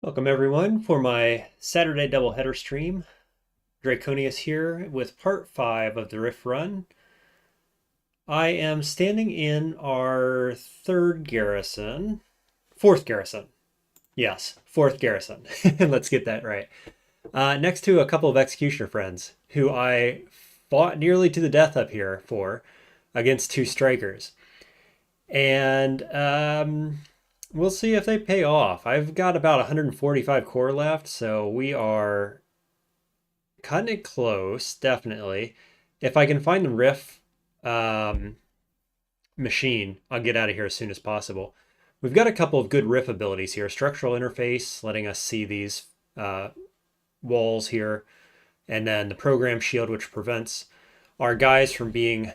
Welcome everyone for my Saturday doubleheader stream. Draconius here with part 5 of the Rift Run. I am standing in our fourth garrison. Yes, fourth garrison. Let's get that right. Next to a couple of executioner friends who I fought nearly to the death up here for against two strikers. And we'll see if they pay off. I've got about 145 core left, so we are cutting it close, definitely. If I can find the riff machine, I'll get out of here as soon as possible. We've got a couple of good riff abilities here. Structural interface, letting us see these walls here. And then the program shield, which prevents our guys from being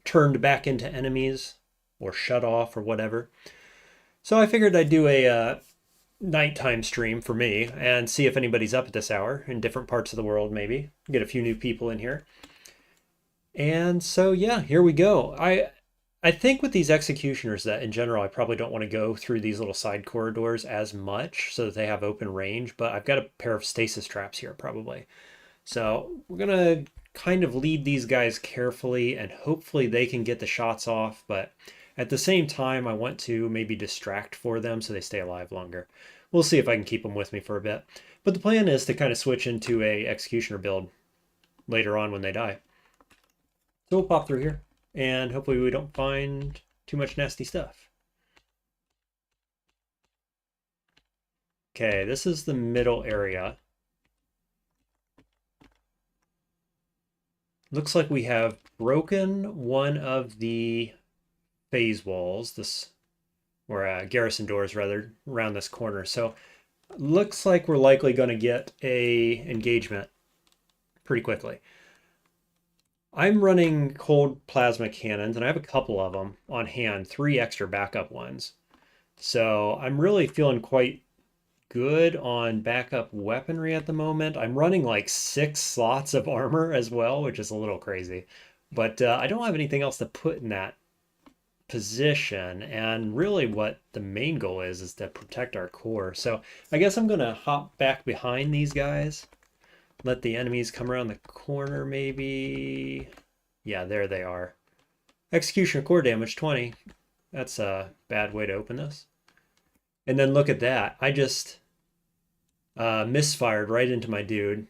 turned back into enemies or shut off or whatever. So I figured I'd do a nighttime stream for me and see if anybody's up at this hour in different parts of the world, maybe. Get a few new people in here. And so, yeah, here we go. I think with these executioners that in general, I probably don't want to go through these little side corridors as much so that they have open range, but I've got a pair of stasis traps here probably. So we're going to kind of lead these guys carefully and hopefully they can get the shots off, but at the same time, I want to maybe distract for them so they stay alive longer. We'll see if I can keep them with me for a bit. But the plan is to kind of switch into a executioner build later on when they die. So we'll pop through here and hopefully we don't find too much nasty stuff. Okay, this is the middle area. Looks like we have broken one of the phase walls, or garrison doors rather, around this corner. So looks like we're likely going to get a engagement pretty quickly. I'm running cold plasma cannons, and I have a couple of them on hand, 3 extra backup ones. So I'm really feeling quite good on backup weaponry at the moment. I'm running like 6 slots of armor as well, which is a little crazy. But I don't have anything else to put in that position, and really what the main goal is to protect our core. So I guess I'm gonna hop back behind these guys, let the enemies come around the corner maybe. Yeah, there they are. Executioner core damage 20. That's a bad way to open this. And then look at that, I just misfired right into my dude,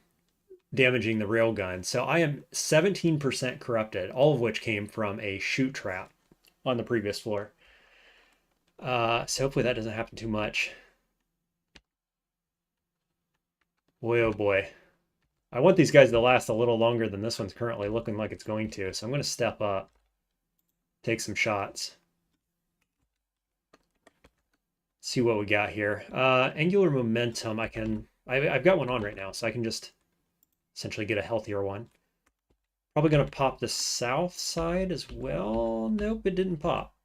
damaging the railgun. So I am 17% corrupted, all of which came from a shoot trap on the previous floor. So hopefully that doesn't happen too much. Boy, oh boy. I want these guys to last a little longer than this one's currently looking like it's going to. So I'm going to step up, take some shots. See what we got here. Angular momentum, I've got one on right now, so I can just essentially get a healthier one. Probably going to pop the south side as well. Nope, it didn't pop.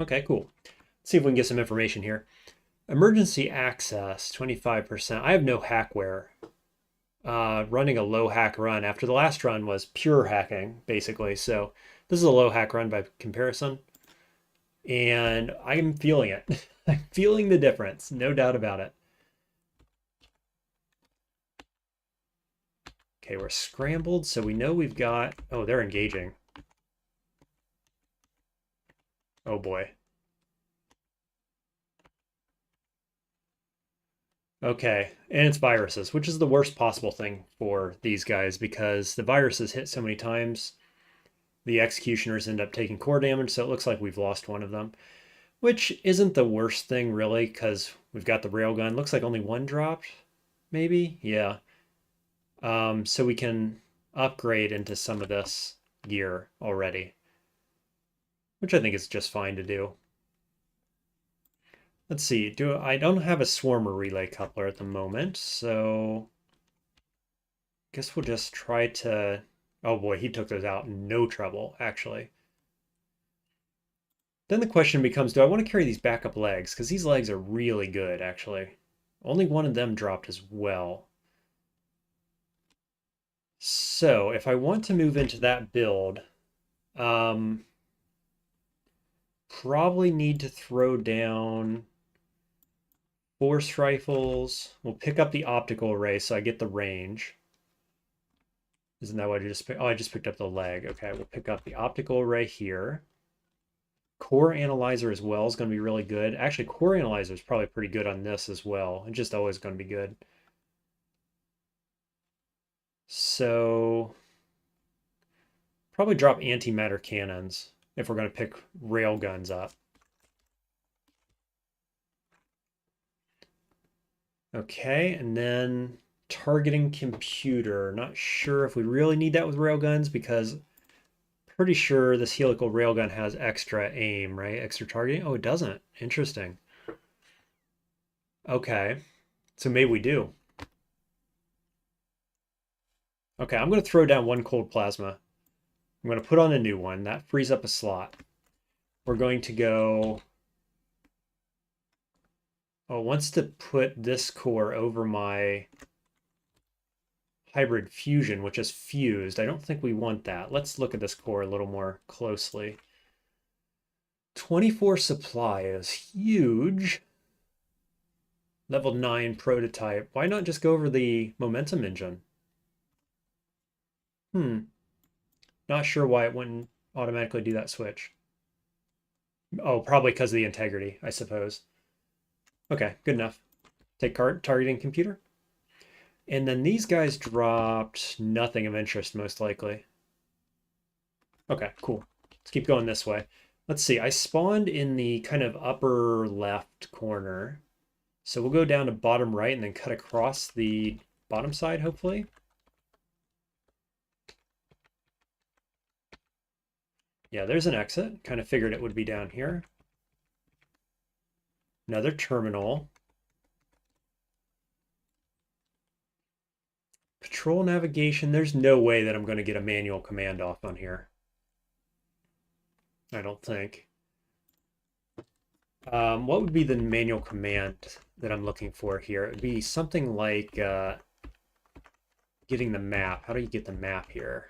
Okay, cool. Let's see if we can get some information here. Emergency access, 25%. I have no hackware. Running a low hack run. After the last run was pure hacking, basically. So this is a low hack run by comparison. And I'm feeling it. I'm feeling the difference, no doubt about it. Okay, we're scrambled, so we know we've got... Oh, they're engaging. Oh boy. Okay, and it's viruses, which is the worst possible thing for these guys because the viruses hit so many times. The executioners end up taking core damage, so it looks like we've lost one of them, which isn't the worst thing really because we've got the railgun. Looks like only one dropped, maybe? Yeah. So we can upgrade into some of this gear already, which I think is just fine to do. Let's see, I don't have a swarmer relay coupler at the moment, so I guess we'll just try to... Oh boy, he took those out in no trouble, actually. Then the question becomes, do I want to carry these backup legs? Because these legs are really good, actually. Only one of them dropped as well. So if I want to move into that build, probably need to throw down Force rifles. We'll pick up the optical array so I get the range. Isn't that what I just picked? Oh, I just picked up the leg. Okay, we'll pick up the optical array here. Core analyzer as well is going to be really good. Actually, core analyzer is probably pretty good on this as well. It's just always going to be good. So probably drop antimatter cannons if we're going to pick rail guns up. Okay, and then targeting computer. Not sure if we really need that with railguns because pretty sure this helical railgun has extra aim, right? Extra targeting. Oh, it doesn't. Interesting. Okay, so maybe we do. Okay, I'm going to throw down one cold plasma. I'm going to put on a new one. That frees up a slot. We're going to go... Oh, it wants to put this core over my hybrid fusion, which is fused. I don't think we want that. Let's look at this core a little more closely. 24 supply is huge. Level 9 prototype. Why not just go over the momentum engine? Not sure why it wouldn't automatically do that switch. Oh, probably because of the integrity, I suppose. Okay, good enough. Take targeting computer. And then these guys dropped nothing of interest, most likely. Okay, cool. Let's keep going this way. Let's see, I spawned in the kind of upper left corner. So we'll go down to bottom right and then cut across the bottom side, hopefully. Yeah, there's an exit. Kind of figured it would be down here. Another terminal. Patrol navigation. There's no way that I'm going to get a manual command off on here. I don't think. What would be the manual command that I'm looking for here? It would be something like getting the map. How do you get the map here?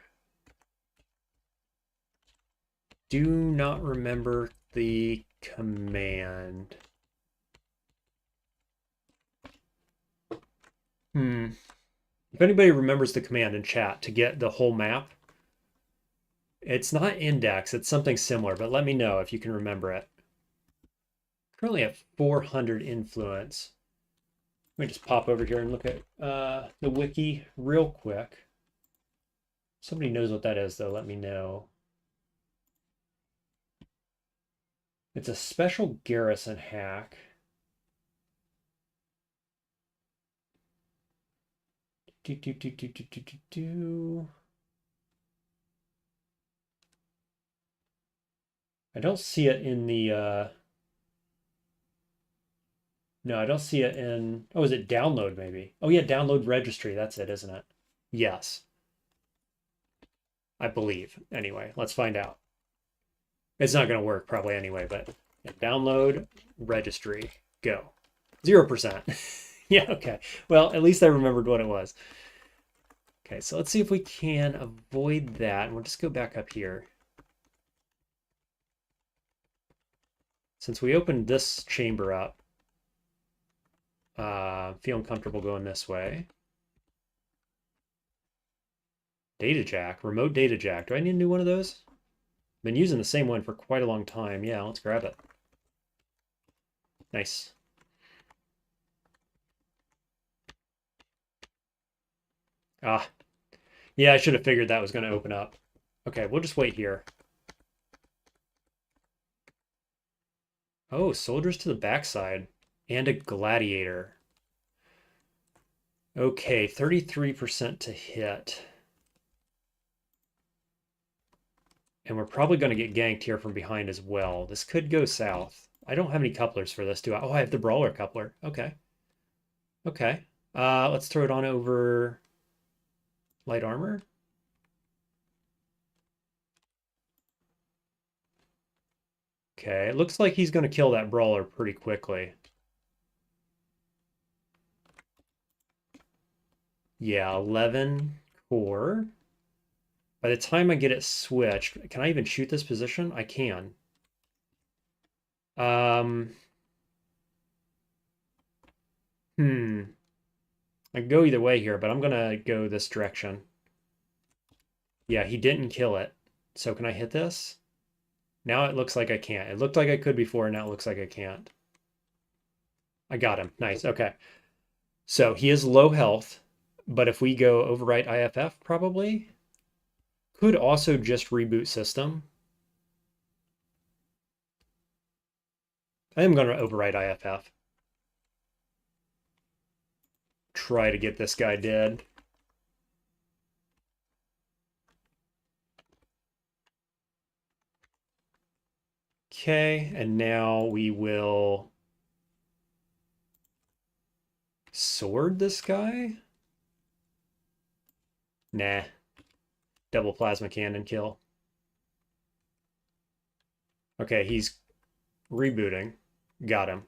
Do not remember the command. If anybody remembers the command in chat to get the whole map, it's not index, it's something similar, but let me know if you can remember it. Currently at 400 influence. Let me just pop over here and look at the wiki real quick. Somebody knows what that is, though. Let me know. It's a special Garrison hack. I don't see it in the... No, I don't see it in... Oh, is it download maybe? Oh yeah, download registry. That's it, isn't it? Yes. I believe. Anyway, let's find out. It's not going to work probably anyway, but yeah, download registry. Go. 0%. Yeah, okay. Well, at least I remembered what it was. Okay, so let's see if we can avoid that. And we'll just go back up here. Since we opened this chamber up, feeling comfortable going this way. Data jack, remote data jack. Do I need a new one of those? Been using the same one for quite a long time. Yeah, let's grab it. Nice. Ah, yeah, I should have figured that was going to open up. Okay, we'll just wait here. Oh, soldiers to the backside and a gladiator. Okay, 33% to hit. And we're probably going to get ganked here from behind as well. This could go south. I don't have any couplers for this, do I? Oh, I have the brawler coupler. Okay. Okay. Let's throw it on over light armor. Okay, it looks like he's going to kill that brawler pretty quickly. Yeah, 11 core. By the time I get it switched, can I even shoot this position? I can. I can go either way here, but I'm gonna go this direction. Yeah, he didn't kill it. So can I hit this? Now it looks like I can't. It looked like I could before, now it looks like I can't. I got him. Nice. Okay. So he is low health, but if we go overwrite IFF, probably could also just reboot system. I am going to overwrite IFF. Try to get this guy dead. Okay, and now we will sword this guy. Nah. Double plasma cannon kill. Okay, he's rebooting. Got him.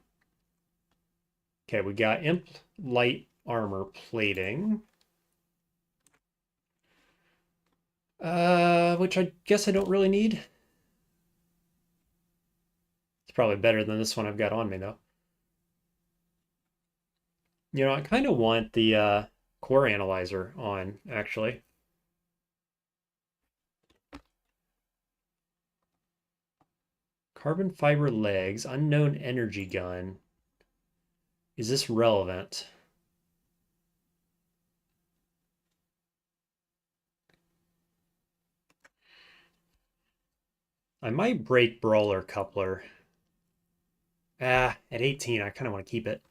Okay, we got imp light armor plating. Which I guess I don't really need. It's probably better than this one I've got on me, though. You know, I kind of want the core analyzer on, actually. Carbon fiber legs, unknown energy gun. Is this relevant? I might break Brawler Coupler. At 18, I kind of want to keep it.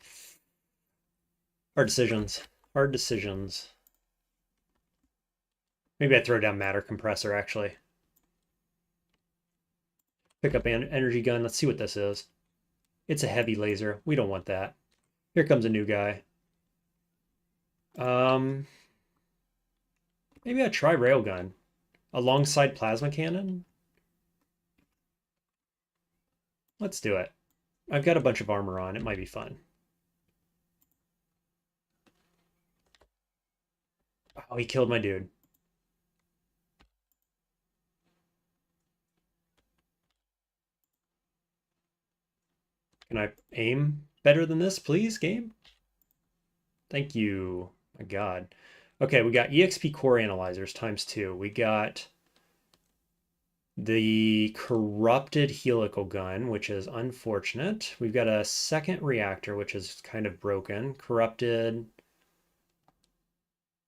Hard decisions. Hard decisions. Maybe I throw down Matter Compressor, actually. Pick up an energy gun. Let's see what this is. It's a heavy laser. We don't want that. Here comes a new guy. Maybe I try Railgun. Alongside Plasma Cannon? Let's do it. I've got a bunch of armor on. It might be fun. Oh, he killed my dude. Can I aim better than this, please, game? Thank you. My God. Okay, we got EXP core analyzers ×2. We got the corrupted helical gun, which is unfortunate. We've got a second reactor, which is kind of broken. Corrupted.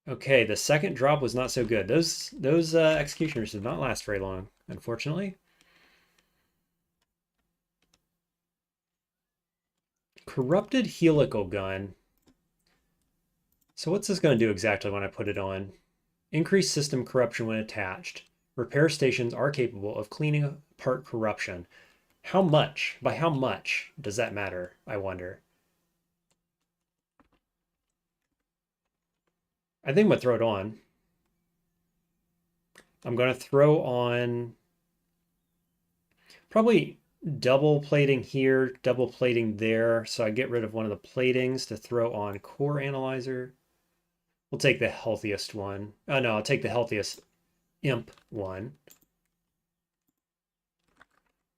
Okay, the second drop was not so good. Those executioners did not last very long, unfortunately. Corrupted helical gun. So what's this going to do exactly when I put it on? Increase system corruption when attached. Repair stations are capable of cleaning apart corruption. How much? By how much does that matter, I wonder? I think I'm going to throw it on. I'm going to throw on probably double plating here, double plating there. So I get rid of one of the platings to throw on core analyzer. We'll take the healthiest one. Oh, no, I'll take the healthiest imp one.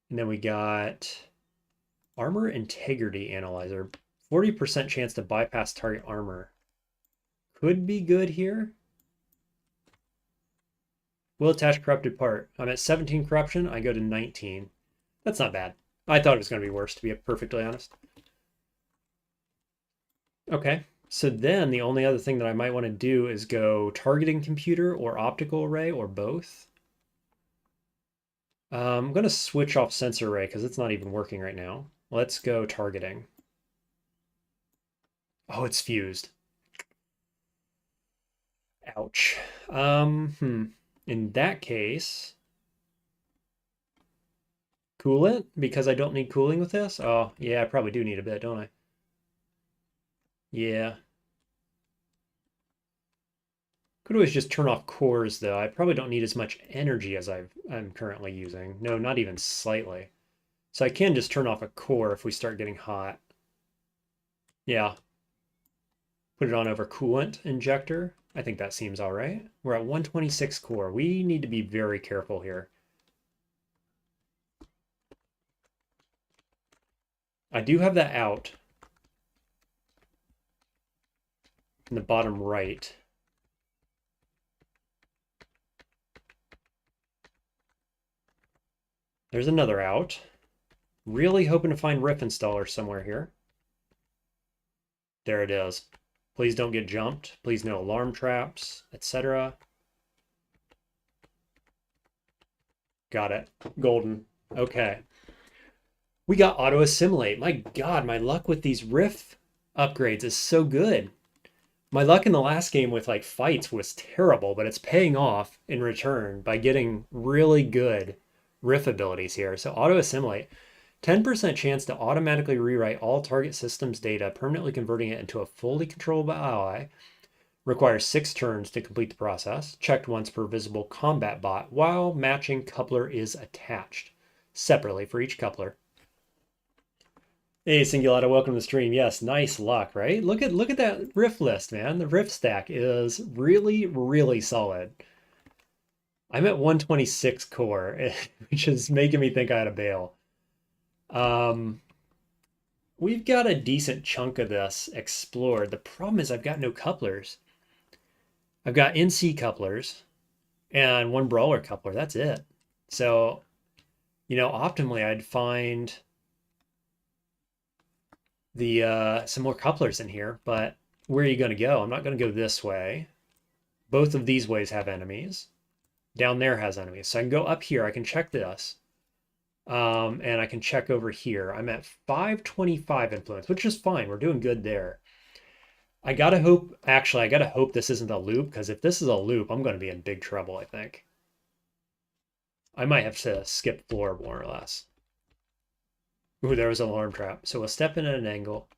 And then we got armor integrity analyzer. 40% chance to bypass target armor. Could be good here. Will attach corrupted part. I'm at 17 corruption. I go to 19. That's not bad. I thought it was going to be worse, to be perfectly honest. Okay. So then the only other thing that I might want to do is go targeting computer or optical array or both. I'm going to switch off sensor array because it's not even working right now. Let's go targeting. Oh, it's fused. Ouch. In that case, coolant because I don't need cooling with this. Oh, yeah, I probably do need a bit, don't I? Yeah. Could always just turn off cores, though. I probably don't need as much energy as I'm currently using. No, not even slightly. So I can just turn off a core if we start getting hot. Yeah. Put it on over coolant injector. I think that seems all right. We're at 126 core. We need to be very careful here. I do have that out. in the bottom right. There's another out. Really hoping to find Rift Installer somewhere here. There it is. Please don't get jumped. Please no alarm traps, etc. Got it. Golden. Okay. We got auto assimilate. My God, my luck with these Rift upgrades is so good. My luck in the last game with like fights was terrible, but it's paying off in return by getting really good Rift abilities here. So auto assimilate. 10% chance to automatically rewrite all target systems data, permanently converting it into a fully controllable ally. Requires 6 turns to complete the process. Checked once per visible combat bot while matching coupler is attached. Separately for each coupler. Hey Singulata, welcome to the stream. Yes, nice luck, right? Look at that riff list, man. The riff stack is really, really solid. I'm at 126 core, which is making me think I had a bail. We've got a decent chunk of this explored. The problem is I've got no couplers. I've got NC couplers and 1 brawler coupler. That's it. So, you know, optimally I'd find the some more couplers in here, but where are you going to go? I'm not going to go this way. Both of these ways have enemies. Down there has enemies. So I can go up here. I can check this. And I can check over here. I'm at 525 influence, which is fine. We're doing good there. I gotta hope, actually, I gotta hope this isn't a loop, because if this is a loop, I'm going to be in big trouble, I think. I might have to skip floor more or less. Ooh, there was an alarm trap. So we'll step in at an angle.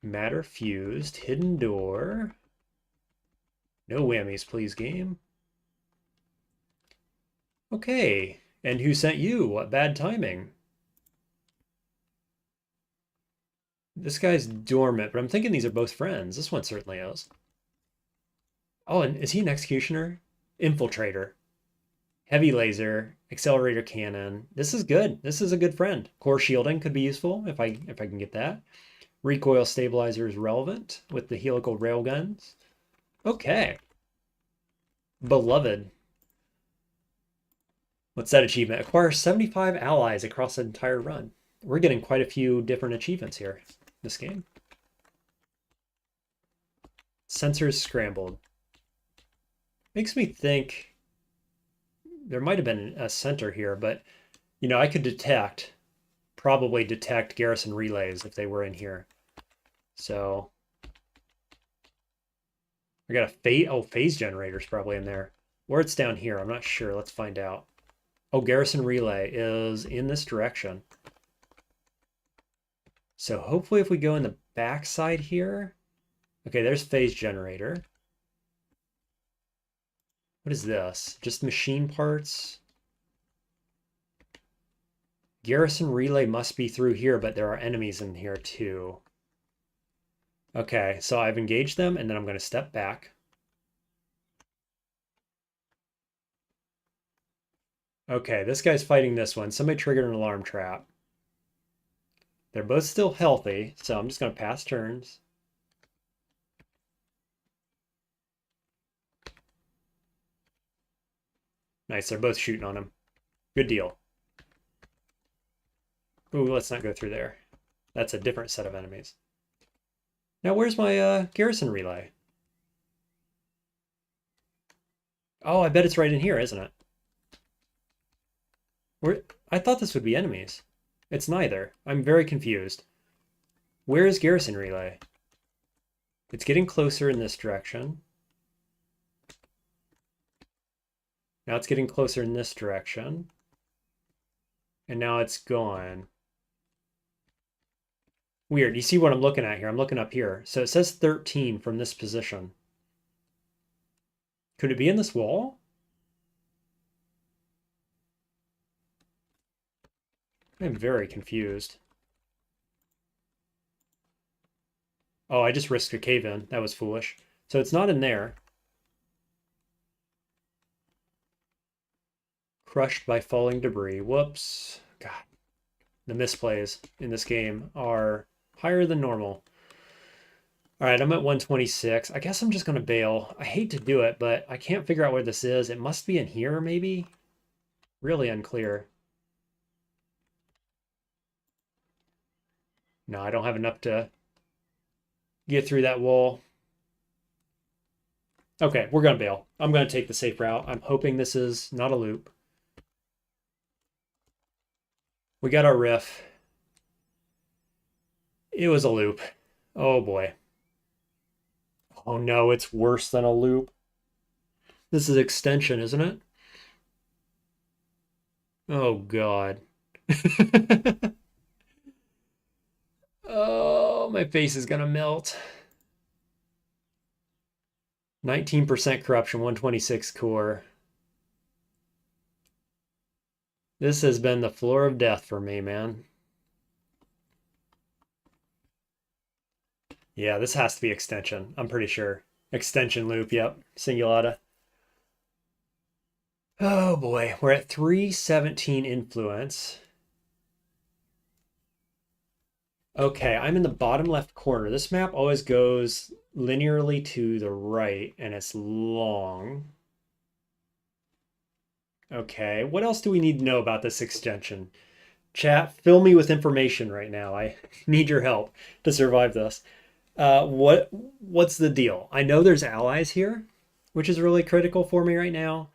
Matter fused, hidden door. No whammies, please, game. Okay, and who sent you? What bad timing? This guy's dormant, but I'm thinking these are both friends. This one certainly is. Oh, and is he an executioner? Infiltrator. Heavy laser, accelerator cannon. This is good. This is a good friend. Core shielding could be useful if I can get that. Recoil stabilizer is relevant with the helical railguns. Okay. Beloved. What's that achievement? Acquire 75 allies across the entire run. We're getting quite a few different achievements here this game. Sensors scrambled. Makes me think there might have been a center here, but you know, I could probably detect Garrison relays if they were in here. So I got a phase generator's probably in there. Or it's down here, I'm not sure. Let's find out. Oh, Garrison relay is in this direction. So hopefully if we go in the back side here. Okay, there's phase generator. What is this? Just machine parts? Garrison relay must be through here, but there are enemies in here too. Okay, so I've engaged them, and then I'm going to step back. Okay, this guy's fighting this one. Somebody triggered an alarm trap. They're both still healthy, so I'm just going to pass turns. Nice, they're both shooting on him. Good deal. Ooh, let's not go through there. That's a different set of enemies. Now, where's my Garrison relay? Oh, I bet it's right in here, isn't it? I thought this would be enemies. It's neither. I'm very confused. Where is Garrison relay? It's getting closer in this direction. Now it's getting closer in this direction. And now it's gone. Weird. You see what I'm looking at here? I'm looking up here. So it says 13 from this position. Could it be in this wall? I'm very confused. Oh, I just risked a cave-in. That was foolish. So it's not in there. Crushed by falling debris. Whoops. God. The misplays in this game are higher than normal. All right, I'm at 126. I guess I'm just going to bail. I hate to do it, but I can't figure out where this is. It must be in here, maybe? Really unclear. No, I don't have enough to get through that wall. Okay, we're going to bail. I'm going to take the safe route. I'm hoping this is not a loop. We got our riff. It was a loop. Oh boy. Oh no, it's worse than a loop. This is extension, isn't it? Oh God. Oh, my face is gonna melt. 19% corruption, 126 core. This has been the floor of death for me, man. Yeah, this has to be extension. I'm pretty sure. Extension loop, yep. Singulata. Oh boy, we're at 317 influence. Okay, I'm in the bottom left corner. This map always goes linearly to the right, and it's long. Okay, what else do we need to know about this extension? Chat, fill me with information right now. I need your help to survive this. What's the deal? I know there's allies here, which is really critical for me right now.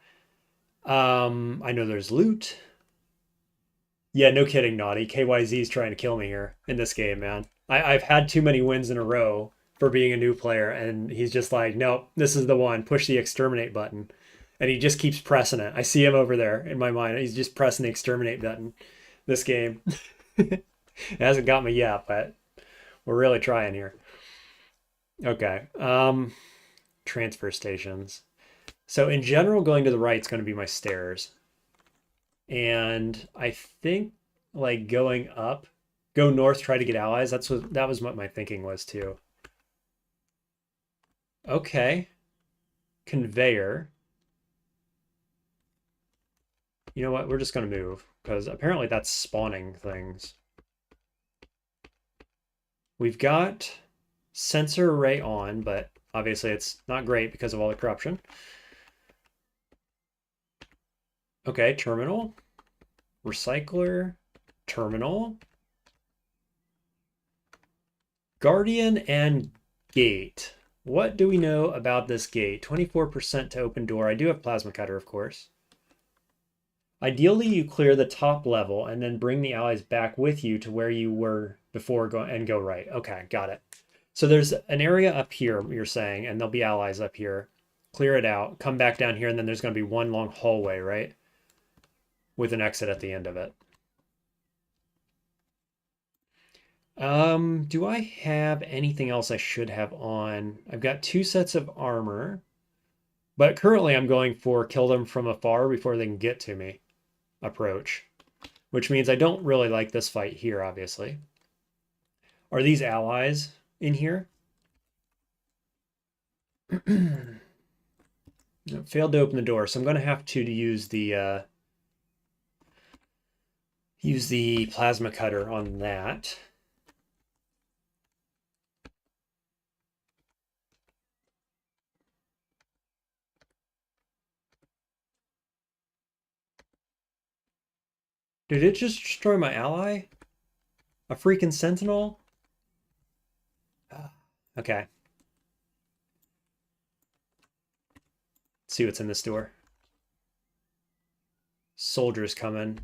I know there's loot. Yeah, no kidding, Naughty. KYZ's trying to kill me here in this game, man. I've had too many wins in a row for being a new player, and he's just like, nope, this is the one. Push the exterminate button. And he just keeps pressing it. I see him over there in my mind. He's just pressing the exterminate button this game. It hasn't got me yet, but we're really trying here. Okay. Transfer stations. So in general, going to the right is going to be my stairs. And I think like going up, go north, try to get allies. That was what my thinking was too. Okay. Conveyor. You know what? We're just going to move because apparently that's spawning things. We've got sensor array on, but obviously it's not great because of all the corruption. Okay, terminal, recycler, terminal, guardian, and gate. What do we know about this gate? 24% to open door. I do have plasma cutter, of course. Ideally, you clear the top level and then bring the allies back with you to where you were before and go right. Okay, got it. So there's an area up here, you're saying, and there'll be allies up here. Clear it out, come back down here, and then there's going to be one long hallway, right? With an exit at the end of it. Do I have anything else I should have on? I've got 2 sets of armor, but currently I'm going for kill them from afar before they can get to me approach, which means I don't really like this fight here, obviously. Are these allies in here? Failed to open the door, so I'm going to have to use the plasma cutter on that. Did it just destroy my ally? A freaking sentinel? Okay. Let's see what's in this door. Soldiers coming.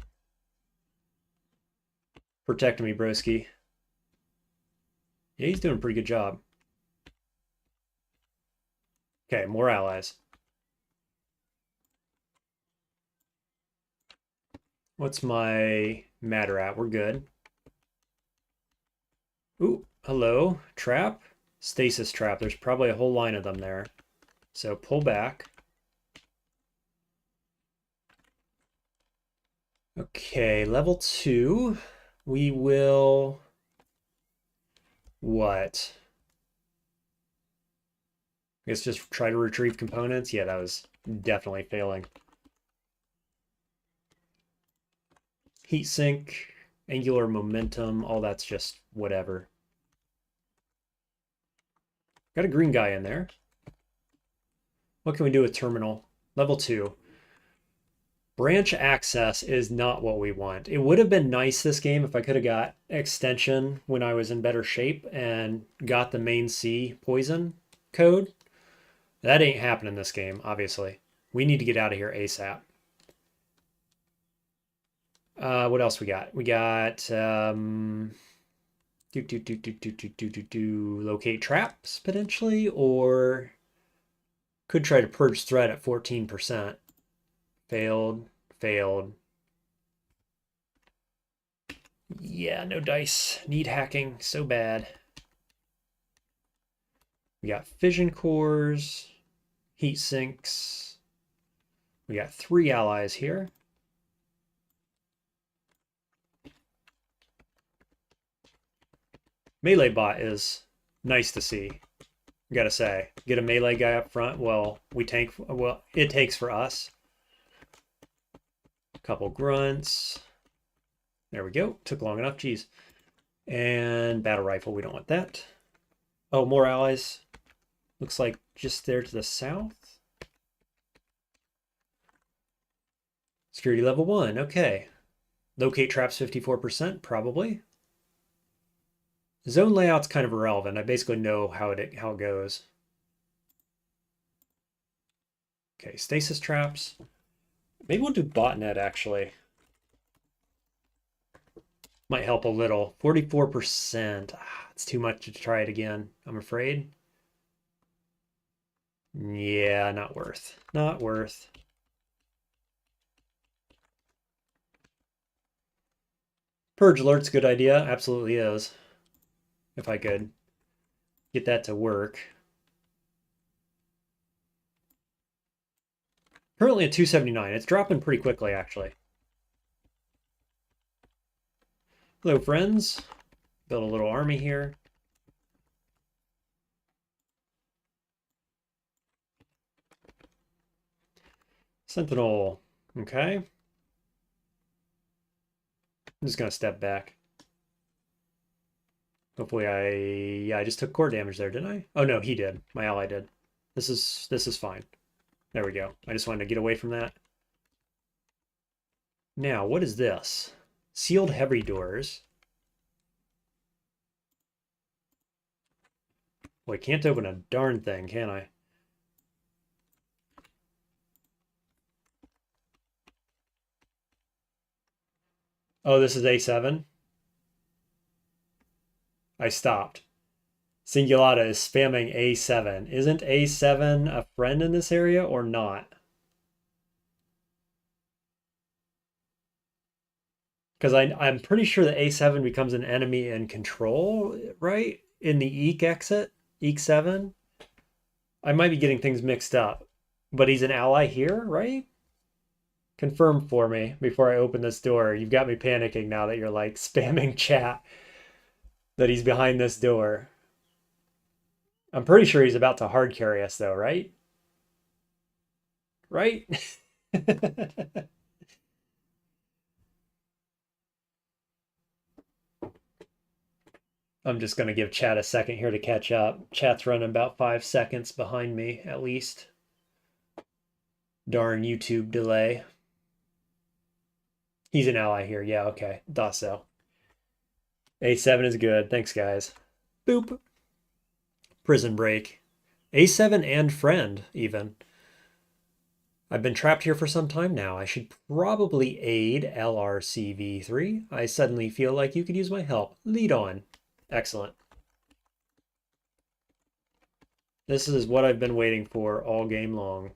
Protect me, broski. Yeah, he's doing a pretty good job. Okay, more allies. What's my matter at? We're good. Ooh, hello. Trap? Stasis trap. There's probably a whole line of them there. So pull back. Okay, level 2. We will... What? I guess just try to retrieve components. Yeah, that was definitely failing. Heatsink, angular momentum, all that's just whatever. Got a green guy in there. What can we do with terminal? Level 2. Branch access is not what we want. It would have been nice this game if I could have got extension when I was in better shape and got the main C poison code. That ain't happening this game, obviously. We need to get out of here ASAP. What else we got? We got locate traps potentially, or could try to purge threat at 14%. Failed. Yeah, no dice. Need hacking so bad. We got fission cores, heat sinks. We got 3 allies here. Melee bot is nice to see. Gotta say, get a melee guy up front. Well, it takes for us. Couple grunts. There we go. Took long enough. Geez. And battle rifle. We don't want that. Oh, more allies. Looks like just there to the south. Security level 1. Okay. Locate traps 54%, probably. Zone layout's kind of irrelevant. I basically know how it goes. Okay, stasis traps. Maybe we'll do botnet, actually. Might help a little. 44%. It's too much to try it again, I'm afraid. Yeah, not worth. Not worth. Purge alert's a good idea. Absolutely is. If I could get that to work. Currently at 279. It's dropping pretty quickly, actually. Hello, friends. Build a little army here. Sentinel. Okay. I'm just going to step back. Hopefully I just took core damage there, didn't I? Oh no, he did. My ally did. This is fine. There we go. I just wanted to get away from that. Now, what is this? Sealed heavy doors. Well, I can't open a darn thing, can I? Oh, this is A7? I stopped. Singulata is spamming A7. Isn't A7 a friend in this area or not? Because I'm pretty sure that A7 becomes an enemy in control, right? In the Eek exit, Eek 7. I might be getting things mixed up. But he's an ally here, right? Confirm for me before I open this door. You've got me panicking now that you're like spamming chat that he's behind this door. I'm pretty sure he's about to hard carry us though, right? Right? I'm just going to give chat a second here to catch up. Chat's running about 5 seconds behind me, at least. Darn YouTube delay. He's an ally here. Yeah, okay. Thought so. A7 is good. Thanks, guys. Boop. Prison break. A7 and friend, even. I've been trapped here for some time now. I should probably aid LRCV3. I suddenly feel like you could use my help. Lead on. Excellent. This is what I've been waiting for all game long.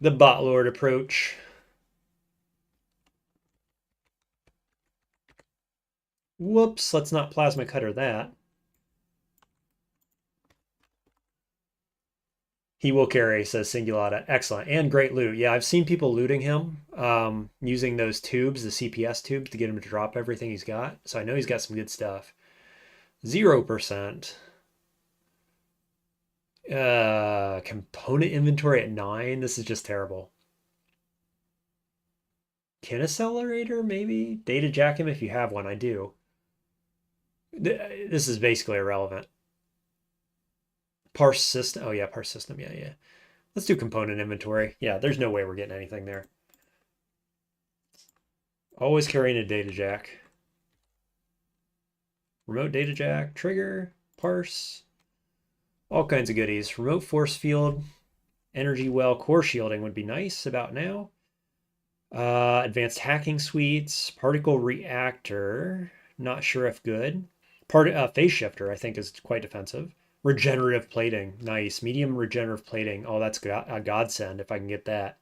The bot lord approach. Whoops, let's not plasma cutter that. He will carry, says Singulata. Excellent. And great loot. Yeah, I've seen people looting him using those tubes, the CPS tubes, to get him to drop everything he's got. So I know he's got some good stuff. 0%. Component inventory at 9. This is just terrible. Kin accelerator, maybe? Data jack him if you have one. I do. This is basically irrelevant. Parse system. Oh yeah, parse system. Yeah, yeah. Let's do component inventory. Yeah, there's no way we're getting anything there. Always carrying a data jack. Remote data jack, trigger, parse, all kinds of goodies. Remote force field, energy well, core shielding would be nice about now. Advanced hacking suites, particle reactor, not sure if good. Phase shifter, I think, is quite defensive. Regenerative plating, nice. Medium regenerative plating. Oh, that's a godsend if I can get that.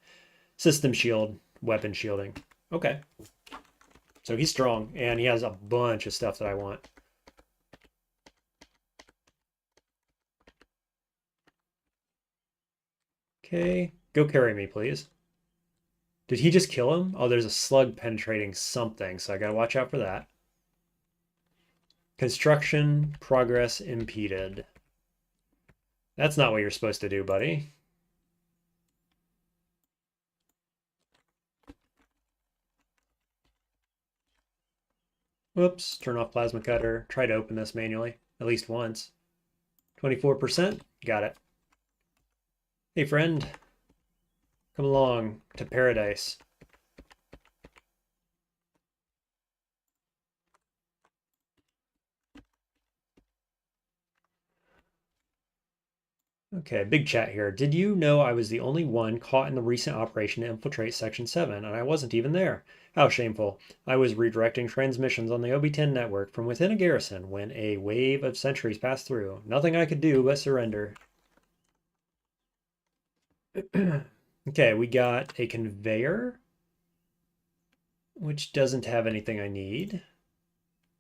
System shield, weapon shielding. Okay. So he's strong, and he has a bunch of stuff that I want. Okay, go carry me, please. Did he just kill him? Oh, there's a slug penetrating something, so I gotta watch out for that. Construction progress impeded. That's not what you're supposed to do, buddy. Whoops, turn off plasma cutter. Try to open this manually, at least once. 24%, got it. Hey friend, come along to paradise. Okay, big chat here. Did you know I was the only one caught in the recent operation to infiltrate Section 7, and I wasn't even there? How shameful. I was redirecting transmissions on the OB-10 network from within a garrison when a wave of sentries passed through. Nothing I could do but surrender. Okay, we got a conveyor, which doesn't have anything I need.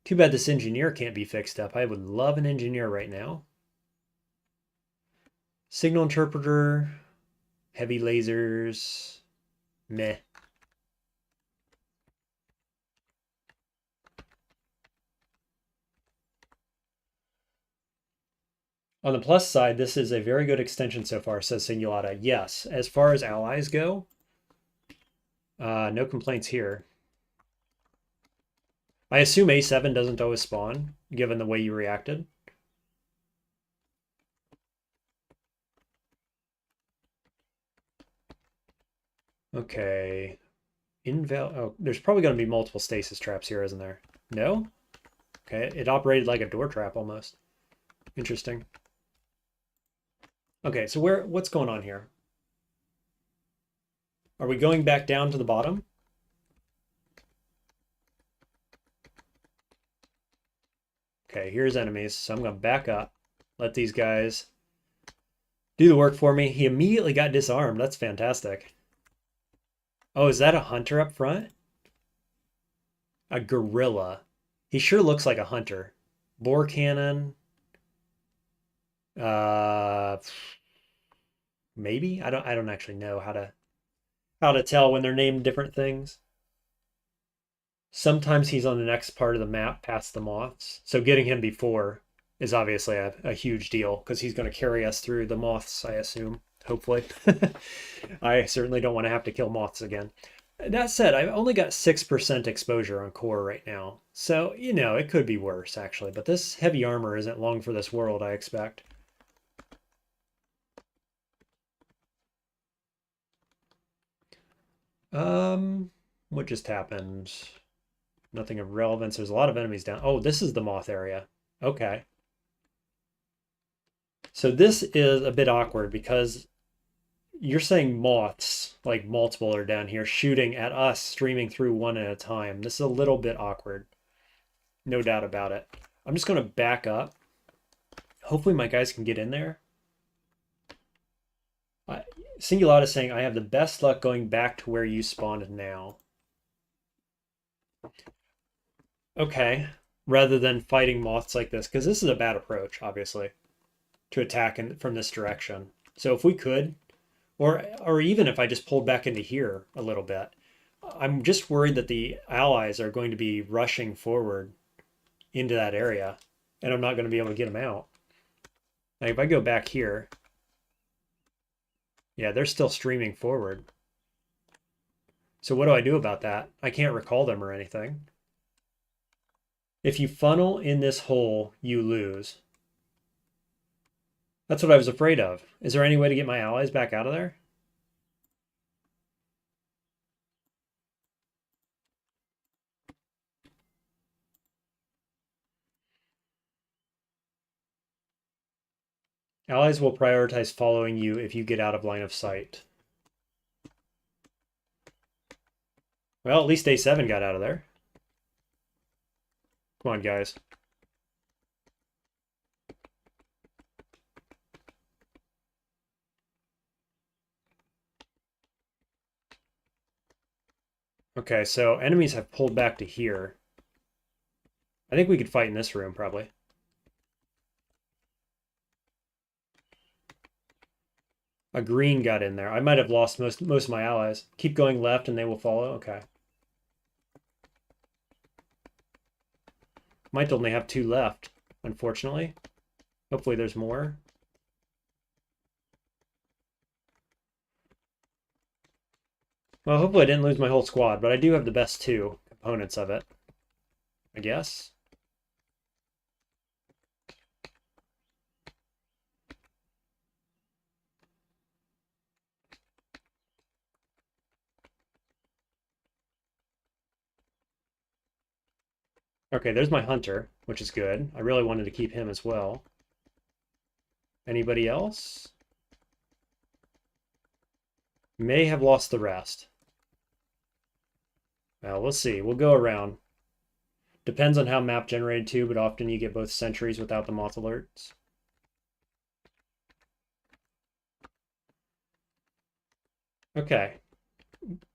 Too bad this engineer can't be fixed up. I would love an engineer right now. Signal interpreter, heavy lasers, meh. On the plus side, this is a very good extension so far, says Singulata. Yes, as far as allies go, no complaints here. I assume A7 doesn't always spawn, given the way you reacted. Okay. Oh, there's probably going to be multiple stasis traps here, isn't there? No? Okay, it operated like a door trap almost. Interesting. Okay, so what's going on here? Are we going back down to the bottom? Okay, here's enemies, so I'm going to back up. Let these guys do the work for me. He immediately got disarmed. That's fantastic. Oh, is that a hunter up front? A gorilla. He sure looks like a hunter. Boar cannon. Maybe? I don't actually know how to tell when they're named different things. Sometimes he's on the next part of the map past the moths. So getting him before is obviously a huge deal because he's going to carry us through the moths, I assume. Hopefully. I certainly don't want to have to kill moths again. That said, I've only got 6% exposure on core right now. So, you know, it could be worse, actually. But this heavy armor isn't long for this world, I expect. What just happened? Nothing of relevance. There's a lot of enemies down. Oh, this is the moth area. Okay. So this is a bit awkward because you're saying moths, like multiple are down here, shooting at us, streaming through one at a time. This is a little bit awkward. No doubt about it. I'm just going to back up. Hopefully my guys can get in there. Singulata is saying, I have the best luck going back to where you spawned now. Okay. Rather than fighting moths like this, because this is a bad approach, obviously, to attack from this direction. So if we could, or even if I just pulled back into here a little bit, I'm just worried that the allies are going to be rushing forward into that area, and I'm not going to be able to get them out. Like if I go back here, yeah, they're still streaming forward. So what do I do about that? I can't recall them or anything. If you funnel in this hole, you lose. That's what I was afraid of. Is there any way to get my allies back out of there? Allies will prioritize following you if you get out of line of sight. Well, at least A7 got out of there. Come on, guys. Okay, so enemies have pulled back to here. I think we could fight in this room, probably. A green got in there. I might have lost most of my allies. Keep going left and they will follow. Okay. Might only have 2 left, unfortunately. Hopefully there's more. Well, hopefully I didn't lose my whole squad, but I do have the best 2 components of it, I guess. Okay, there's my hunter, which is good. I really wanted to keep him as well. Anybody else? May have lost the rest. Well, we'll see. We'll go around. Depends on how map generated too, but often you get both sentries without the moth alerts. Okay.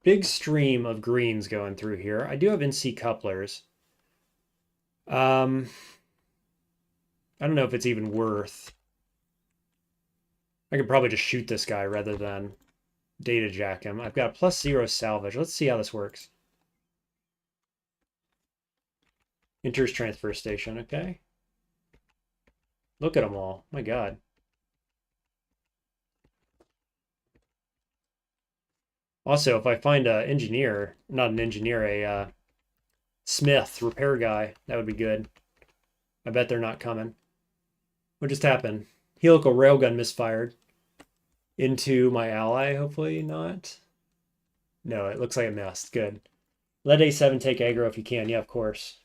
Big stream of greens going through here. I do have NC couplers. I don't know if it's even worth. I could probably just shoot this guy rather than data jack him. I've got a +0 salvage. Let's see how this works. Enters transfer station, okay. Look at them all. My God. Also, if I find an engineer, not an engineer, a smith, repair guy, that would be good. I bet they're not coming. What just happened? Helical railgun misfired into my ally, hopefully not. No, it looks like it missed. Good. Let A7 take aggro if you can. Yeah, of course.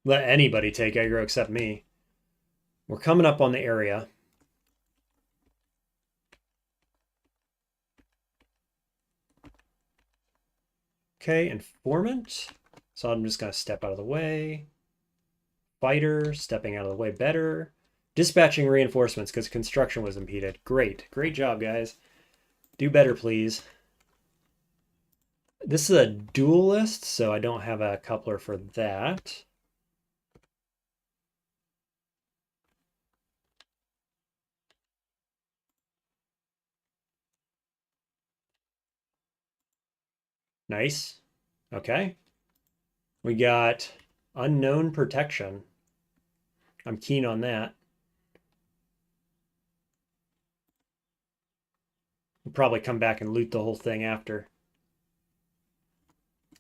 Let anybody take aggro except me. We're coming up on the area. Okay, informant. So I'm just going to step out of the way. Fighter, stepping out of the way better. Dispatching reinforcements because construction was impeded. Great. Great job, guys. Do better, please. This is a duelist, so I don't have a coupler for that. Nice. Okay. We got unknown protection. I'm keen on that. We'll probably come back and loot the whole thing after.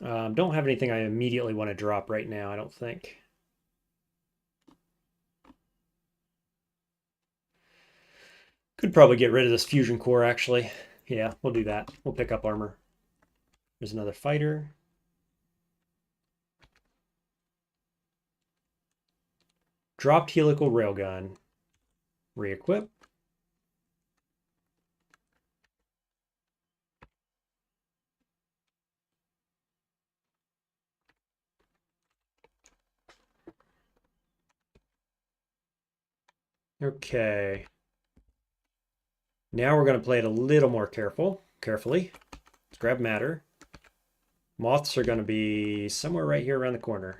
Don't have anything I immediately want to drop right now, I don't think. Could probably get rid of this fusion core, actually. Yeah, we'll do that. We'll pick up armor. There's another fighter. Dropped helical railgun. Re-equip. Okay. Now we're going to play it a little more carefully. Let's grab matter. Moths are going to be somewhere right here around the corner.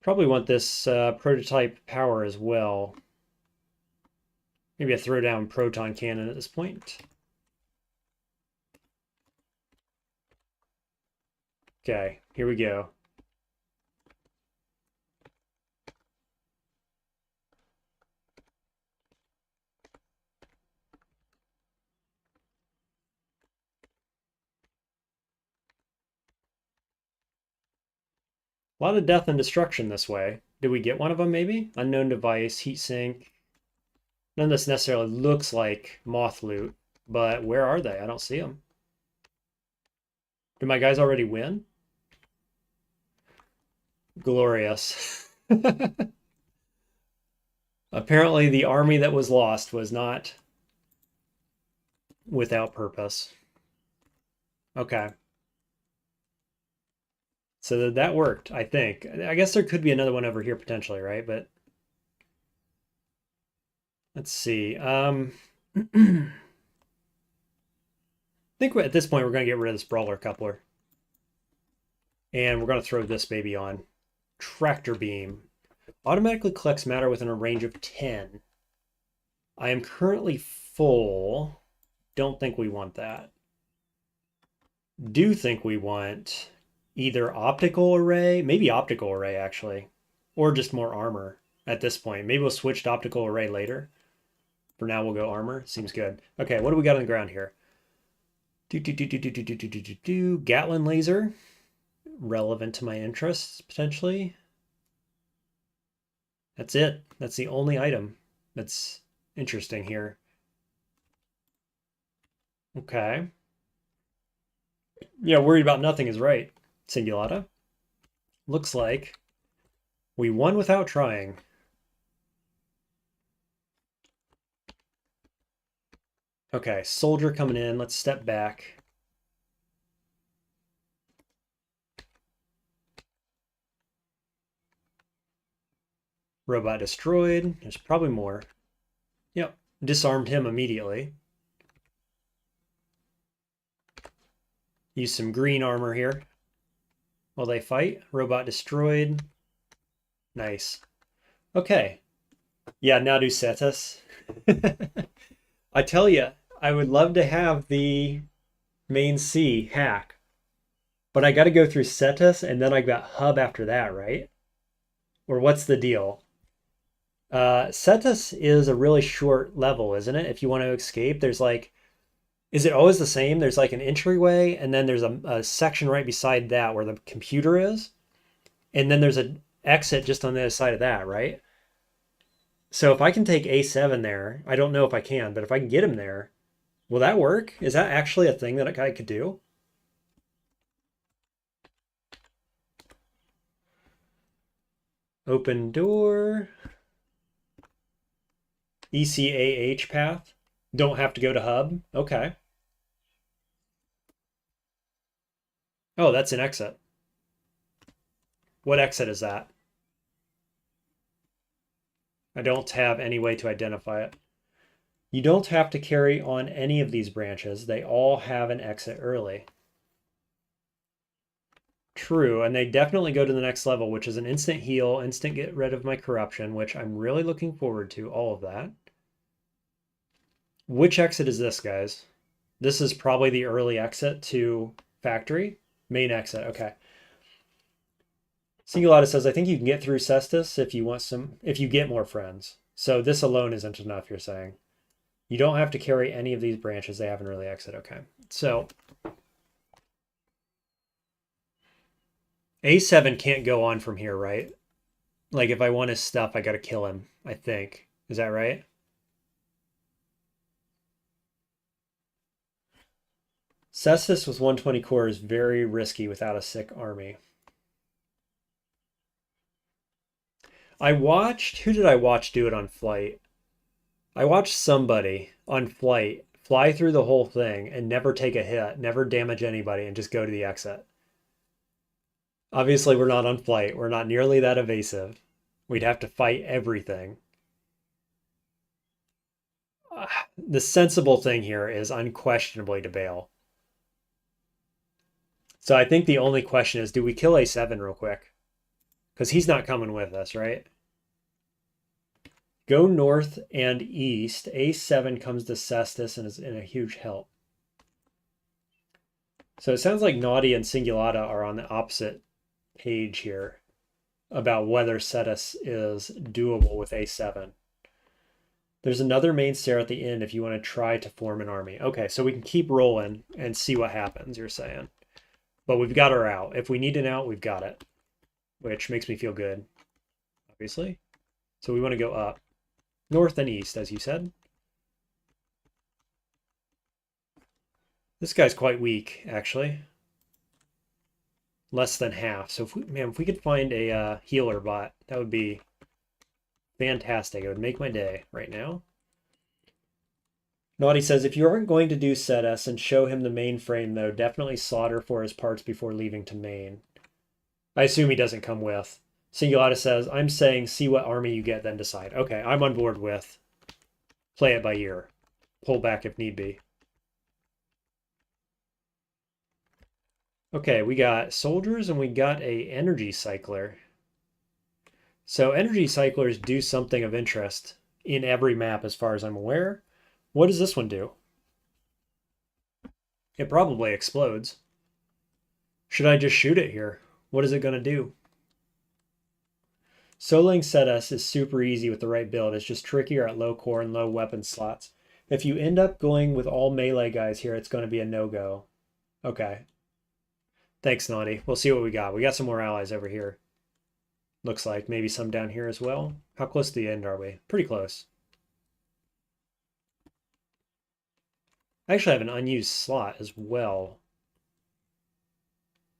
Probably want this prototype power as well. Maybe a throwdown proton cannon at this point. Okay, here we go. A lot of death and destruction this way. Did we get one of them maybe? Unknown device, heatsink. None of this necessarily looks like moth loot, but where are they? I don't see them. Did my guys already win? Glorious. Apparently the army that was lost was not without purpose. Okay. So that worked, I think. I guess there could be another one over here potentially, right? But let's see. I think at this point we're going to get rid of this brawler coupler. And we're going to throw this baby on. Tractor beam. Automatically collects matter within a range of 10. I am currently full. Don't think we want that. Do think we want either optical array, maybe optical array actually, or just more armor at this point. Maybe we'll switch to optical array later. For now, we'll go armor. Seems good. Okay, what do we got on the ground here? Gatlin laser. Relevant to my interests, potentially. That's it. That's the only item that's interesting here. Okay. Yeah, worried about nothing is right, Singulata. Looks like we won without trying. Okay, soldier coming in. Let's step back. Robot destroyed. There's probably more. Yep, disarmed him immediately. Use some green armor here while they fight. Robot destroyed. Nice. Okay. Yeah, now do Cetus. I tell you, I would love to have the main C hack, but I got to go through Cetus and then I got hub after that, right? Or what's the deal? Cetus is a really short level, isn't it? If you want to escape, there's like, is it always the same? There's like an entryway, and then there's a section right beside that where the computer is, and then there's an exit just on the other side of that, right? So if I can take A7 there, I don't know if I can, but if I can get him there, will that work? Is that actually a thing that a guy could do? Open door. ECAH path. Don't have to go to hub. Okay. Oh, that's an exit. What exit is that? I don't have any way to identify it. You don't have to carry on any of these branches. They all have an exit early. True, and they definitely go to the next level, which is an instant heal, instant get rid of my corruption, which I'm really looking forward to, all of that. Which exit is this, guys? This is probably the early exit to factory. Main exit, okay. Singulata says, I think you can get through Cestus if you get more friends. So this alone isn't enough, you're saying. You don't have to carry any of these branches. They have an early exit, okay. So A7 can't go on from here, right? Like if I want his stuff, I gotta kill him, I think. Is that right? Cestus with 120 core is very risky without a sick army. I watched, who did I watch do it on flight? I watched somebody on flight fly through the whole thing and never take a hit, never damage anybody, and just go to the exit. Obviously, we're not on flight. We're not nearly that evasive. We'd have to fight everything. The sensible thing here is unquestionably to bail. So I think the only question is, do we kill A7 real quick? Because he's not coming with us, right? Go north and east. A7 comes to Cestus and is in a huge help. So it sounds like Naughty and Singulata are on the opposite page here about whether Cetus is doable with A7. There's another main stair at the end if you want to try to form an army. Okay, so we can keep rolling and see what happens, you're saying. But we've got our out. If we need an out, we've got it. which makes me feel good, obviously. So we want to go up. North and east, as you said. This guy's quite weak, actually. Less than half. So if we could find a healer bot, that would be fantastic. It would make my day right now. Naughty says, if you aren't going to do set us and show him the mainframe, though, definitely slaughter for his parts before leaving to main. I assume he doesn't come with. Singulata says, I'm saying see what army you get, then decide. Okay, I'm on board with play it by ear. Pull back if need be. Okay, we got soldiers and we got a energy cycler. So energy cyclers do something of interest in every map as far as I'm aware. What does this one do? It probably explodes. Should I just shoot it here? What is it going to do? Soloing Setus is super easy with the right build. It's just trickier at low core and low weapon slots. If you end up going with all melee guys here, it's going to be a no-go. Okay. Thanks, Naughty. We'll see what we got. We got some more allies over here. Looks like maybe some down here as well. How close to the end are we? Pretty close. I actually have an unused slot as well.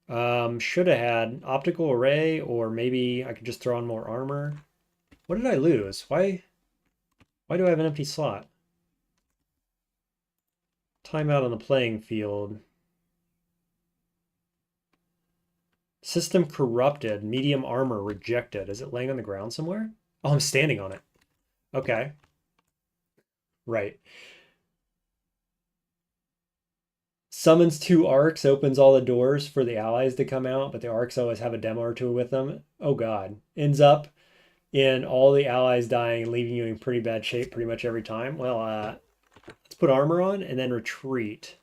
Should have had optical array, or maybe I could just throw on more armor. What did I lose? Why do I have an empty slot? Timeout on the playing field. System corrupted. Medium armor rejected. Is it laying on the ground somewhere? Oh, I'm standing on it. Okay. Right. Summons 2 arcs, opens all the doors for the allies to come out, but the arcs always have a demo or two with them. Oh god. Ends up in all the allies dying and leaving you in pretty bad shape pretty much every time. Well, let's put armor on and then retreat.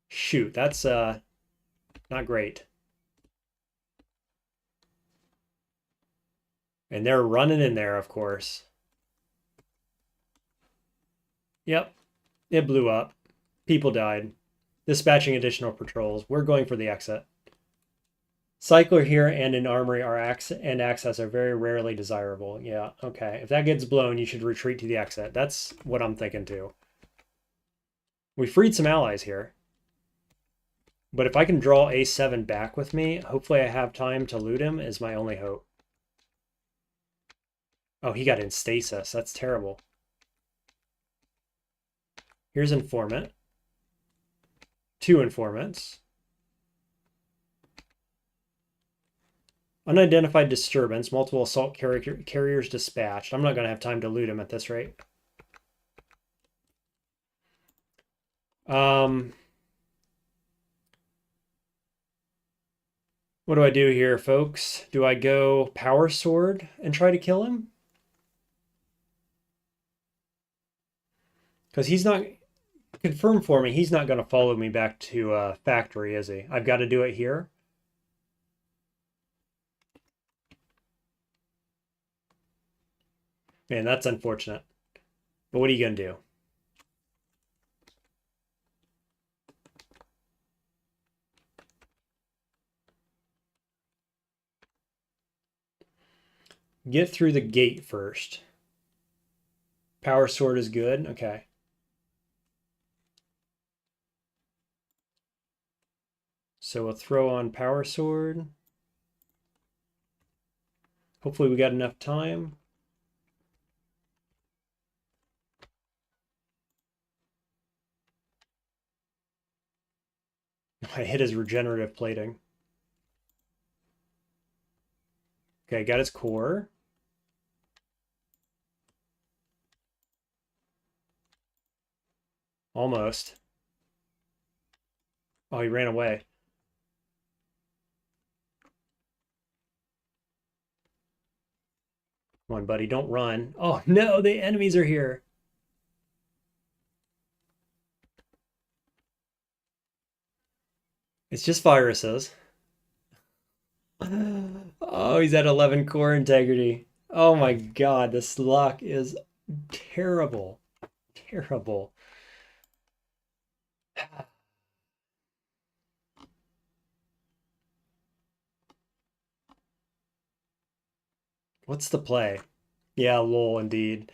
Shoot, that's not great. And they're running in there, of course. Yep, it blew up. People died. Dispatching additional patrols. We're going for the exit. Cycler here and in armory and access are very rarely desirable. Yeah, okay. If that gets blown, you should retreat to the exit. That's what I'm thinking too. We freed some allies here. But if I can draw A7 back with me, hopefully I have time to loot him is my only hope. Oh, he got in stasis. That's terrible. Here's informant. 2 informants. Unidentified disturbance. Multiple assault carriers dispatched. I'm not going to have time to loot him at this rate. What do I do here, folks? Do I go power sword and try to kill him? Because he's not... Confirm for me, he's not going to follow me back to factory, is he? I've got to do it here. Man, that's unfortunate. But what are you going to do? Get through the gate first. Power sword is good. Okay. So we'll throw on power sword. Hopefully we got enough time. I hit his regenerative plating. Okay, got his core. Almost. Oh, he ran away. Come on, buddy, don't run. Oh, no, the enemies are here. It's just viruses. Oh, he's at 11 core integrity. Oh my god, this luck is terrible. Terrible. What's the play? Yeah, lol, indeed.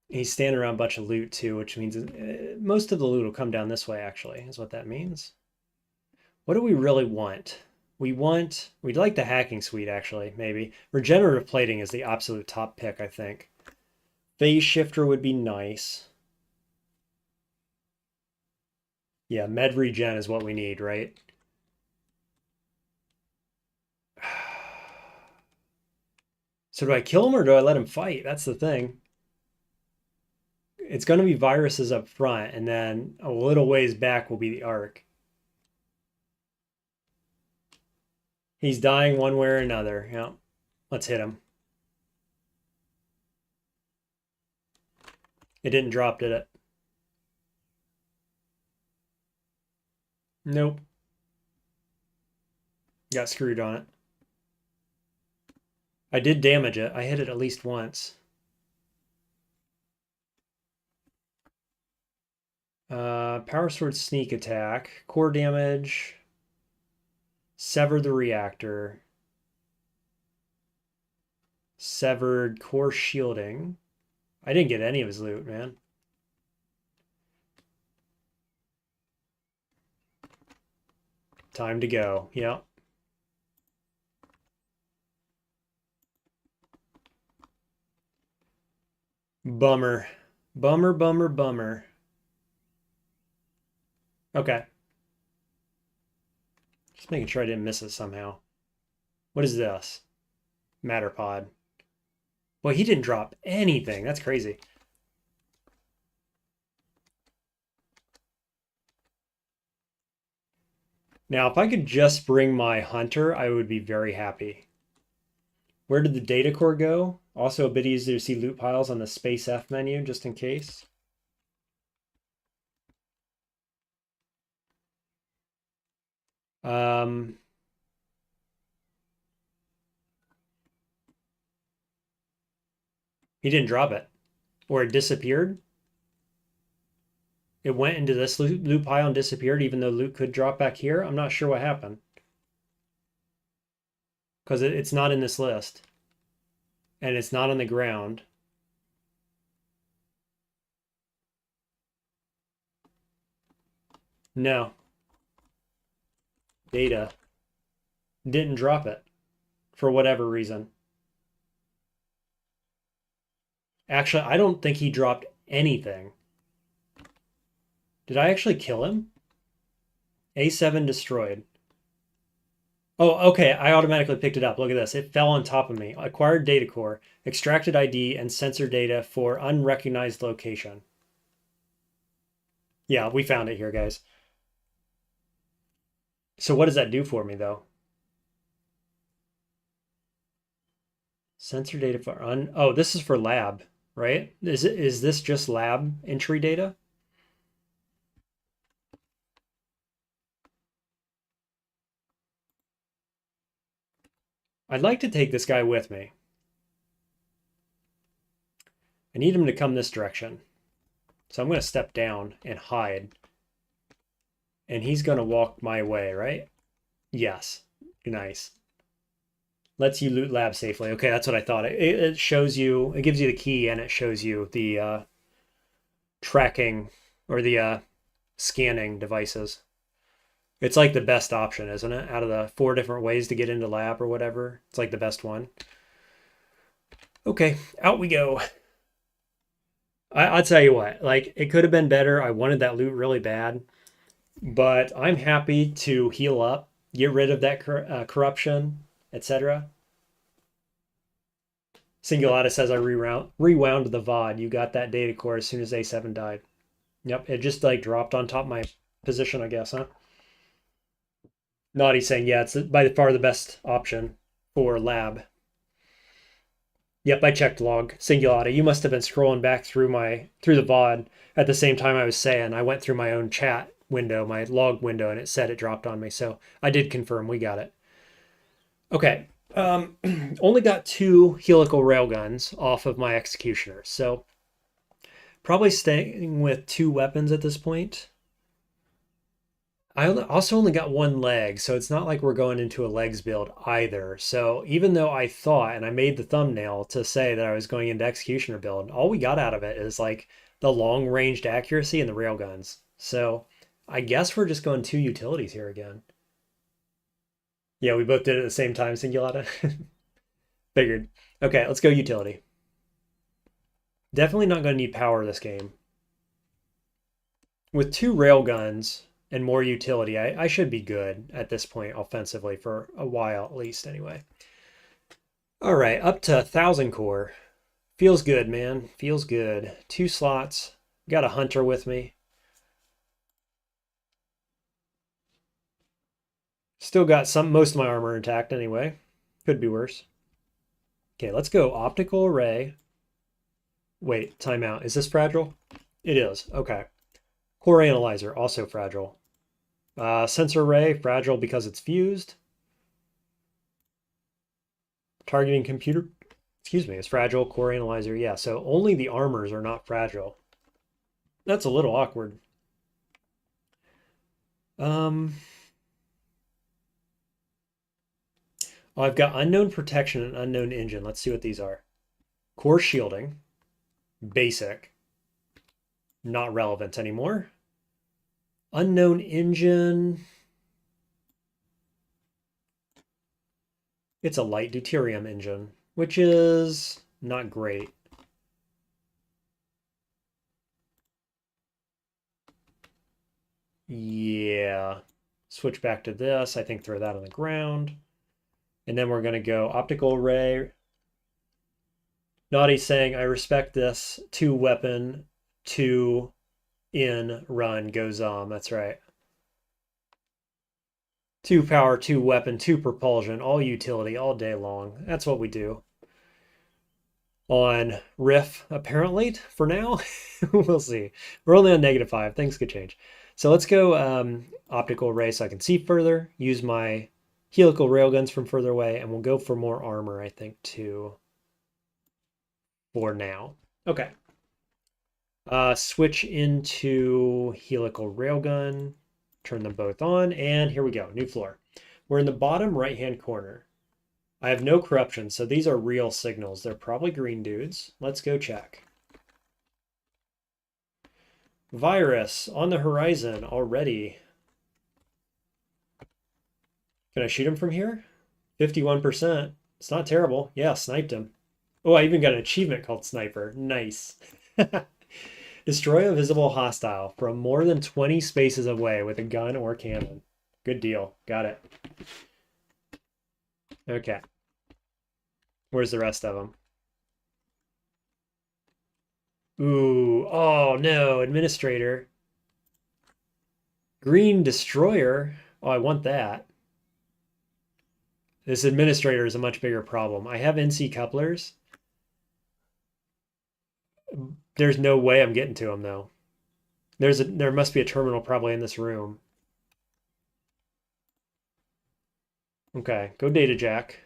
He's standing around a bunch of loot too, which means most of the loot will come down this way, actually, is what that means. What do we really want? We'd like the hacking suite, actually, maybe. Regenerative plating is the absolute top pick, I think. Phase shifter would be nice. Yeah, med regen is what we need, right? So do I kill him or do I let him fight? That's the thing. It's going to be viruses up front, and then a little ways back will be the arc. He's dying one way or another. Yeah, let's hit him. It didn't drop, did it? Nope. Got screwed on it. I did damage it. I hit it at least once. Power sword sneak attack. Core damage. Sever the reactor. Severed core shielding. I didn't get any of his loot, man. Time to go. Yeah. Bummer. Bummer, bummer, bummer. Okay. Just making sure I didn't miss it somehow. What is this? Matter pod. Well, he didn't drop anything. That's crazy. Now, if I could just bring my hunter, I would be very happy. Where did the data core go? Also a bit easier to see loot piles on the Space F menu, just in case. He didn't drop it. Or it disappeared. It went into this loot pile and disappeared, even though loot could drop back here. I'm not sure what happened. Because it's not in this list. And it's not on the ground. No. Data. Didn't drop it. For whatever reason. Actually, I don't think he dropped anything. Did I actually kill him? A7 destroyed. Oh, okay. I automatically picked it up. Look at this. It fell on top of me. Acquired data core, extracted ID, and sensor data for unrecognized location. Yeah, we found it here, guys. So what does that do for me, though? Sensor data for Oh, this is for lab, right? Is this just lab entry data? I'd like to take this guy with me. I need him to come this direction. So I'm going to step down and hide. And he's going to walk my way, right? Yes. Nice. Lets you loot lab safely. Okay, that's what I thought. It shows you, it gives you the key and it shows you the tracking or the scanning devices. It's like the best option, isn't it? Out of the 4 different ways to get into lab or whatever, it's like the best one. Okay, out we go. I'll tell you what, like, it could have been better. I wanted that loot really bad, but I'm happy to heal up, get rid of that corruption, etc. Singulata says I rewound the VOD. You got that data core as soon as A7 died. Yep, it just like dropped on top of my position, I guess, huh? Naughty saying, yeah, it's by far the best option for lab. Yep, I checked log. Singulata, you must have been scrolling back through the VOD at the same time I was saying. I went through my own chat window, my log window, and it said it dropped on me. So I did confirm we got it. Okay. Only got 2 helical railguns off of my executioner. So probably staying with 2 weapons at this point. I also only got one leg, so it's not like we're going into a legs build either. So even though I thought, and I made the thumbnail to say that I was going into executioner build, all we got out of it is like the long ranged accuracy and the railguns. So I guess we're just going two utilities here again. Yeah, we both did it at the same time, Singulata. Figured. Okay, let's go utility. Definitely not going to need power this game. With two railguns and more utility, I should be good at this point offensively for a while at least anyway. All right, up to 1,000 core. Feels good, man. Feels good. 2 slots. Got a hunter with me. Still got most of my armor intact anyway. Could be worse. Okay, let's go optical array. Wait, timeout. Is this fragile? It is. Okay. Core analyzer, also fragile. Sensor array, fragile because it's fused. Targeting computer, excuse me, is fragile. Core analyzer, yeah. So only the armors are not fragile. That's a little awkward. Oh, I've got unknown protection and unknown engine. Let's see what these are. Core shielding, basic, not relevant anymore. Unknown engine. It's a light deuterium engine, which is not great. Yeah. Switch back to this. I think throw that on the ground. And then we're going to go optical array. Naughty's saying, I respect this. 2 weapon, 2 in, run, go zom. That's right. 2 power, 2 weapon, 2 propulsion, all utility, all day long. That's what we do. On Riff, apparently, for now. We'll see. We're only on -5. Things could change. So let's go optical array so I can see further. Use my helical railguns from further away, and we'll go for more armor, I think, too, for now. Okay. Switch into helical railgun, turn them both on, and here we go, new floor. We're in the bottom right-hand corner. I have no corruption, so these are real signals. They're probably green dudes. Let's go check. Virus on the horizon already. Can I shoot him from here? 51%. It's not terrible. Yeah, sniped him. Oh, I even got an achievement called Sniper. Nice. Destroy a visible hostile from more than 20 spaces away with a gun or cannon. Good deal. Got it. Okay. Where's the rest of them? Ooh. Oh, no. Administrator. Green Destroyer. Oh, I want that. This administrator is a much bigger problem. I have NC couplers. There's no way I'm getting to them, though. There must be a terminal probably in this room. Okay, go data jack.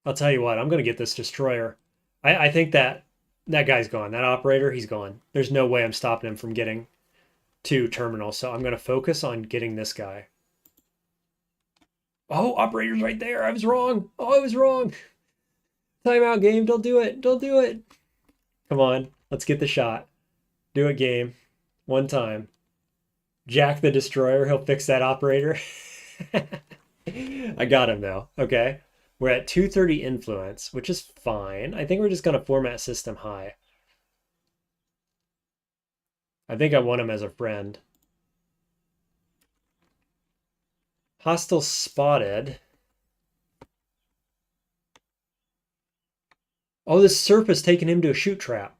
I'll tell you what, I'm gonna get this destroyer. I think that guy's gone. That operator, he's gone. There's no way I'm stopping him from getting to terminal. So I'm gonna focus on getting this guy. Oh, operator's right there. I was wrong. Oh, I was wrong. Timeout game. Don't do it. Don't do it. Come on. Let's get the shot. Do it, game. One time. Jack the destroyer. He'll fix that operator. I got him though. Okay. We're at 230 influence, which is fine. I think we're just going to format system high. I think I want him as a friend. Hostile spotted. Oh, this Surf has taken him to a shoot trap.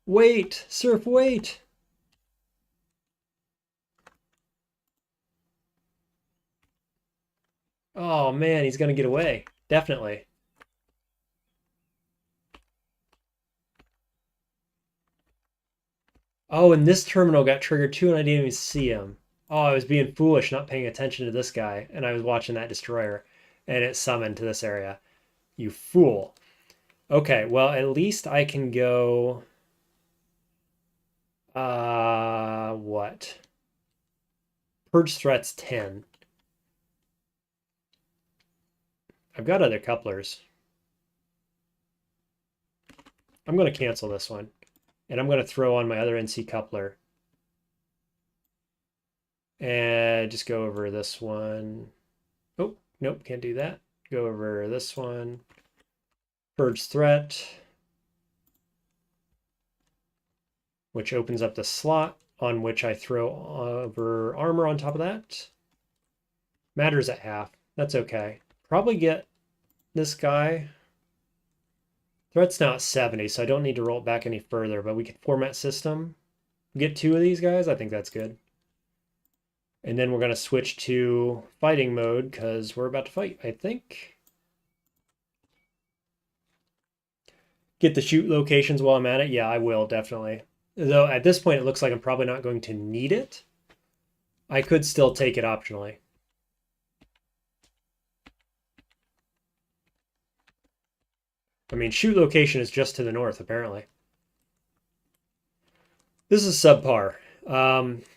Wait, Surf, wait. Oh man, he's gonna get away. Definitely. Oh, and this terminal got triggered too, and I didn't even see him. Oh, I was being foolish not paying attention to this guy, and I was watching that destroyer, and it summoned to this area. You fool. Okay, well, at least I can go... What? Purge threats 10. I've got other couplers. I'm going to cancel this one. And I'm going to throw on my other NC coupler. And just go over this one. Oh, nope, can't do that. Go over this one. Purge threat, which opens up the slot on which I throw over armor on top of that. Matters at half. That's okay. Probably get this guy. Threat's now at 70, so I don't need to roll it back any further, but we can format system. Get 2 of these guys. I think that's good. And then we're going to switch to fighting mode because we're about to fight, I think. Get the shoot locations while I'm at it. Yeah, I will, definitely. Though at this point, it looks like I'm probably not going to need it. I could still take it optionally. I mean, shoot location is just to the north, apparently. This is subpar.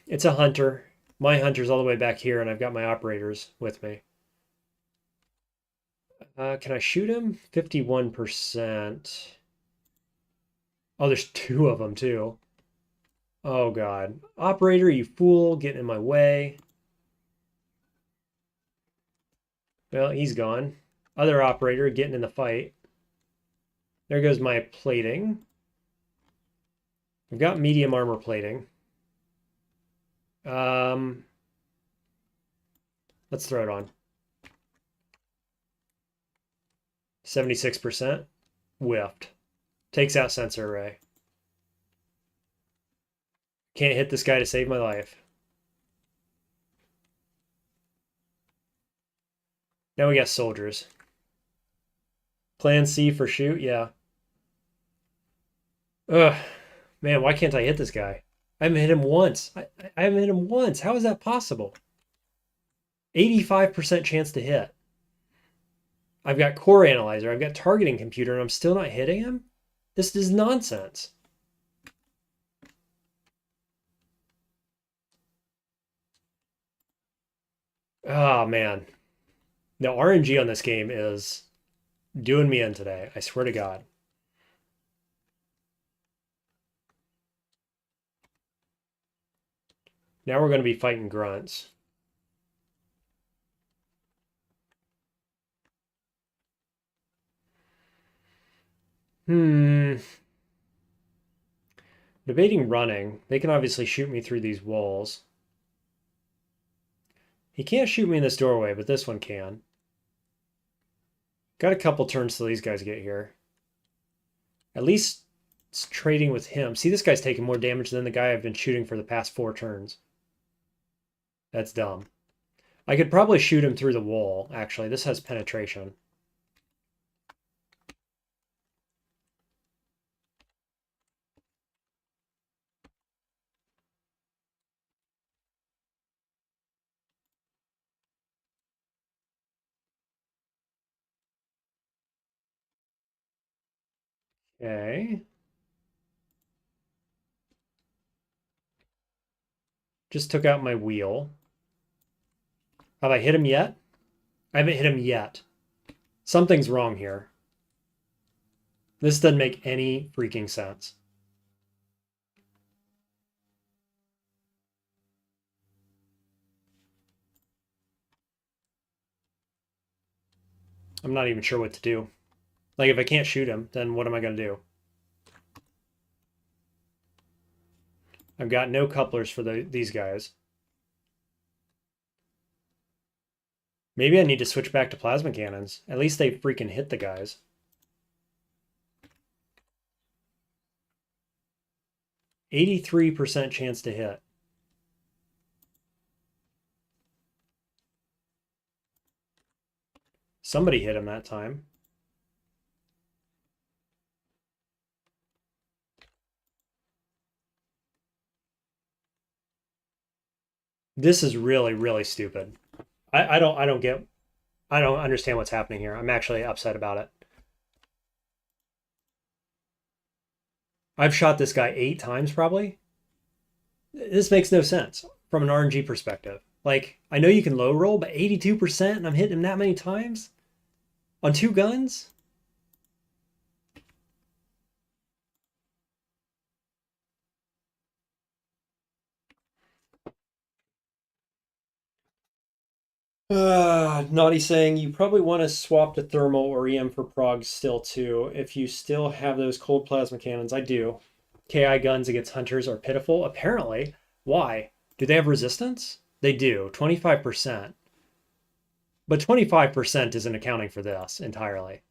It's a hunter. My hunter's all the way back here, and I've got my operators with me. Can I shoot him? 51%. Oh, there's 2 of them, too. Oh, God. Operator, you fool, getting in my way. Well, he's gone. Other operator getting in the fight. There goes my plating. I've got medium armor plating. Let's throw it on. 76%. Whiffed. Takes out sensor array. Can't hit this guy to save my life. Now we got soldiers. Plan C for shoot, yeah. Ugh. Man, why can't I hit this guy? I haven't hit him once. I haven't hit him once. How is that possible? 85% chance to hit. I've got core analyzer. I've got targeting computer, and I'm still not hitting him? This is nonsense. Oh, man. The RNG on this game is doing me in today. I swear to God. Now we're going to be fighting grunts. Debating running. They can obviously shoot me through these walls. He can't shoot me in this doorway, but this one can. Got a couple turns till these guys get here. At least it's trading with him. See, this guy's taking more damage than the guy I've been shooting for the past 4 turns. That's dumb. I could probably shoot him through the wall, actually. This has penetration. Okay. Just took out my wheel. Have I hit him yet? I haven't hit him yet. Something's wrong here. This doesn't make any freaking sense. I'm not even sure what to do. Like, if I can't shoot him, then what am I going to do? I've got no couplers for these guys. Maybe I need to switch back to plasma cannons. At least they freaking hit the guys. %83 chance to hit. Somebody hit him that time. This is really, really stupid. I don't understand what's happening here. I'm actually upset about it. I've shot this guy 8 times probably. This makes no sense from an RNG perspective. Like, I know you can low roll, but 82% and I'm hitting him that many times on 2 guns? Naughty saying you probably want to swap to thermal or EM for prog still too. If you still have those cold plasma cannons, I do. KI guns against hunters are pitiful. Apparently. Why? Do they have resistance? They do, 25%. But 25% isn't accounting for this entirely.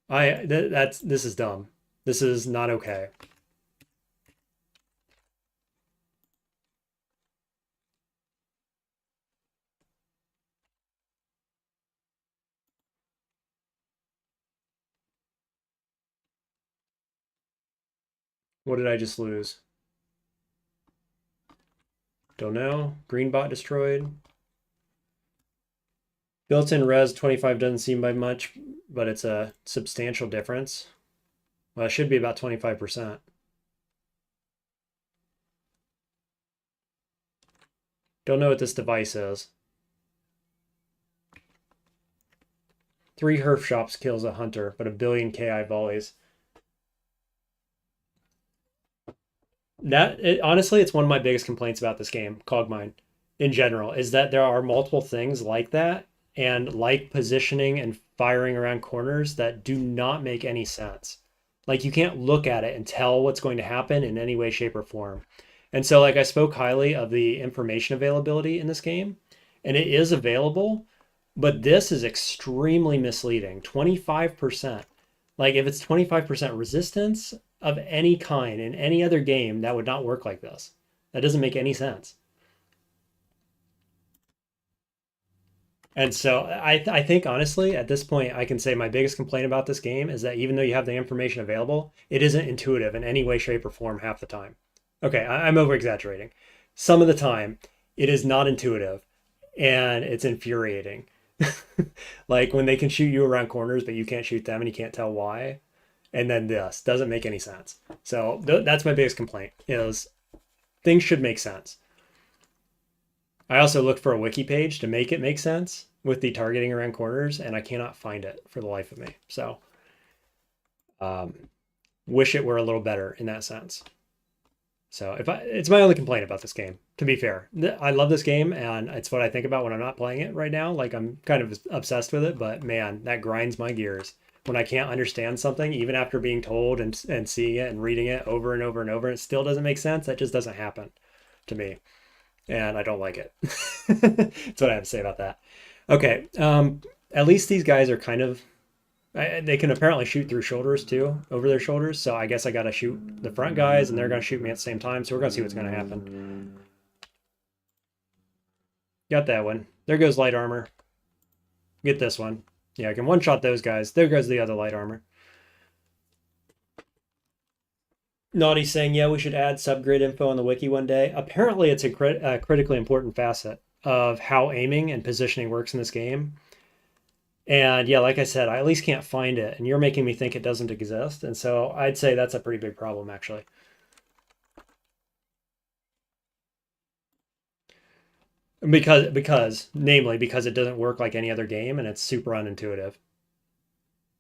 This is dumb. This is not okay. What did I just lose? Don't know. Green bot destroyed. Built-in res 25 doesn't seem by much, but it's a substantial difference. Well, it should be about 25%. Don't know what this device is. 3 Herf shops kills a hunter, but a billion KI volleys. Honestly, it's one of my biggest complaints about this game, Cogmind, in general, is that there are multiple things like that and like positioning and firing around corners that do not make any sense. Like you can't look at it and tell what's going to happen in any way, shape, or form. And so, like I spoke highly of the information availability in this game, and it is available, but this is extremely misleading. 25%. Like if it's 25% resistance of any kind in any other game, that would not work like this. That doesn't make any sense. And so I think honestly, at this point, I can say my biggest complaint about this game is that even though you have the information available, it isn't intuitive in any way, shape, or form half the time. Okay, I'm over exaggerating. Some of the time, it is not intuitive and it's infuriating. Like when they can shoot you around corners, but you can't shoot them and you can't tell why. And then this doesn't make any sense. So that's my biggest complaint is things should make sense. I also looked for a wiki page to make it make sense with the targeting around corners, and I cannot find it for the life of me. So, um, wish it were a little better in that sense. So, it's my only complaint about this game. To be fair, I love this game, and it's what I think about when I'm not playing it right now. Like I'm kind of obsessed with it, but man, that grinds my gears when I can't understand something, even after being told and seeing it and reading it over and over and over. It still doesn't make sense. That just doesn't happen to me, and I don't like it. That's what I have to say about that. Okay, at least these guys are kind of they can apparently shoot through shoulders too, over their shoulders. So I guess I got to shoot the front guys, and they're going to shoot me at the same time. So we're going to see what's going to happen. Got that one. There goes light armor. Get this one. Yeah, I can one-shot those guys. There goes the other light armor. Naughty saying, yeah, we should add subgrid info on the wiki one day. Apparently, it's a critically important facet of how aiming and positioning works in this game. And yeah, like I said, I at least can't find it, and you're making me think it doesn't exist. And so I'd say that's a pretty big problem, actually. Namely, because it doesn't work like any other game and it's super unintuitive.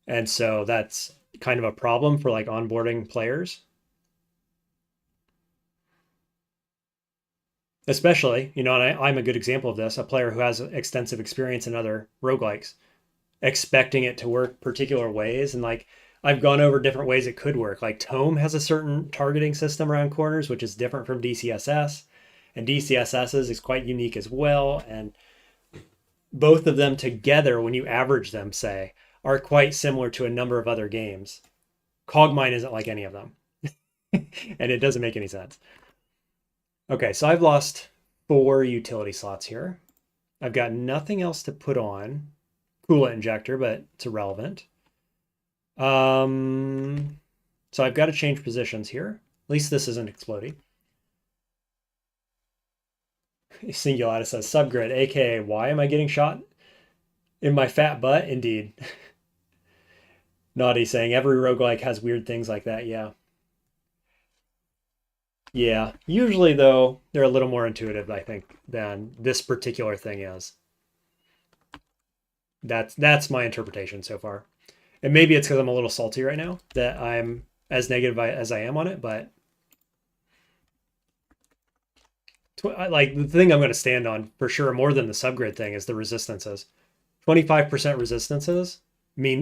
And so that's kind of a problem for like onboarding players. Especially, and I'm a good example of this, a player who has extensive experience in other roguelikes, expecting it to work particular ways. And like I've gone over different ways it could work. Like Tome has a certain targeting system around corners, which is different from DCSS. And DCSS's is quite unique as well. And both of them together, when you average them, say, are quite similar to a number of other games. Cogmind isn't like any of them. And it doesn't make any sense. Okay, so I've lost 4 utility slots here. I've got nothing else to put on. Coolant injector, but it's irrelevant. So I've got to change positions here. At least this isn't exploding. Singulatus says subgrid, aka why am I getting shot in my fat butt? Indeed. Naughty saying every roguelike has weird things like that. Yeah. Yeah, usually though, they're a little more intuitive, I think, than this particular thing is. That's my interpretation so far. And maybe it's because I'm a little salty right now that I'm as negative as I am on it, but like the thing I'm going to stand on for sure more than the subgrid thing is the resistances. 25% resistances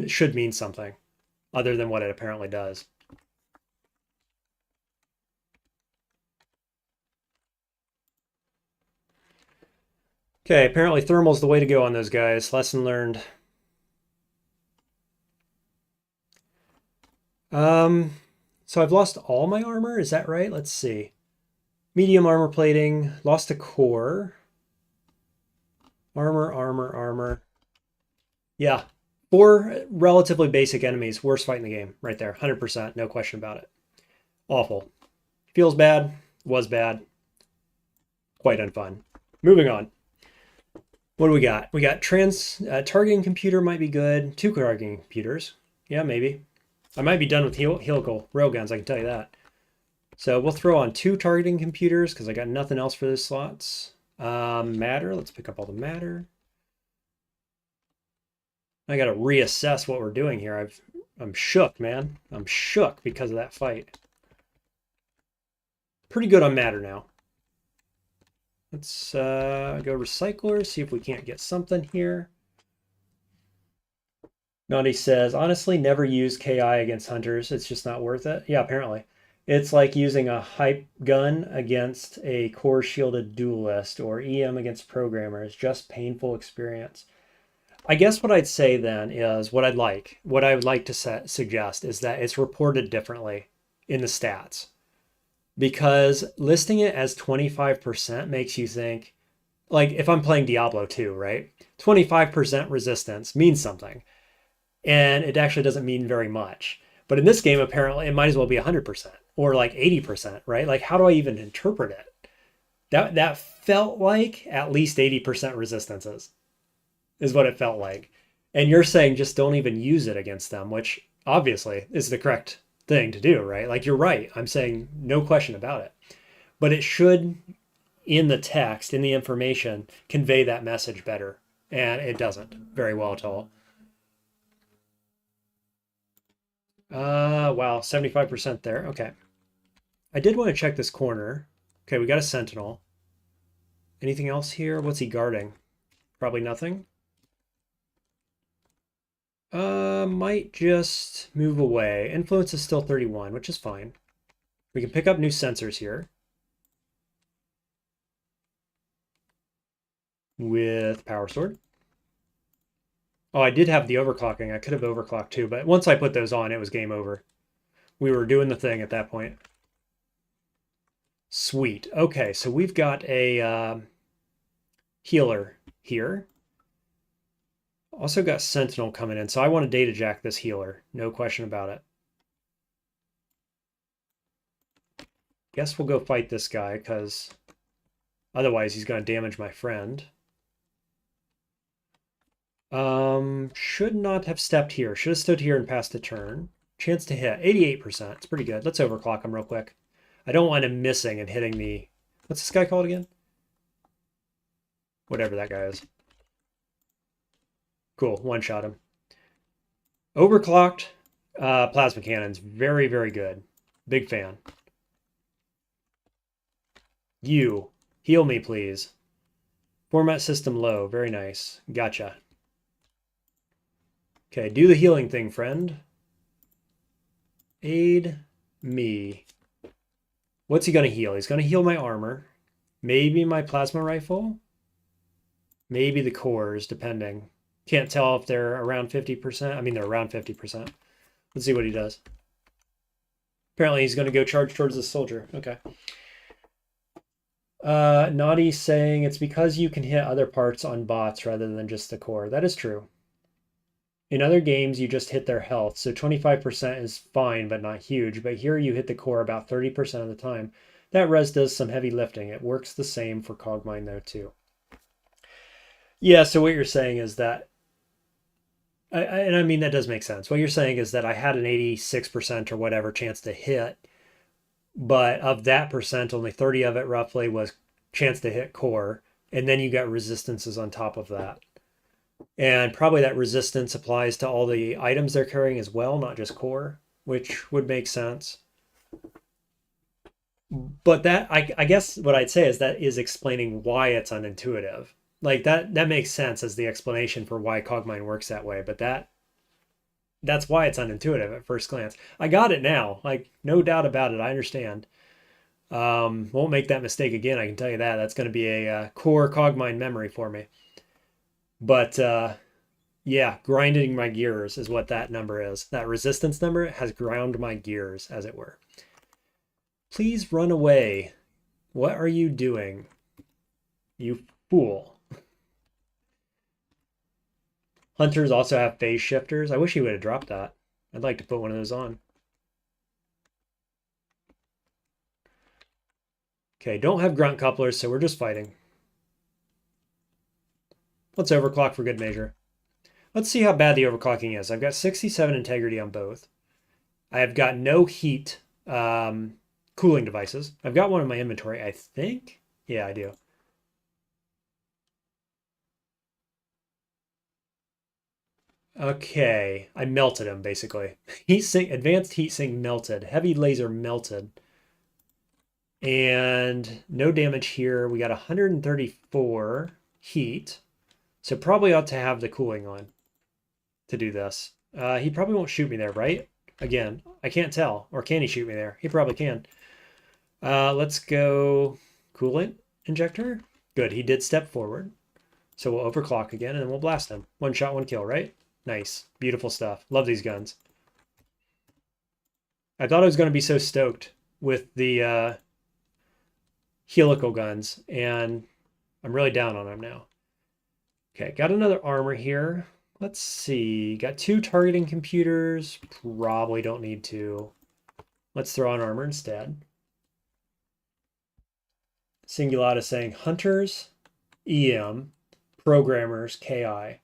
should mean something other than what it apparently does. Okay, apparently thermal's the way to go on those guys. Lesson learned. Um, so I've lost all my armor, is that right? Let's see. Medium armor plating, lost a core. Armor. Yeah, 4 relatively basic enemies. Worst fight in the game right there. 100%, no question about it. Awful. Feels bad, was bad, quite unfun. Moving on. What do we got? We got targeting computer might be good. 2 targeting computers. Yeah, maybe. I might be done with helical railguns, I can tell you that. So we'll throw on 2 targeting computers because I got nothing else for those slots. Matter, let's pick up all the matter. I got to reassess what we're doing here. I'm shook, man. I'm shook because of that fight. Pretty good on matter now. Let's go recycler, see if we can't get something here. Naughty says, honestly, never use KI against hunters. It's just not worth it. Yeah, apparently. It's like using a hype gun against a core shielded duelist or EM against programmers. Just painful experience. I guess what I'd say then is what I would like to suggest is that it's reported differently in the stats. Because listing it as 25% makes you think, like if I'm playing Diablo 2, right? 25% resistance means something. And it actually doesn't mean very much. But in this game, apparently, it might as well be 100% or like 80%, right? Like, how do I even interpret it? That felt like at least 80% resistances is what it felt like. And you're saying just don't even use it against them, which obviously is the correct thing to do, right? Like you're right. I'm saying no question about it. But it should, in the text, in the information, convey that message better. And it doesn't very well at all. Wow, 75% there. Okay. I did want to check this corner. Okay, we got a sentinel. Anything else here? What's he guarding? Probably nothing. Might just move away. Influence is still 31, which is fine. We can pick up new sensors here. With Power Sword. Oh, I did have the overclocking. I could have overclocked too, but once I put those on, it was game over. We were doing the thing at that point. Sweet. Okay, so we've got a healer here. Also got Sentinel coming in, so I want to data jack this healer. No question about it. Guess we'll go fight this guy, because otherwise he's going to damage my friend. Should not have stepped here. Should have stood here and passed the turn. Chance to hit, 88%. It's pretty good. Let's overclock him real quick. I don't want him missing and hitting the... What's this guy called again? Whatever that guy is. Cool, one-shot him. Overclocked plasma cannons. Very, very good. Big fan. You, heal me, please. Format system low. Very nice. Gotcha. Okay, do the healing thing, friend. Aid me. What's he going to heal? He's going to heal my armor. Maybe my plasma rifle. Maybe the cores, depending. Can't tell if they're around 50%. I mean, they're around 50%. Let's see what he does. Apparently, he's going to go charge towards the soldier. Okay. Naughty saying it's because you can hit other parts on bots rather than just the core. That is true. In other games, you just hit their health, so 25% is fine but not huge, but here you hit the core about 30% of the time. That res does some heavy lifting. It works the same for Cogmind though too. Yeah, so what you're saying is that, and I mean that does make sense. What you're saying is that I had an 86% or whatever chance to hit, But of that percent, only 30 of it roughly was chance to hit core. And then you got resistances on top of that. And probably that resistance applies to all the items they're carrying as well, not just core, which would make sense. But that, I guess what I'd say is that is explaining why it's unintuitive. Like that makes sense as the explanation for why Cogmind works that way. But that's why it's unintuitive at first glance. I got it now, like no doubt about it. I understand. Won't make that mistake again. I can tell you that. That's going to be a core Cogmind memory for me. But yeah, grinding my gears is what that number is. That resistance number has ground my gears, as it were. Please run away. What are you doing? You fool. Hunters also have phase shifters. I wish he would have dropped that. I'd like to put one of those on. Okay, don't have grunt couplers, so we're just fighting. Let's overclock for good measure. Let's see how bad the overclocking is. I've got 67 integrity on both. I have got no heat cooling devices. I've got one in my inventory, I think. Yeah, I do. Okay, I melted him basically. Heatsink, advanced heatsink melted, heavy laser melted. And no damage here. We got 134 heat. So probably ought to have the cooling on to do this. He probably won't shoot me there, right? Again, I can't tell. Or can he shoot me there? He probably can. Let's go coolant injector. Good, he did step forward. So we'll overclock again and then we'll blast him. One shot, one kill, right? Nice. Beautiful stuff. Love these guns. I thought I was going to be so stoked with the helical guns, and I'm really down on them now. Okay, got another armor here. Let's see. Got 2 targeting computers. Probably don't need to. Let's throw on armor instead. Singulata saying hunters, EM, programmers, KI.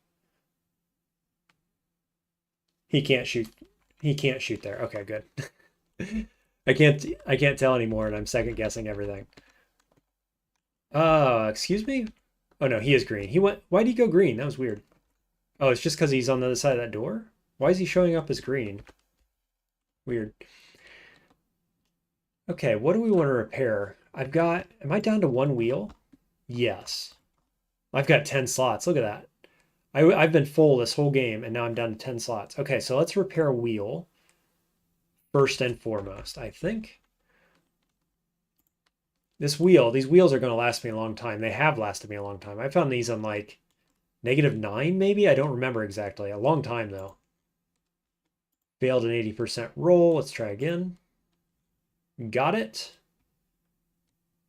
He can't shoot. He can't shoot there. Okay, good. I can't tell anymore, and I'm second guessing everything. Excuse me? Oh no, he is green. He went. Why did he go green? That was weird. Oh, it's just because he's on the other side of that door? Why is he showing up as green? Weird. Okay, what do we want to repair? I've got, am I down to 1 wheel? Yes. I've got 10 slots. Look at that. I've been full this whole game, and now I'm down to 10 slots. Okay, so let's repair a wheel first and foremost, I think. These wheels are going to last me a long time. They have lasted me a long time. I found these on like -9 maybe? I don't remember exactly. A long time though. Failed an 80% roll. Let's try again. Got it.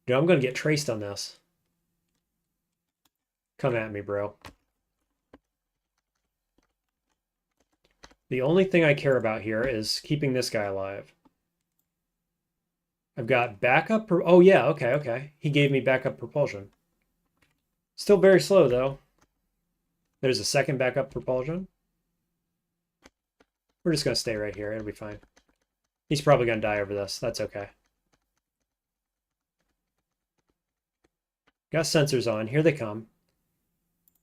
Dude, I'm going to get traced on this. Come at me, bro. The only thing I care about here is keeping this guy alive. I've got backup. Oh, yeah. Okay, okay. He gave me backup propulsion. Still very slow, though. There's a second backup propulsion. We're just going to stay right here. It'll be fine. He's probably going to die over this. That's okay. Got sensors on. Here they come.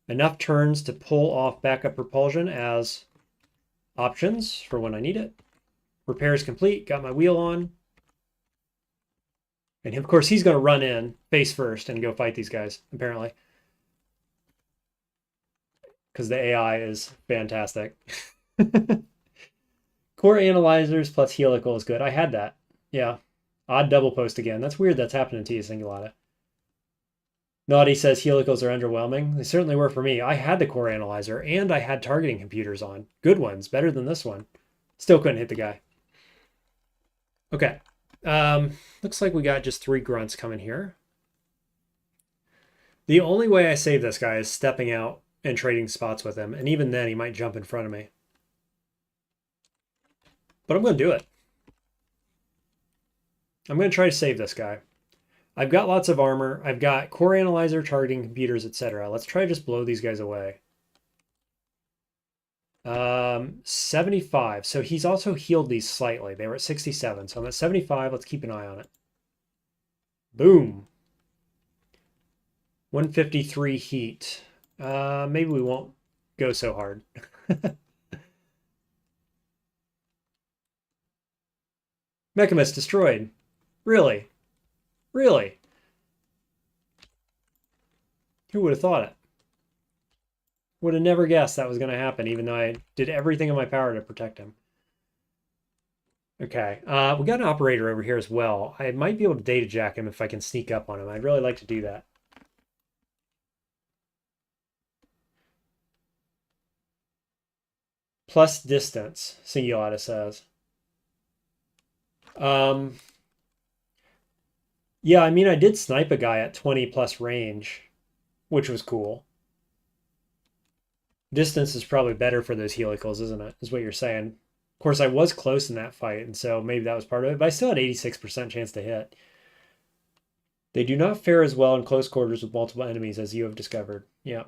Enough turns to pull off backup propulsion as options for when I need it. Repairs complete. Got my wheel on. And of course, he's going to run in face first and go fight these guys, apparently. Because the AI is fantastic. Core analyzers plus helical is good. I had that. Yeah. Odd double post again. That's weird that's happening to you, Singulata. Naughty says helicals are underwhelming. They certainly were for me. I had the core analyzer and I had targeting computers on. Good ones. Better than this one. Still couldn't hit the guy. Okay. Looks like we got just 3 grunts coming here. The only way I save this guy is stepping out and trading spots with him. And even then, he might jump in front of me. But I'm going to do it. I'm going to try to save this guy. I've got lots of armor. I've got core analyzer, targeting computers, etc. Let's try to just blow these guys away. 75. So he's also healed these slightly. They were at 67. So I'm at 75. Let's keep an eye on it. Boom. 153 heat. Maybe we won't go so hard. Mechamus destroyed. Really? Really? Who would have thought it? Would have never guessed that was going to happen, even though I did everything in my power to protect him. Okay, we got an operator over here as well. I might be able to data jack him if I can sneak up on him. I'd really like to do that. Plus distance, Singulata says. Yeah, I mean, I did snipe a guy at 20 plus range, which was cool. Distance is probably better for those helicals, isn't it? Is what you're saying. Of course, I was close in that fight, and so maybe that was part of it, but I still had 86% chance to hit. They do not fare as well in close quarters with multiple enemies as you have discovered. Yeah.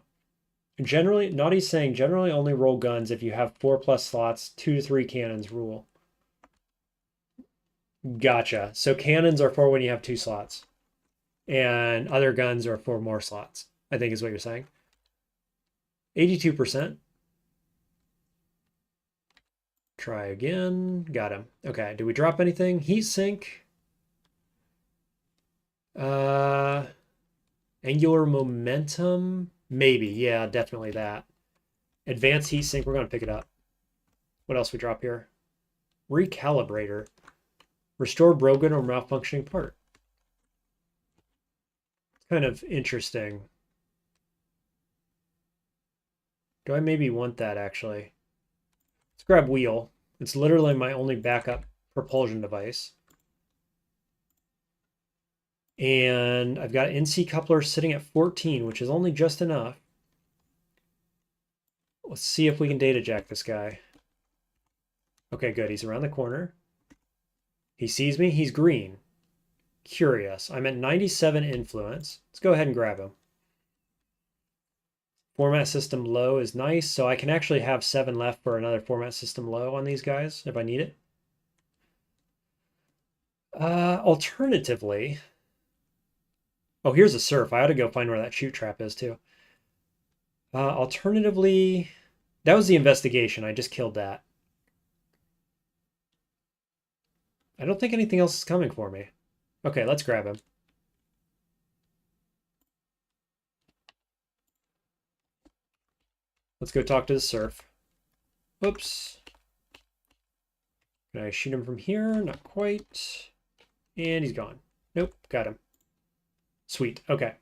Generally, Naughty's saying generally only roll guns if you have 4+ slots, 2 to 3 cannons rule. Gotcha. So cannons are for when you have 2 slots. And other guns are for more slots, I think is what you're saying. 82%. Try again. Got him. Okay, do we drop anything? Heat sink. Angular momentum. Maybe. Yeah, definitely that. Advanced heat sink. We're going to pick it up. What else we drop here? Recalibrator. Restore broken or malfunctioning part. Kind of interesting. Do I maybe want that, actually? Let's grab wheel. It's literally my only backup propulsion device. And I've got NC coupler sitting at 14, which is only just enough. Let's see if we can data jack this guy. Okay, good. He's around the corner. He sees me. He's green. Curious. I'm at 97 influence. Let's go ahead and grab him. Format system low is nice, so I can actually have 7 left for another format system low on these guys if I need it. Alternatively, oh, here's a surf. I ought to go find where that shoot trap is too. Alternatively, that was the investigation. I just killed that. I don't think anything else is coming for me. Okay, let's grab him. Let's go talk to the surf. Whoops. Can I shoot him from here? Not quite. And he's gone. Nope, got him. Sweet, okay.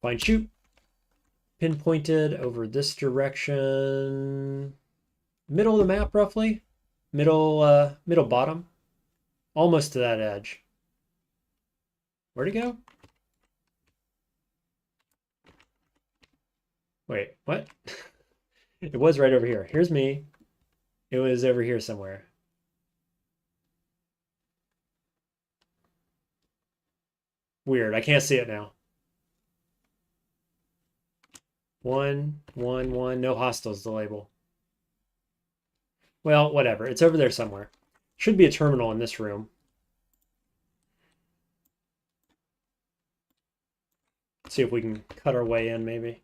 Find shoot. Pinpointed over this direction. Middle of the map, roughly. Middle bottom. Almost to that edge. Where'd he go? Wait, what? It was right over here. Here's me. It was over here somewhere. Weird. I can't see it now. 1, 1, 1. No hostiles, the label. Well, whatever. It's over there somewhere. Should be a terminal in this room. Let's see if we can cut our way in, maybe.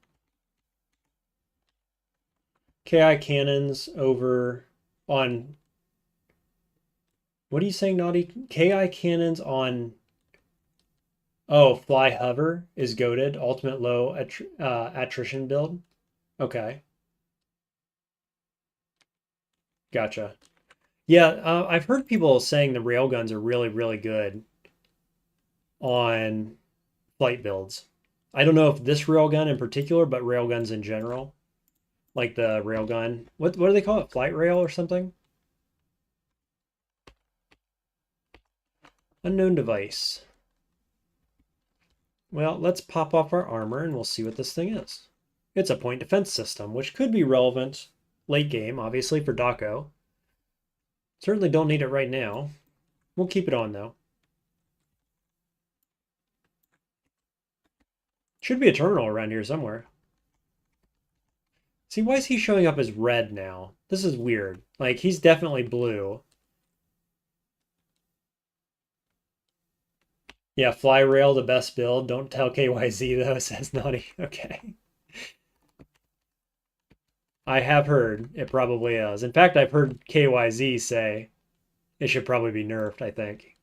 KI cannons over on... What are you saying, Naughty? KI cannons on... Oh, fly hover is goated. Ultimate low attrition build. Okay. Gotcha. Yeah, I've heard people saying the railguns are really, really good on flight builds. I don't know if this railgun in particular, but railguns in general. Like the railgun. What do they call it? Flight rail or something? Unknown device. Well, let's pop off our armor and we'll see what this thing is. It's a point defense system, which could be relevant late game, obviously, for Daco. Certainly don't need it right now. We'll keep it on, though. Should be a terminal around here somewhere. See, why is he showing up as red now? This is weird. Like, he's definitely blue. Yeah, fly rail, the best build. Don't tell KYZ though, says Naughty. Okay. I have heard it probably is. In fact, I've heard KYZ say it should probably be nerfed, I think.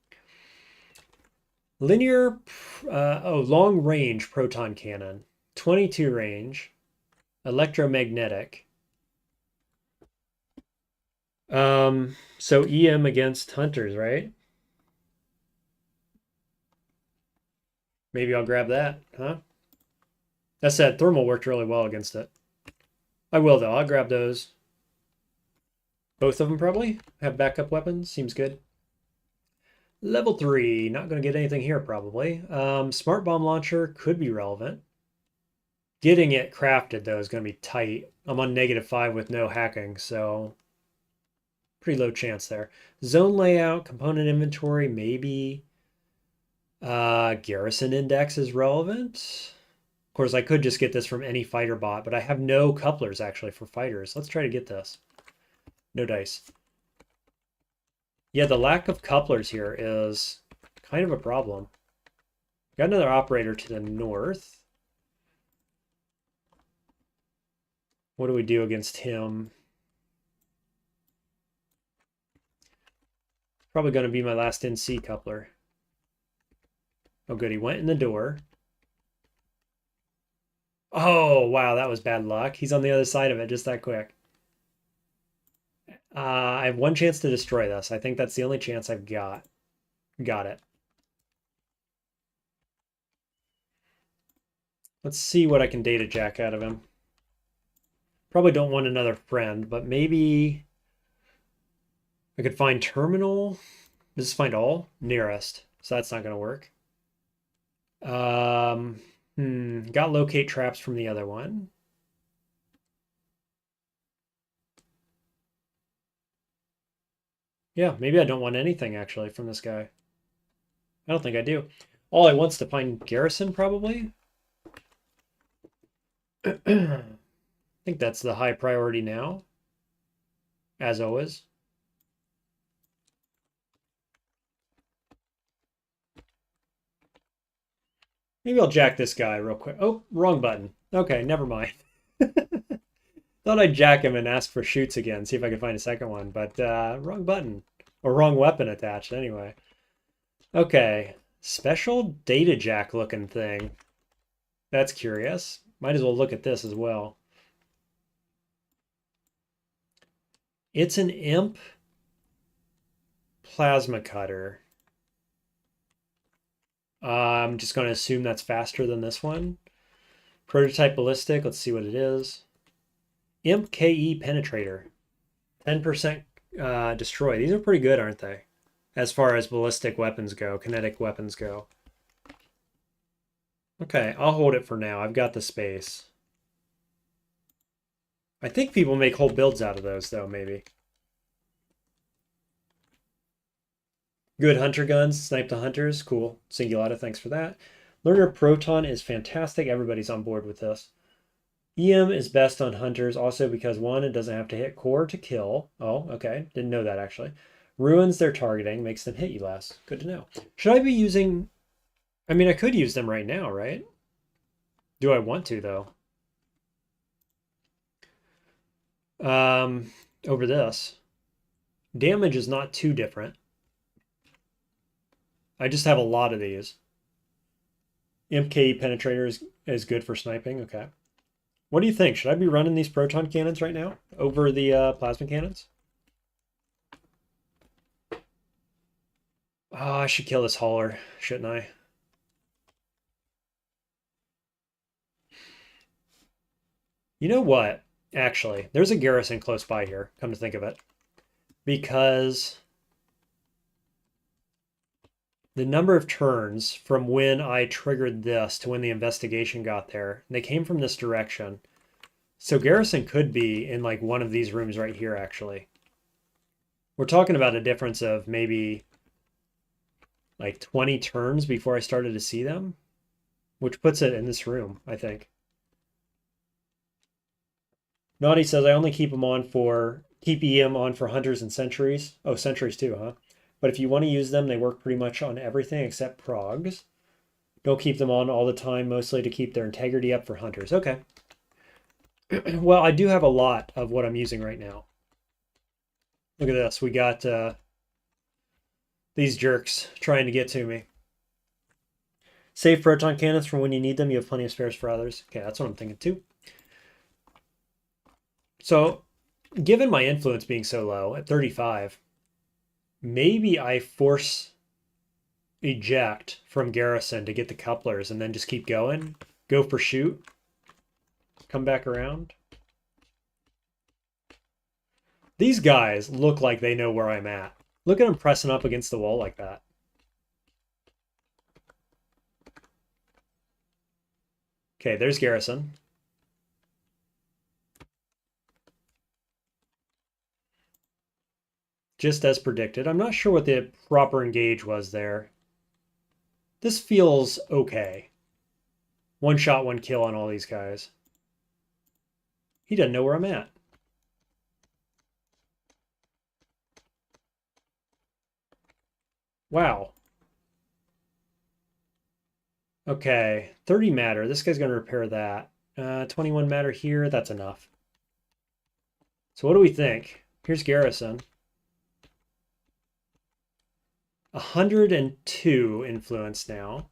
Linear, long range proton cannon. 22 range. Electromagnetic. So EM against hunters, right? Maybe I'll grab that, huh? That said, thermal worked really well against it. I will, though. I'll grab those. Both of them probably have backup weapons. Seems good. Level 3. Not going to get anything here, probably. Smart bomb launcher could be relevant. Getting it crafted, though, is going to be tight. I'm on -5 with no hacking, so pretty low chance there. Zone layout, component inventory, maybe. Garrison index is relevant. Of course, I could just get this from any fighter bot, but I have no couplers, actually, for fighters. Let's try to get this. No dice. Yeah, the lack of couplers here is kind of a problem. Got another operator to the north. What do we do against him? Probably going to be my last NC coupler. Oh, good. He went in the door. Oh, wow. That was bad luck. He's on the other side of it just that quick. I have one chance to destroy this. I think that's the only chance I've got. Got it. Let's see what I can data jack out of him. Probably don't want another friend, but maybe I could find terminal. Does this find all? Nearest. So that's not going to work. Got locate traps from the other one. Yeah, maybe I don't want anything actually from this guy. I don't think I do. All I want's to find Garrison, probably. I think that's the high priority now, as always. Maybe I'll jack this guy real quick. Oh, wrong button. Okay, never mind. Thought I'd jack him and ask for shoots again, see if I could find a second one, but wrong button. Or wrong weapon attached, anyway. Okay, special data jack looking thing. That's curious. Might as well look at this as well. It's an imp plasma cutter. I'm just going to assume that's faster than this one. Prototype ballistic, let's see what it is. Imp KE penetrator. 10% destroy. These are pretty good, aren't they? As far as ballistic weapons go, kinetic weapons go. Okay, I'll hold it for now. I've got the space. I think people make whole builds out of those, though, maybe. Good hunter guns, snipe the hunters. Cool. Singulata, thanks for that. Learner Proton is fantastic. Everybody's on board with this. EM is best on hunters also because, one, it doesn't have to hit core to kill. Oh, okay. Didn't know that, actually. Ruins their targeting, makes them hit you less. Good to know. Should I be using... I mean, I could use them right now, right? Do I want to, though? Over this. Damage is not too different. I just have a lot of these. Imp KE penetrator is good for sniping. Okay. What do you think? Should I be running these proton cannons right now over the plasma cannons? Oh, I should kill this hauler, shouldn't I? You know what? Actually, there's a garrison close by here, come to think of it. Because the number of turns from when I triggered this to when the investigation got there, they came from this direction. So Garrison could be in like one of these rooms right here, actually. We're talking about a difference of maybe like 20 turns before I started to see them, which puts it in this room, I think. Naughty says I only keep EM on for hunters and sentries. Oh, sentries too, huh? But if you want to use them, they work pretty much on everything except progs. Don't keep them on all the time, mostly to keep their integrity up for hunters. Okay. Well, I do have a lot of what I'm using right now. Look at this. We got these jerks trying to get to me. Save proton cannons for when you need them. You have plenty of spares for others. Okay, that's what I'm thinking too. So, given my influence being so low at 35, maybe I force eject from Garrison to get the couplers and then just keep going. Go for shoot. Come back around. These guys look like they know where I'm at. Look at them pressing up against the wall like that. Okay, there's Garrison. Just as predicted. I'm not sure what the proper engage was there. This feels okay. One shot, one kill on all these guys. He doesn't know where I'm at. Wow. Okay, 30 matter. This guy's going to repair that. 21 matter here. That's enough. So what do we think? Here's Garrison. 102 influence now.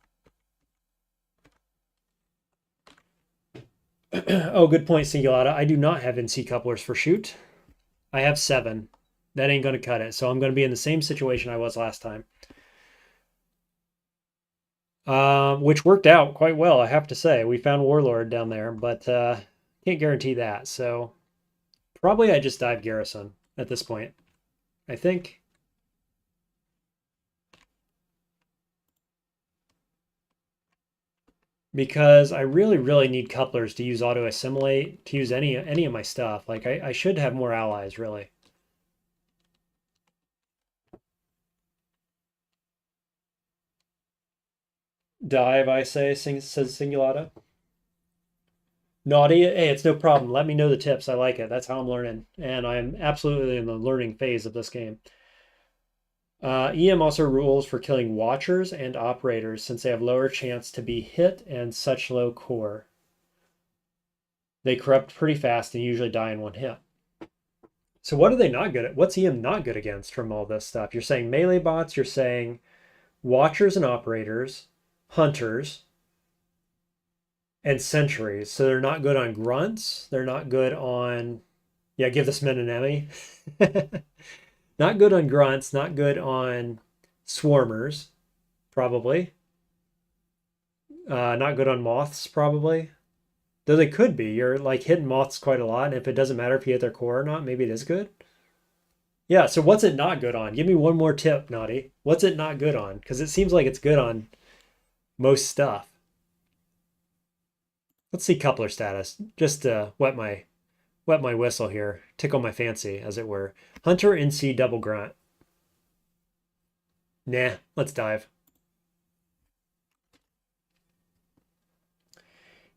Oh, good point, Singulata. I do not have NC couplers for shoot. I have 7. That ain't going to cut it. So I'm going to be in the same situation I was last time. Which worked out quite well, I have to say. We found Warlord down there, but can't guarantee that. So probably I just dive Garrison at this point, I think. Because I really, really need couplers to use auto-assimilate, to use any of my stuff. Like, I should have more allies, really. Dive, I say, says Singulata. Naughty, hey, it's no problem. Let me know the tips. I like it. That's how I'm learning. And I'm absolutely in the learning phase of this game. EM also rules for killing watchers and operators since they have lower chance to be hit and such low core. They corrupt pretty fast and usually die in one hit. So what are they not good at? What's EM not good against from all this stuff? You're saying melee bots, you're saying watchers and operators, hunters, and sentries. So they're not good on grunts. They're not good on... Yeah, give this man an Emmy. Not good on grunts, not good on swarmers, probably. Not good on moths, probably. Though they could be. You're like hitting moths quite a lot, and if it doesn't matter if you hit their core or not, maybe it is good. Yeah, so what's it not good on? Give me one more tip, Naughty. What's it not good on? Because it seems like it's good on most stuff. Let's see coupler status. Just to wet my whistle here. Tickle my fancy, as it were. Hunter NC double grunt. Nah, let's dive.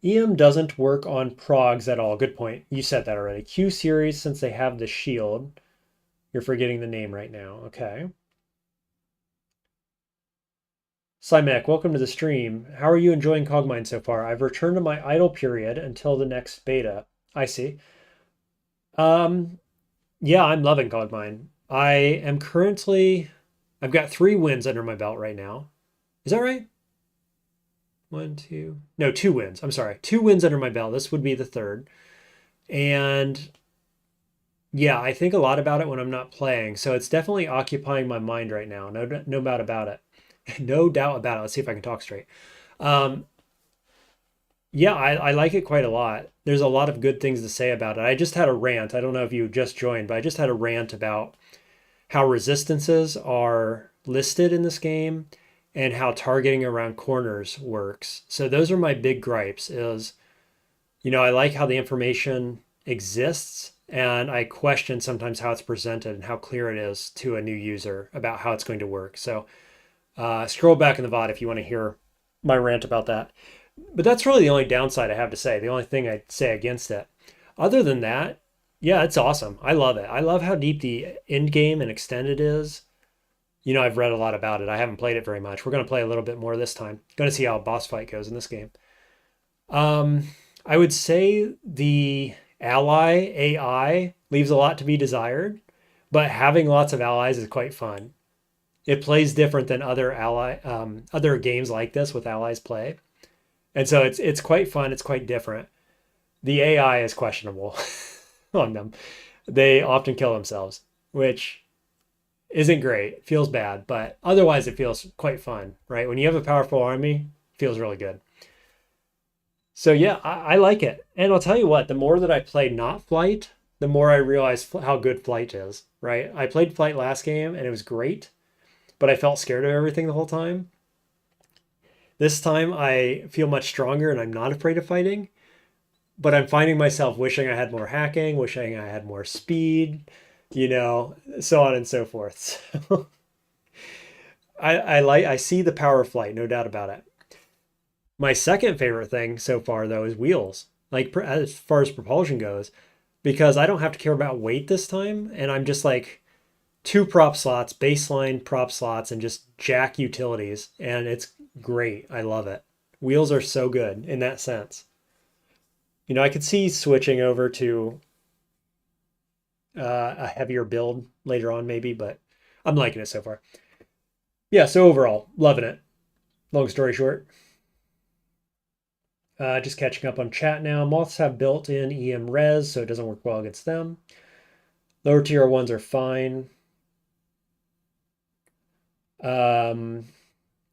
EM doesn't work on progs at all. Good point. You said that already. Q series, since they have the shield. You're forgetting the name right now. Okay. Simek, welcome to the stream. How are you enjoying Cogmind so far? I've returned to my idle period until the next beta. I see. Yeah, I'm loving Cogmind. I am currently... I've got 3 wins under my belt right now. Is that right? 1, 2... No, 2 wins. I'm sorry. 2 wins under my belt. This would be the 3rd. And yeah, I think a lot about it when I'm not playing. So it's definitely occupying my mind right now. No doubt about it. No doubt about it. Let's see if I can talk straight. Yeah, I like it quite a lot. There's a lot of good things to say about it. I just had a rant. I don't know if you just joined, but I just had a rant about how resistances are listed in this game and how targeting around corners works. So those are my big gripes is, I like how the information exists, and I question sometimes how it's presented and how clear it is to a new user about how it's going to work. So scroll back in the VOD if you want to hear my rant about that. But that's really the only downside I have to say, the only thing I'd say against it. Other than that, Yeah, it's awesome. I love it. I love how deep the end game and extended is. You know, I've read a lot about it. I haven't played it very much. We're going to play a little bit more this time. Going to see how a boss fight goes in this game. Um, I would say the ally AI leaves a lot to be desired, but having lots of allies is quite fun. It plays different than other games like this with allies play, and so it's quite fun. It's quite different. The AI is questionable on them. They often kill themselves, which isn't great. It feels bad, but otherwise it feels quite fun, right? When you have a powerful army, it feels really good. So yeah, I like it. And I'll tell you what, the more that I play not flight, the more I realize how good flight is, right? I played flight last game and it was great, but I felt scared of everything the whole time. This time I feel much stronger and I'm not afraid of fighting, but I'm finding myself wishing I had more hacking, wishing I had more speed, so on and so forth. So I see the power of flight, no doubt about it. My second favorite thing so far though is wheels. Like as far as propulsion goes, because I don't have to care about weight this time, and I'm just like two prop slots, baseline prop slots, and just jack utilities, and it's great. I love it. Wheels are so good in that sense. I could see switching over to a heavier build later on, maybe, but I'm liking it so far. Yeah, so overall, loving it. Long story short, just catching up on chat now. Moths have built-in EM res, so it doesn't work well against them. Lower tier ones are fine.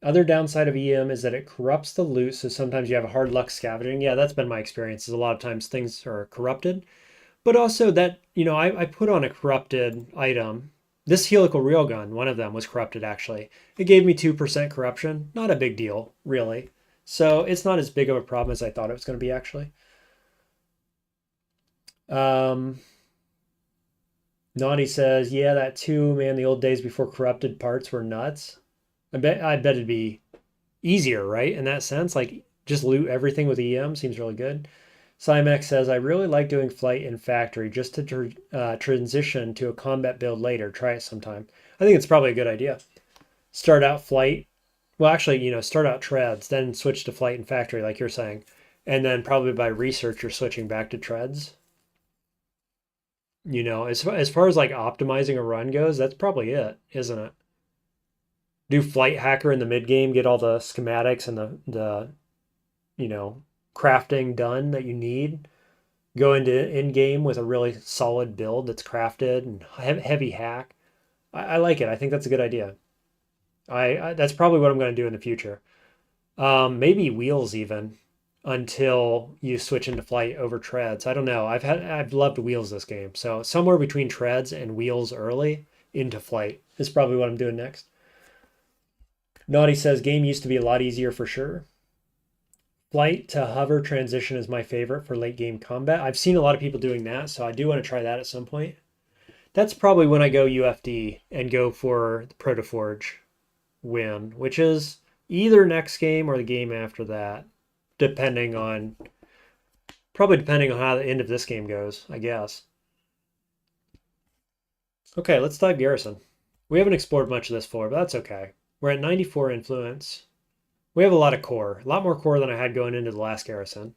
Other downside of EM is that it corrupts the loot, so sometimes you have a hard luck scavenging. Yeah, that's been my experience. Is a lot of times things are corrupted, but also that I put on a corrupted item. This helical railgun, one of them was corrupted actually. It gave me 2% corruption. Not a big deal, really. So it's not as big of a problem as I thought it was going to be actually. Naughty says, yeah, that too, man. The old days before corrupted parts were nuts. I bet it'd be easier, right? In that sense, like just loot everything with EM seems really good. Cymex says, I really like doing flight in factory just to transition to a combat build later. Try it sometime. I think it's probably a good idea. Start out flight. Well, actually, start out treads, then switch to flight and factory, like you're saying. And then probably by research, you're switching back to treads. As far as like optimizing a run goes, that's probably it, isn't it? Do flight hacker in the mid game, get all the schematics and the crafting done that you need. Go into in game with a really solid build that's crafted and heavy hack. I like it. I think that's a good idea. That's probably what I'm going to do in the future. Maybe wheels even until you switch into flight over treads. I don't know. I've loved wheels this game. So somewhere between treads and wheels early into flight is probably what I'm doing next. Naughty says game used to be a lot easier for sure. Flight to hover transition is my favorite for late game combat. I've seen a lot of people doing that, so I do want to try that at some point. That's probably when I go UFD and go for the Protoforge win, which is either next game or the game after that, probably depending on how the end of this game goes, I guess. Okay, let's dive Garrison. We haven't explored much of this floor, but that's okay. We're at 94 influence. We have a lot of core, a lot more core than I had going into the last Garrison.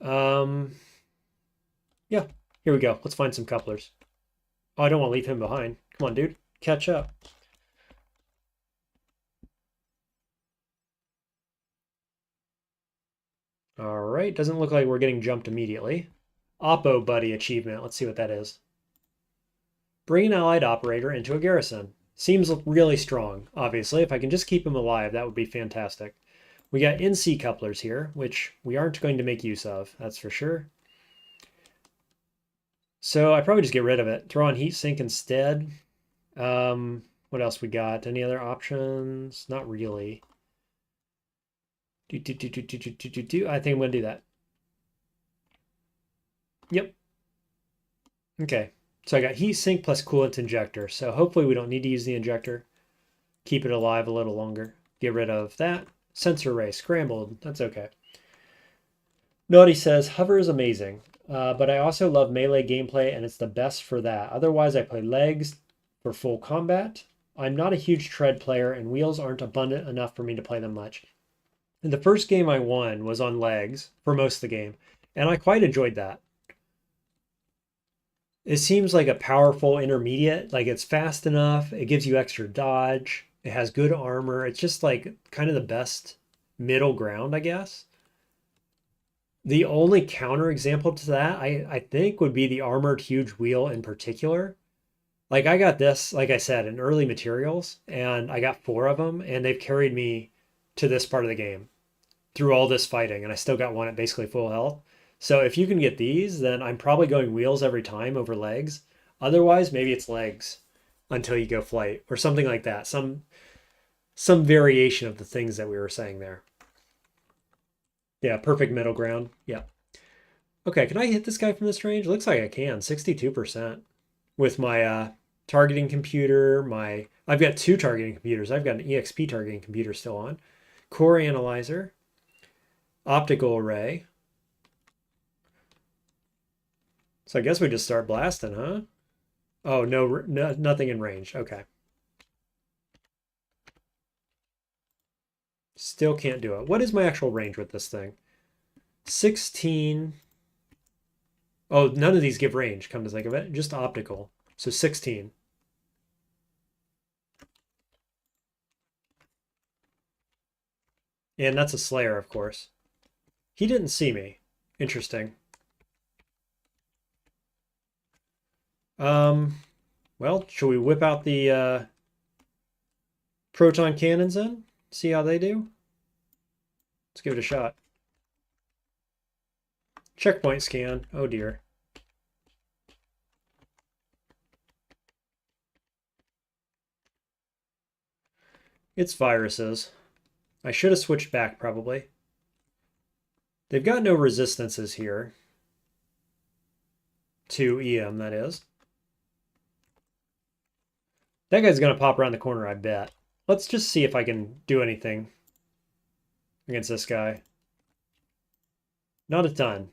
Yeah, here we go. Let's find some couplers. Oh, I don't want to leave him behind. Come on, dude. Catch up. All right, doesn't look like we're getting jumped immediately. Oppo Buddy achievement. Let's see what that is. Bring an allied operator into a garrison. Seems really strong, obviously. If I can just keep him alive, that would be fantastic. We got NC couplers here, which we aren't going to make use of, that's for sure. So I probably just get rid of it. Throw on heat sink instead. What else we got? Any other options? Not really. I think I'm going to do that. Yep. Okay. So I got heat sink plus coolant injector. So hopefully we don't need to use the injector. Keep it alive a little longer. Get rid of that. Sensor array scrambled. That's okay. Naughty says, hover is amazing. But I also love melee gameplay, and it's the best for that. Otherwise, I play legs for full combat. I'm not a huge tread player, and wheels aren't abundant enough for me to play them much. And the first game I won was on legs for most of the game, and I quite enjoyed that. It seems like a powerful intermediate, like it's fast enough, it gives you extra dodge, it has good armor. It's just like kind of the best middle ground, I guess. The only counter example to that, I think, would be the armored huge wheel in particular. Like I got this, like I said, in early materials, and I got four of them, and they've carried me to this part of the game through all this fighting, and I still got one at basically full health. So if you can get these, then I'm probably going wheels every time over legs. Otherwise, maybe it's legs until you go flight or something like that. Some variation of the things that we were saying there. Yeah, perfect middle ground. Yeah. Okay, can I hit this guy from this range? Looks like I can. 62% with my targeting computer. I've got two targeting computers. I've got an EXP targeting computer still on. Core analyzer, optical array. So I guess we just start blasting, huh? Oh, no, nothing in range. Okay. Still can't do it. What is my actual range with this thing? 16. Oh, none of these give range, come to think of it. Just optical. So 16. And that's a Slayer, of course. He didn't see me. Interesting. Um, well, should we whip out the proton cannons in? See how they do? Let's give it a shot. Checkpoint scan. Oh dear. It's viruses. I should have switched back probably. They've got no resistances here. To EM, that is. That guy's going to pop around the corner, I bet. Let's just see if I can do anything against this guy. Not a ton.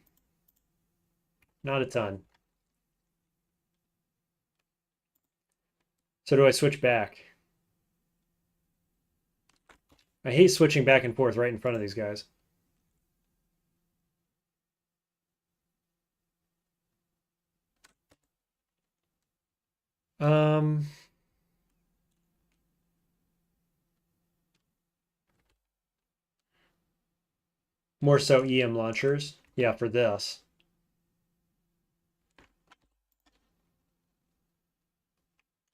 Not a ton. So do I switch back? I hate switching back and forth right in front of these guys. Um, More so EM launchers. Yeah, for this.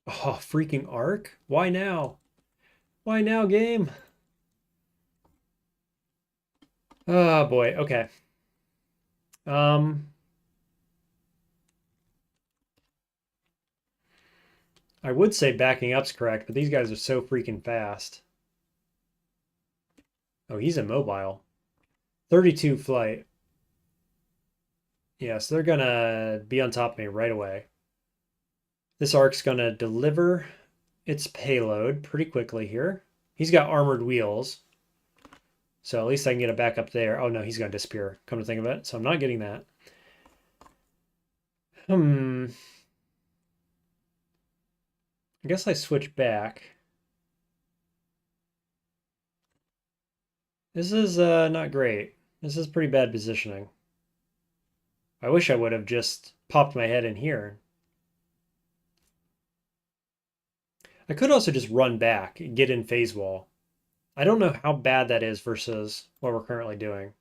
Oh, freaking arc? Why now? Why now, game? Oh boy, okay. Um, I would say backing up's correct, but these guys are so freaking fast. Oh, he's immobile. 32 flight. Yeah, so they're gonna be on top of me right away. This arc's gonna deliver its payload pretty quickly here. He's got armored wheels. So at least I can get it back up there. Oh no, he's gonna disappear, come to think of it. So I'm not getting that. I guess I switch back. This is not great. This is pretty bad positioning. I wish I would have just popped my head in here. I could also just run back and get in phase wall. I don't know how bad that is versus what we're currently doing.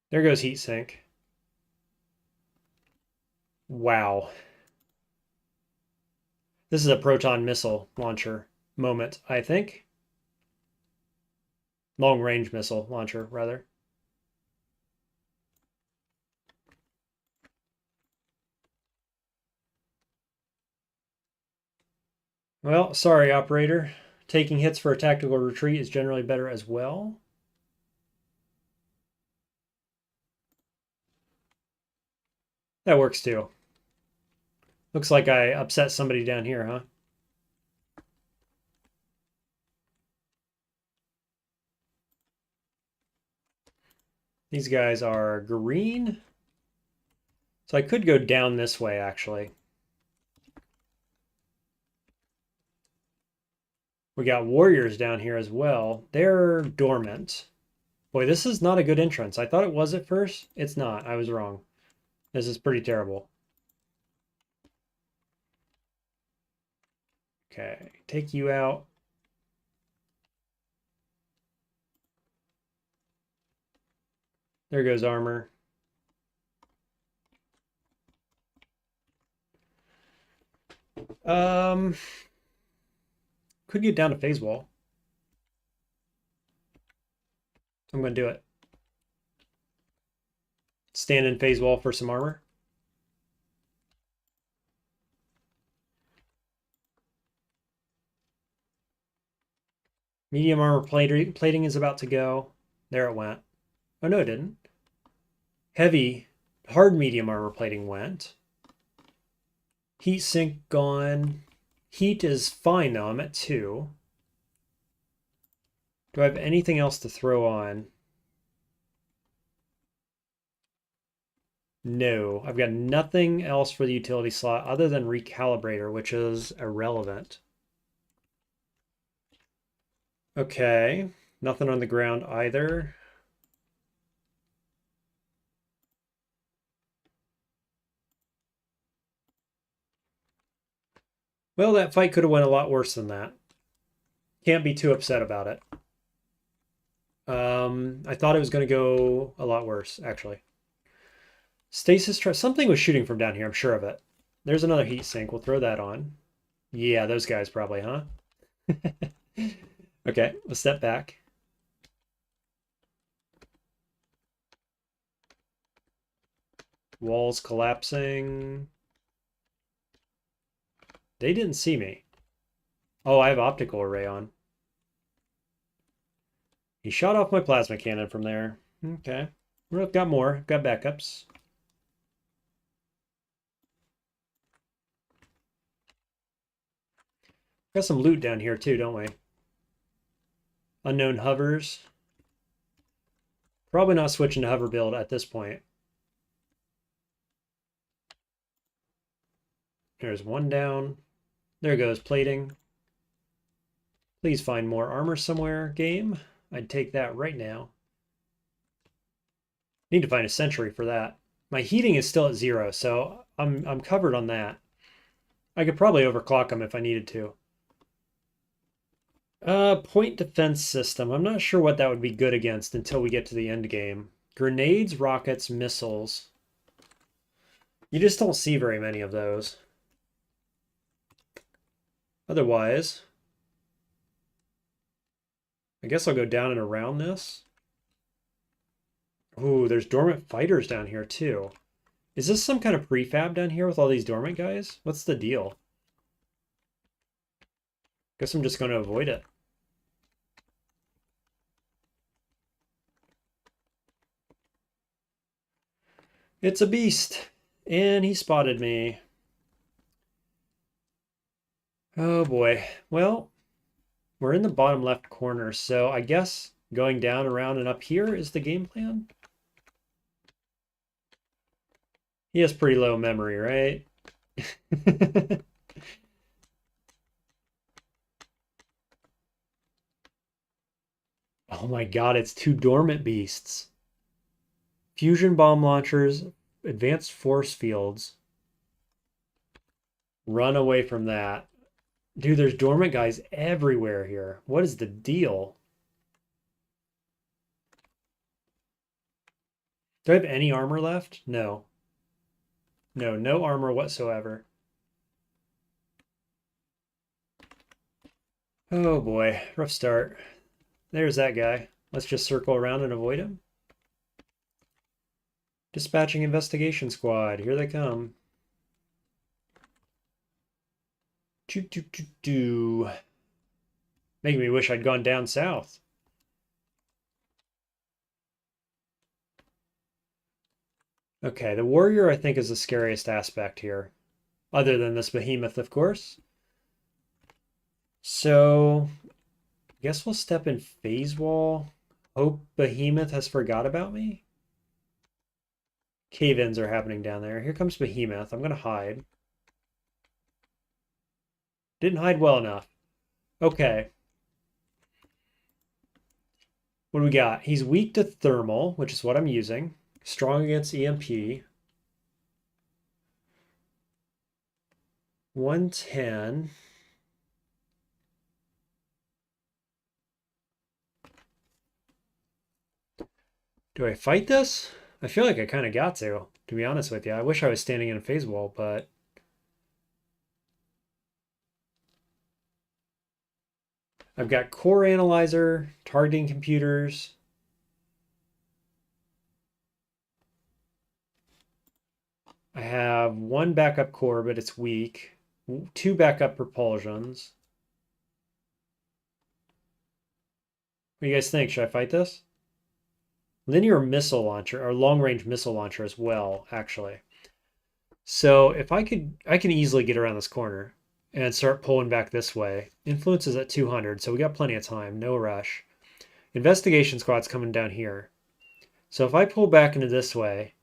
There goes heat sink. Wow. This is a proton missile launcher moment, I think. Long range missile launcher, rather. Well, sorry, operator. Taking hits for a tactical retreat is generally better as well. That works too. Looks like I upset somebody down here, huh? These guys are green. So I could go down this way, actually. We got warriors down here as well. They're dormant. Boy, this is not a good entrance. I thought it was at first. It's not. I was wrong. This is pretty terrible. Okay, take you out. There goes armor. Could get down to phase wall. I'm going to do it. Stand in phase wall for some armor. Medium armor plating is about to go. There it went. Oh, no, it didn't. Heavy, hard medium armor plating went. Heat sink gone. Heat is fine, though. I'm at 2. Do I have anything else to throw on? No, I've got nothing else for the utility slot other than recalibrator, which is irrelevant. Okay, nothing on the ground either. Well, that fight could have went a lot worse than that. Can't be too upset about it. I thought it was going to go a lot worse, actually. Stasis trap. Something was shooting from down here, I'm sure of it. There's another heat sink. We'll throw that on. Yeah, those guys probably, huh? Okay, let's step back. Walls collapsing. They didn't see me. Oh, I have optical array on. He shot off my plasma cannon from there. Okay. We've got more. Got backups. Got some loot down here too, don't we? Unknown hovers. Probably not switching to hover build at this point. There's one down. There goes plating. Please find more armor somewhere, game. I'd take that right now. Need to find a sentry for that. My heating is still at 0, so I'm covered on that. I could probably overclock them if I needed to. Point defense system. I'm not sure what that would be good against until we get to the end game. Grenades, rockets, missiles. You just don't see very many of those. Otherwise, I guess I'll go down and around this. Ooh, there's dormant fighters down here too. Is this some kind of prefab down here with all these dormant guys? What's the deal? Guess I'm just going to avoid it. It's a beast. And he spotted me. Oh boy. Well, we're in the bottom left corner, so I guess going down, around, and up here is the game plan. He has pretty low memory, right? Oh my god, it's 2 dormant beasts. Fusion bomb launchers, advanced force fields. Run away from that. Dude, there's dormant guys everywhere here. What is the deal? Do I have any armor left? No. No armor whatsoever. Oh boy, rough start. There's that guy. Let's just circle around and avoid him. Dispatching investigation squad. Here they come. Choo. Making me wish I'd gone down south. Okay, the warrior I think is the scariest aspect here. Other than this behemoth, of course. So, I guess we'll step in phase wall. Hope behemoth has forgot about me. Cave-ins are happening down there. Here comes Behemoth. I'm going to hide. Didn't hide well enough. Okay. What do we got? He's weak to thermal, which is what I'm using. Strong against EMP. 110. Do I fight this? I feel like I kind of got to be honest with you. I wish I was standing in a phase wall, but I've got core analyzer, targeting computers. I have one backup core, but it's weak. Two backup propulsions. What do you guys think? Should I fight this? Linear missile launcher, or long-range missile launcher as well, actually. So if I can easily get around this corner and start pulling back this way. Influence is at 200, so we got plenty of time, no rush. Investigation squad's coming down here. So if I pull back into this way,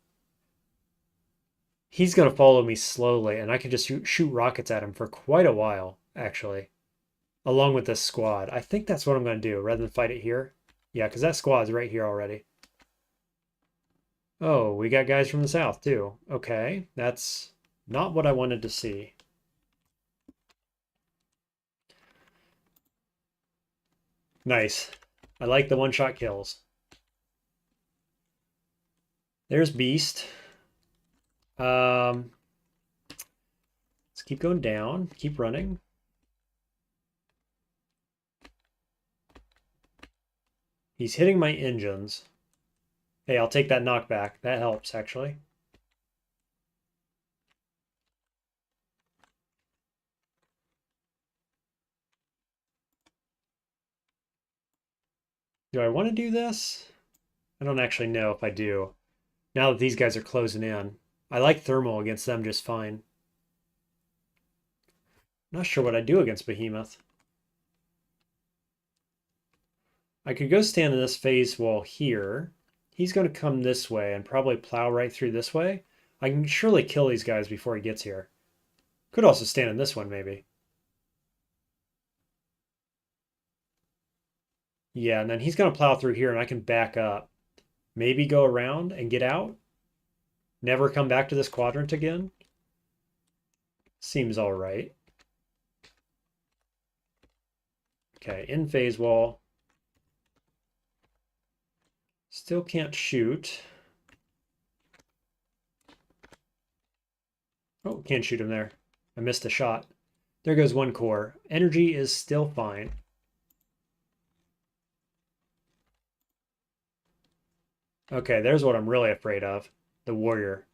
he's going to follow me slowly, and I can just shoot rockets at him for quite a while, actually, along with this squad. I think that's what I'm going to do, rather than fight it here. Yeah, because that squad's right here already. Oh, we got guys from the south, too. Okay, that's not what I wanted to see. Nice. I like the one-shot kills. There's Beast. Let's keep going down. Keep running. He's hitting my engines. Hey, I'll take that knockback. That helps, actually. Do I want to do this? I don't actually know if I do. Now that these guys are closing in. I like thermal against them just fine. Not sure what I'd do against Behemoth. I could go stand in this phase wall here. He's going to come this way and probably plow right through this way. I can surely kill these guys before he gets here. Could also stand in this one, maybe. Yeah, and then he's going to plow through here and I can back up. Maybe go around and get out. Never come back to this quadrant again. Seems all right. Okay, in phase wall. Still can't shoot. Oh, can't shoot him there. I missed a shot. There goes one core. Energy is still fine. Okay, there's what I'm really afraid of. The warrior.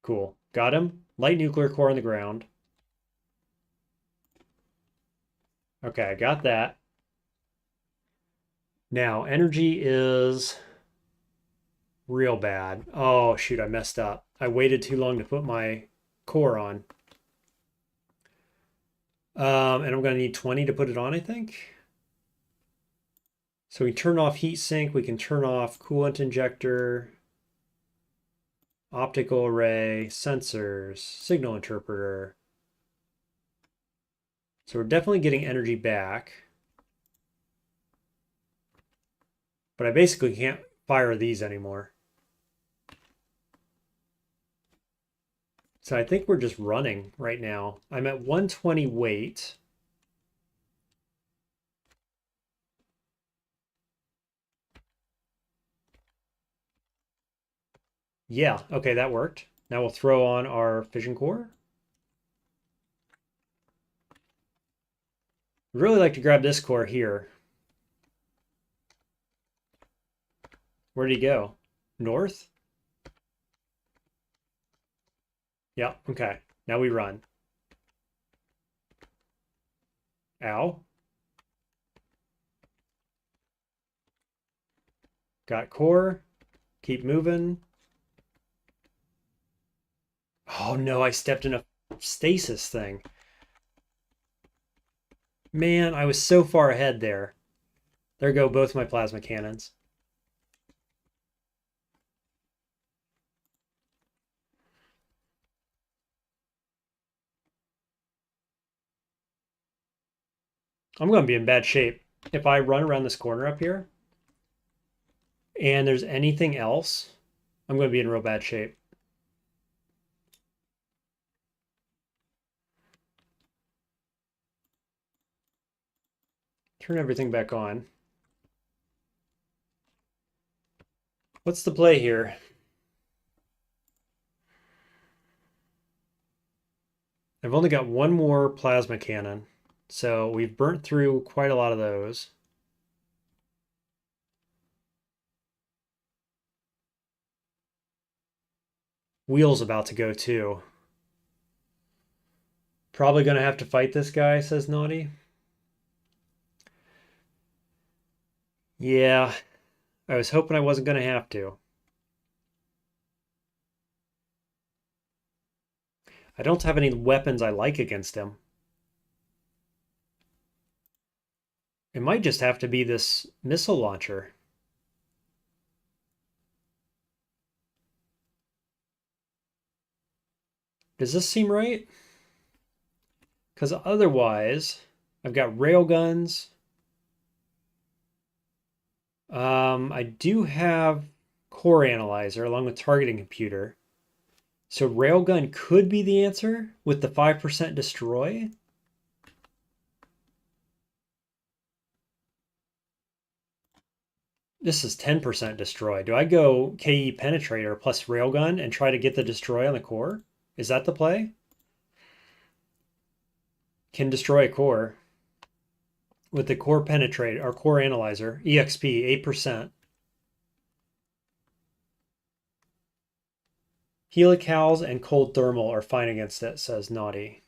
Cool. Got him. Light nuclear core on the ground. Okay, I got that. Now, energy is real bad. Oh, shoot, I messed up. I waited too long to put my core on. And I'm going to need 20 to put it on, I think. So we turn off heat sink. We can turn off coolant injector, optical array, sensors, signal interpreter. So we're definitely getting energy back. But I basically can't fire these anymore. So I think we're just running right now. I'm at 120 weight. Yeah, okay, that worked. Now we'll throw on our fission core. Really like to grab this core here. Where did he go? North? Yeah, okay. Now we run. Ow. Got core. Keep moving. Oh no, I stepped in a stasis thing. Man, I was so far ahead there. There go both my plasma cannons. I'm going to be in bad shape. If I run around this corner up here and there's anything else, I'm going to be in real bad shape. Turn everything back on. What's the play here? I've only got one more plasma cannon, so we've burnt through quite a lot of those. Wheel's about to go too. Probably going to have to fight this guy, says Naughty. Yeah, I was hoping I wasn't going to have to. I don't have any weapons I like against him. It might just have to be this missile launcher. Does this seem right? Because otherwise, I've got railguns. I do have core analyzer along with targeting computer. So railgun could be the answer with the 5% destroy. This is 10% destroy. Do I go KE penetrator plus railgun and try to get the destroy on the core? Is that the play? Can destroy a core with the core penetrator or core analyzer. EXP 8%. Helicals and cold thermal are fine against it, says Naughty.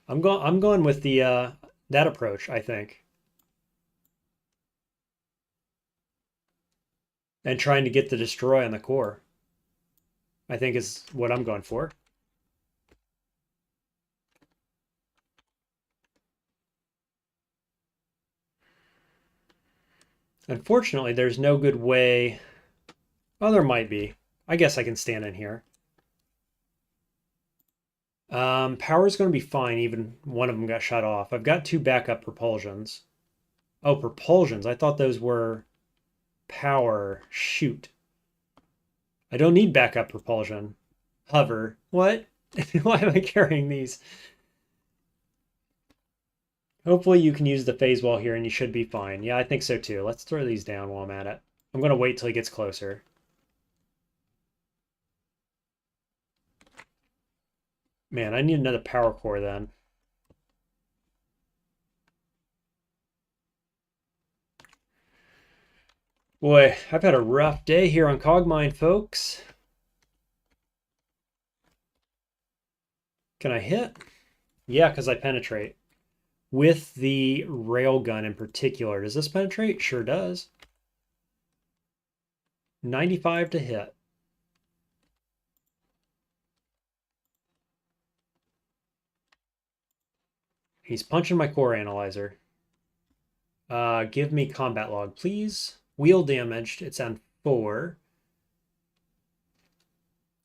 I'm going with the that approach, I think. And trying to get the destroy on the core. I think is what I'm going for. Unfortunately, there's no good way. Oh, there might be. I guess I can stand in here. Power's going to be fine, even one of them got shut off. I've got two backup propulsions. Oh, propulsions. I thought those were power. Shoot. I don't need backup propulsion. Hover. What? Why am I carrying these? Hopefully you can use the phase wall here and you should be fine. Yeah, I think so too. Let's throw these down while I'm at it. I'm going to wait till he gets closer. Man, I need another power core then. Boy, I've had a rough day here on Cogmind, folks. Can I hit? Yeah, because I penetrate. With the railgun in particular. Does this penetrate? Sure does. 95 to hit. He's punching my core analyzer. Give me combat log, please. Wheel damaged. It's on 4.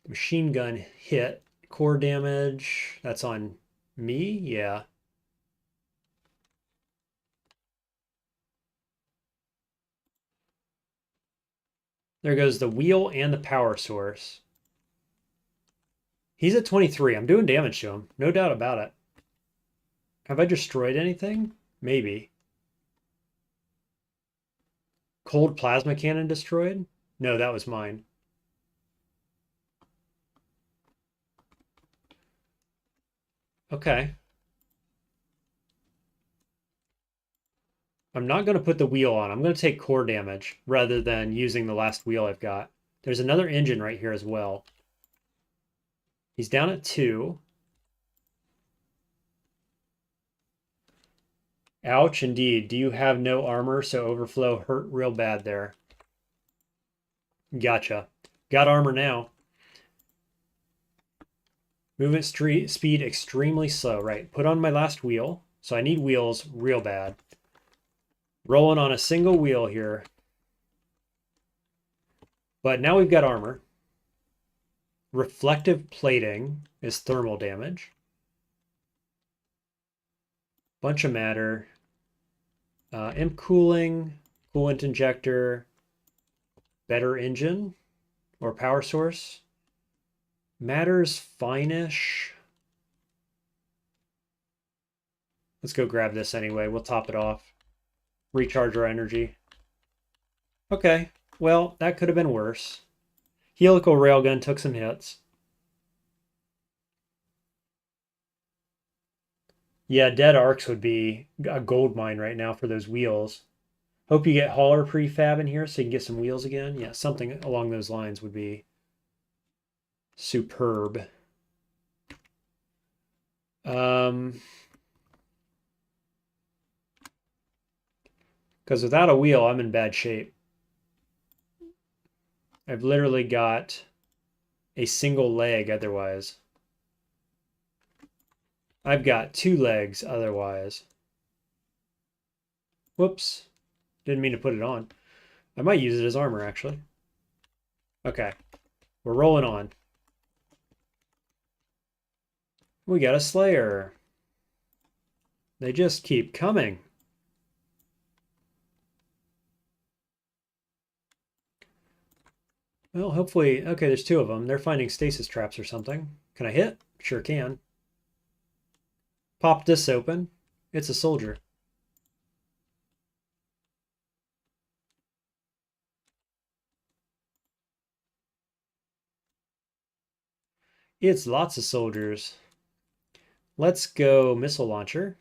Machine gun hit. Core damage. That's on me? Yeah. There goes the wheel and the power source. He's at 23. I'm doing damage to him. No doubt about it. Have I destroyed anything? Maybe. Cold plasma cannon destroyed? No, that was mine. Okay. I'm not going to put the wheel on. I'm going to take core damage rather than using the last wheel I've got. There's another engine right here as well. He's down at 2. Ouch, indeed. Do you have no armor, so overflow hurt real bad there. Gotcha. Got armor now. Movement speed extremely slow. Right. Put on my last wheel So I need wheels real bad. Rolling on a single wheel here. But now we've got armor. Reflective plating is thermal damage. Bunch of matter. Imp cooling, coolant injector, better engine or power source. Matter's fine-ish. Let's go grab this anyway. We'll top it off. Recharge our energy. Okay, well, that could have been worse. Helical railgun took some hits. Yeah, dead arcs would be a gold mine right now for those wheels. Hope you get hauler prefab in here so you can get some wheels again. Yeah, something along those lines would be superb. Because without a wheel, I'm in bad shape. I've literally got a single leg otherwise. I've got 2 legs otherwise. Whoops. Didn't mean to put it on. I might use it as armor, actually. Okay. We're rolling on. We got a Slayer. They just keep coming. Well, hopefully... Okay, there's 2 of them. They're finding stasis traps or something. Can I hit? Sure can. Pop this open. It's a soldier. It's lots of soldiers. Let's go missile launcher.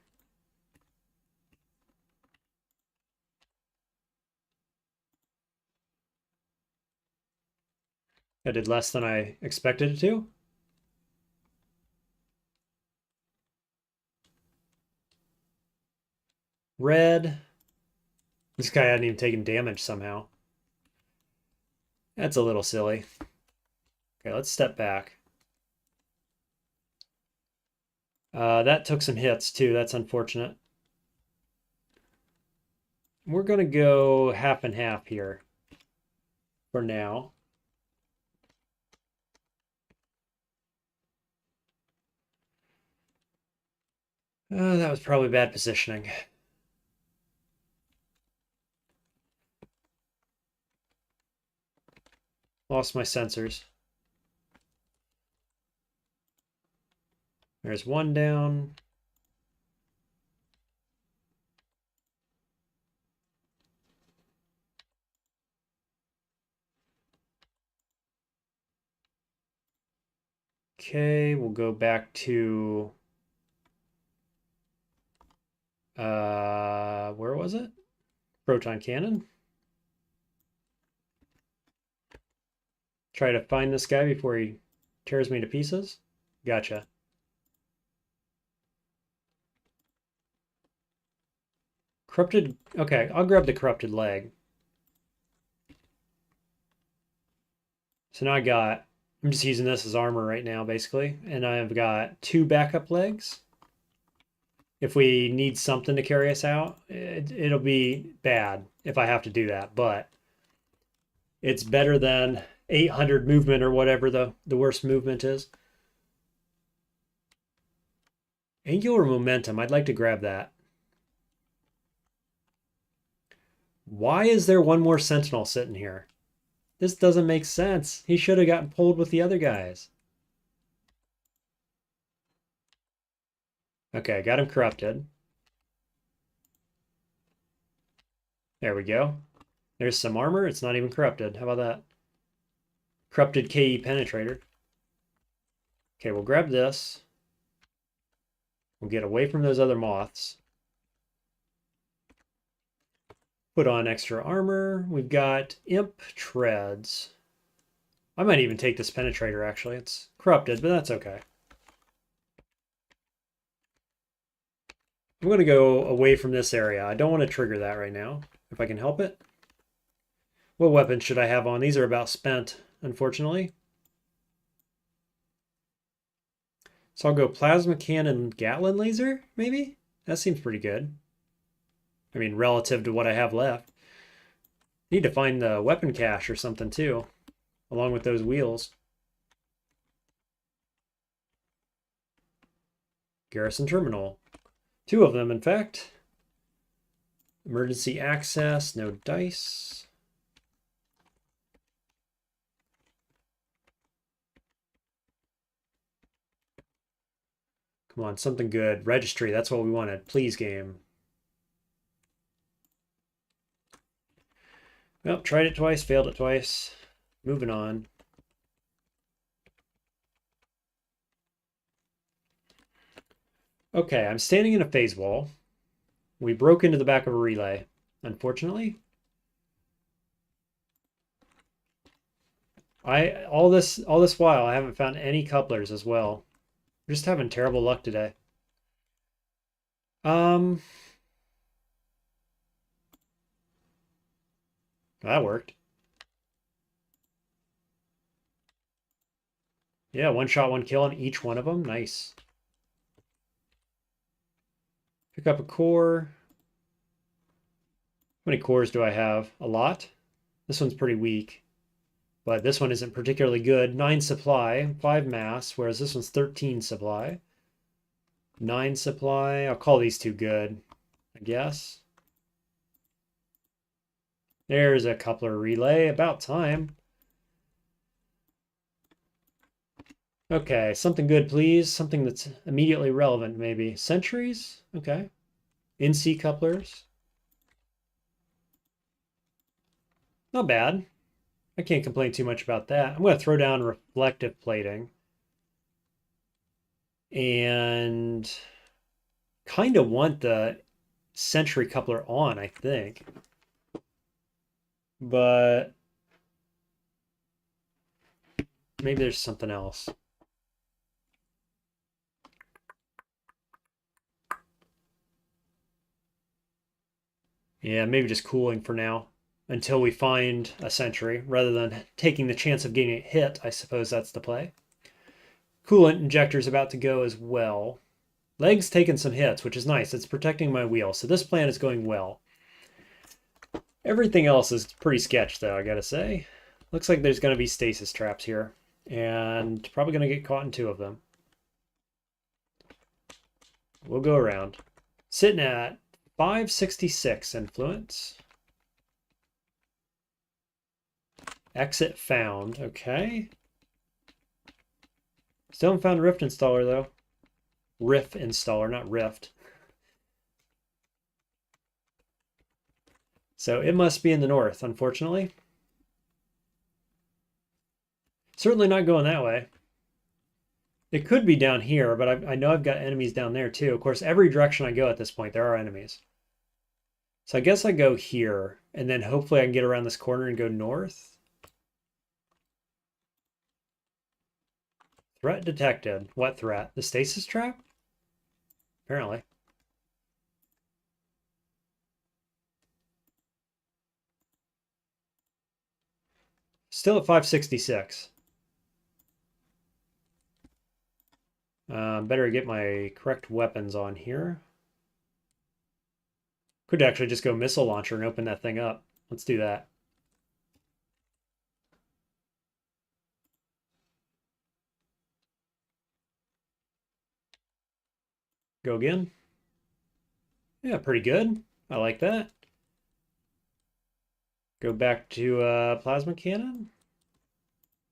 I did less than I expected it to. Red. This guy hadn't even taken damage somehow. That's a little silly. Okay, let's step back. That took some hits too. That's unfortunate. We're going to go half and half here for now. That was probably bad positioning. Lost my sensors. There's one down. Okay, we'll go back to where was it? Proton cannon. Try to find this guy before he tears me to pieces. Gotcha. Corrupted. Okay, I'll grab the corrupted leg. So now I'm just using this as armor right now, basically. And I've got 2 backup legs. If we need something to carry us out, it'll be bad if I have to do that. But it's better than 800 movement or whatever the worst movement is. Angular momentum. I'd like to grab that. Why is there one more sentinel sitting here? This doesn't make sense. He should have gotten pulled with the other guys. Okay, got him corrupted. There we go. There's some armor. It's not even corrupted. How about that? Corrupted KE penetrator. Okay, we'll grab this. We'll get away from those other moths. Put on extra armor. We've got imp treads. I might even take this penetrator, actually. It's corrupted, but that's okay. I'm going to go away from this area. I don't want to trigger that right now, if I can help it. What weapons should I have on? These are about spent, unfortunately. So I'll go plasma cannon, Gatlin laser, maybe? That seems pretty good. I mean, relative to what I have left. Need to find the weapon cache or something too, along with those wheels. Garrison terminal. 2 of them, in fact. Emergency access, no dice. Come on, something good. Registry, that's what we wanted. Please, game. Well, tried it twice, failed it twice. Moving on. Okay, I'm standing in a phase wall. We broke into the back of a relay, unfortunately. All this while I haven't found any couplers as well. We're just having terrible luck today. That worked. Yeah, 1 shot, 1 kill on each one of them. Nice. Pick up a core. How many cores do I have? A lot. This one's pretty weak, but this one isn't particularly good. 9 supply, 5 mass, whereas this one's 13 supply. 9 supply. I'll call these 2 good, I guess. There's a coupler relay. About time. Okay, something good, please. Something that's immediately relevant, maybe. Sentries? Okay. NC couplers. Not bad. I can't complain too much about that. I'm going to throw down reflective plating. And kind of want the sentry coupler on, I think. But maybe there's something else. Yeah, maybe just cooling for now until we find a sentry rather than taking the chance of getting it hit. I suppose that's the play. Coolant injector's about to go as well. Leg's taking some hits, which is nice. It's protecting my wheel. So this plan is going well. Everything else is pretty sketch, though, I gotta say. Looks like there's going to be stasis traps here. And probably going to get caught in 2 of them. We'll go around. Sitting at 566 influence. Exit found. Okay. Still haven't found Rift installer, though. Rift installer, not Rift. So it must be in the north, unfortunately. Certainly not going that way. It could be down here, but I know I've got enemies down there too. Of course, every direction I go at this point, there are enemies. So I guess I go here, and then hopefully I can get around this corner and go north. Threat detected. What threat? The stasis trap? Apparently. Still at 566. Better get my correct weapons on here. Could actually just go missile launcher and open that thing up. Let's do that. Go again. Yeah, pretty good. I like that. Go back to plasma cannon.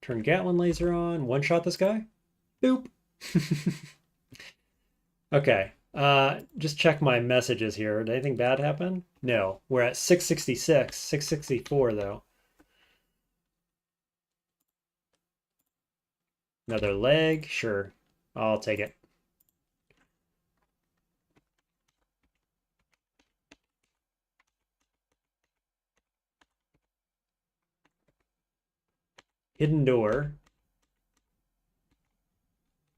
Turn Gatling laser on. One shot this guy. Boop. Okay. Just check my messages here. Did anything bad happen? No. We're at 666. 664 though. Another leg. Sure. I'll take it. Hidden door.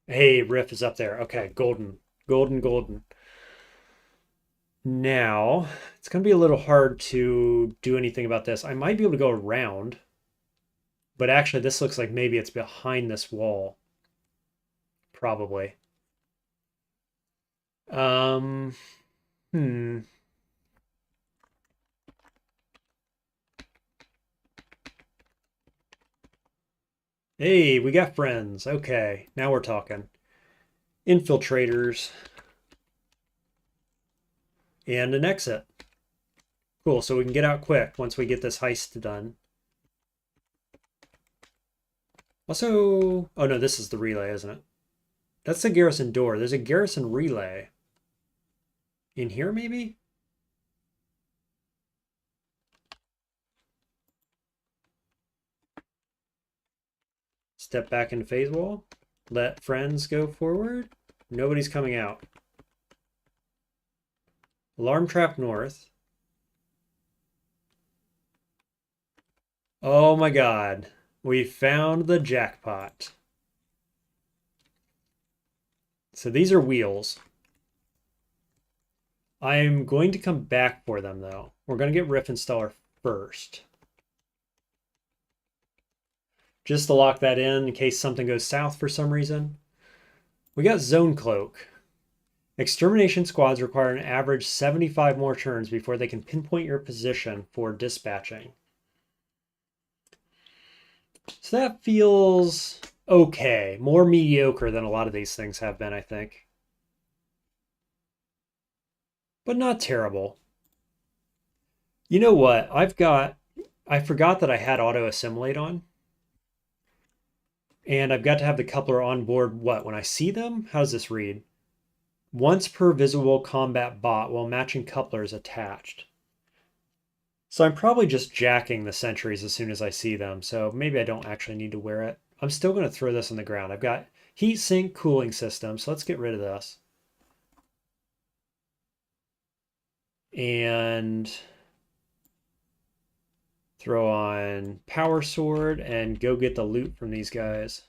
Hey, Riff is up there. Okay, golden. Golden, golden. Now, it's going to be a little hard to do anything about this. I might be able to go around, but actually this looks like maybe it's behind this wall. Probably. Hmm. Hey, we got friends. Okay, now we're talking. Infiltrators and an exit. Cool, so we can get out quick once we get this heist done. Also, oh no, this is the relay, isn't it? That's the Garrison door. There's a Garrison relay. In here, maybe? Step back into phase wall. Let friends go forward. Nobody's coming out. Alarm trap north. Oh my god. We found the jackpot. So these are wheels. I'm going to come back for them though. We're going to get Rift Installer first. Just to lock that in case something goes south for some reason. We got Zone Cloak. Extermination squads require an average 75 more turns before they can pinpoint your position for dispatching. So that feels okay. More mediocre than a lot of these things have been, I think. But not terrible. You know what? I forgot that I had auto assimilate on. And I've got to have the coupler on board, what, when I see them? How does this read? Once per visible combat bot while matching couplers attached. So I'm probably just jacking the sentries as soon as I see them, so maybe I don't actually need to wear it. I'm still going to throw this on the ground. I've got heat sink cooling system, so let's get rid of this. And throw on power sword and go get the loot from these guys.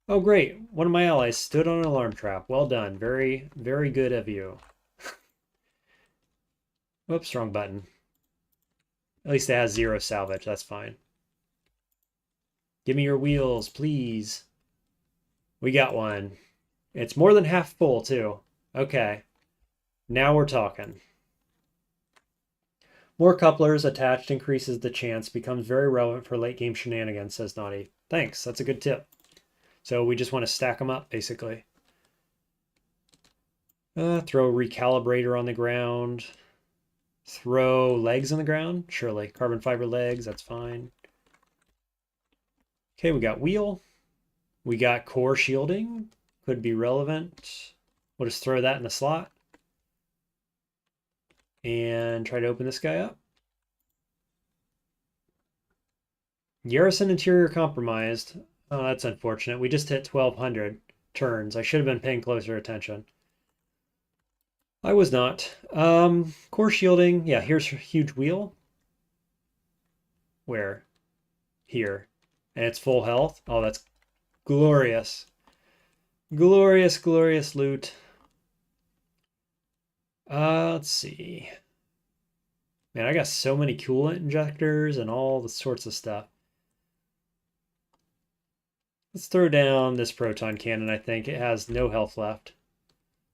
Oh great, one of my allies stood on an alarm trap. Well done, very, very good of you. Whoops, wrong button. At least it has 0 salvage, that's fine. Give me your wheels, please. We got one. It's more than half full, too. Okay. Now we're talking. More couplers attached increases the chance, becomes very relevant for late game shenanigans, says Naughty. Thanks, that's a good tip. So we just want to stack them up, basically. Throw recalibrator on the ground. Throw legs on the ground? Surely. Carbon fiber legs, that's fine. Okay, we got wheel. We got core shielding. Could be relevant. We'll just throw that in the slot. And try to open this guy up. Garrison interior compromised. Oh, that's unfortunate. We just hit 1200 turns. I should have been paying closer attention. I was not. Core shielding. Yeah, here's a huge wheel. Where? Here. And it's full health. Oh, that's glorious. Glorious, glorious loot. Let's see. Man, I got so many coolant injectors and all the sorts of stuff. Let's throw down this proton cannon, I think. It has no health left.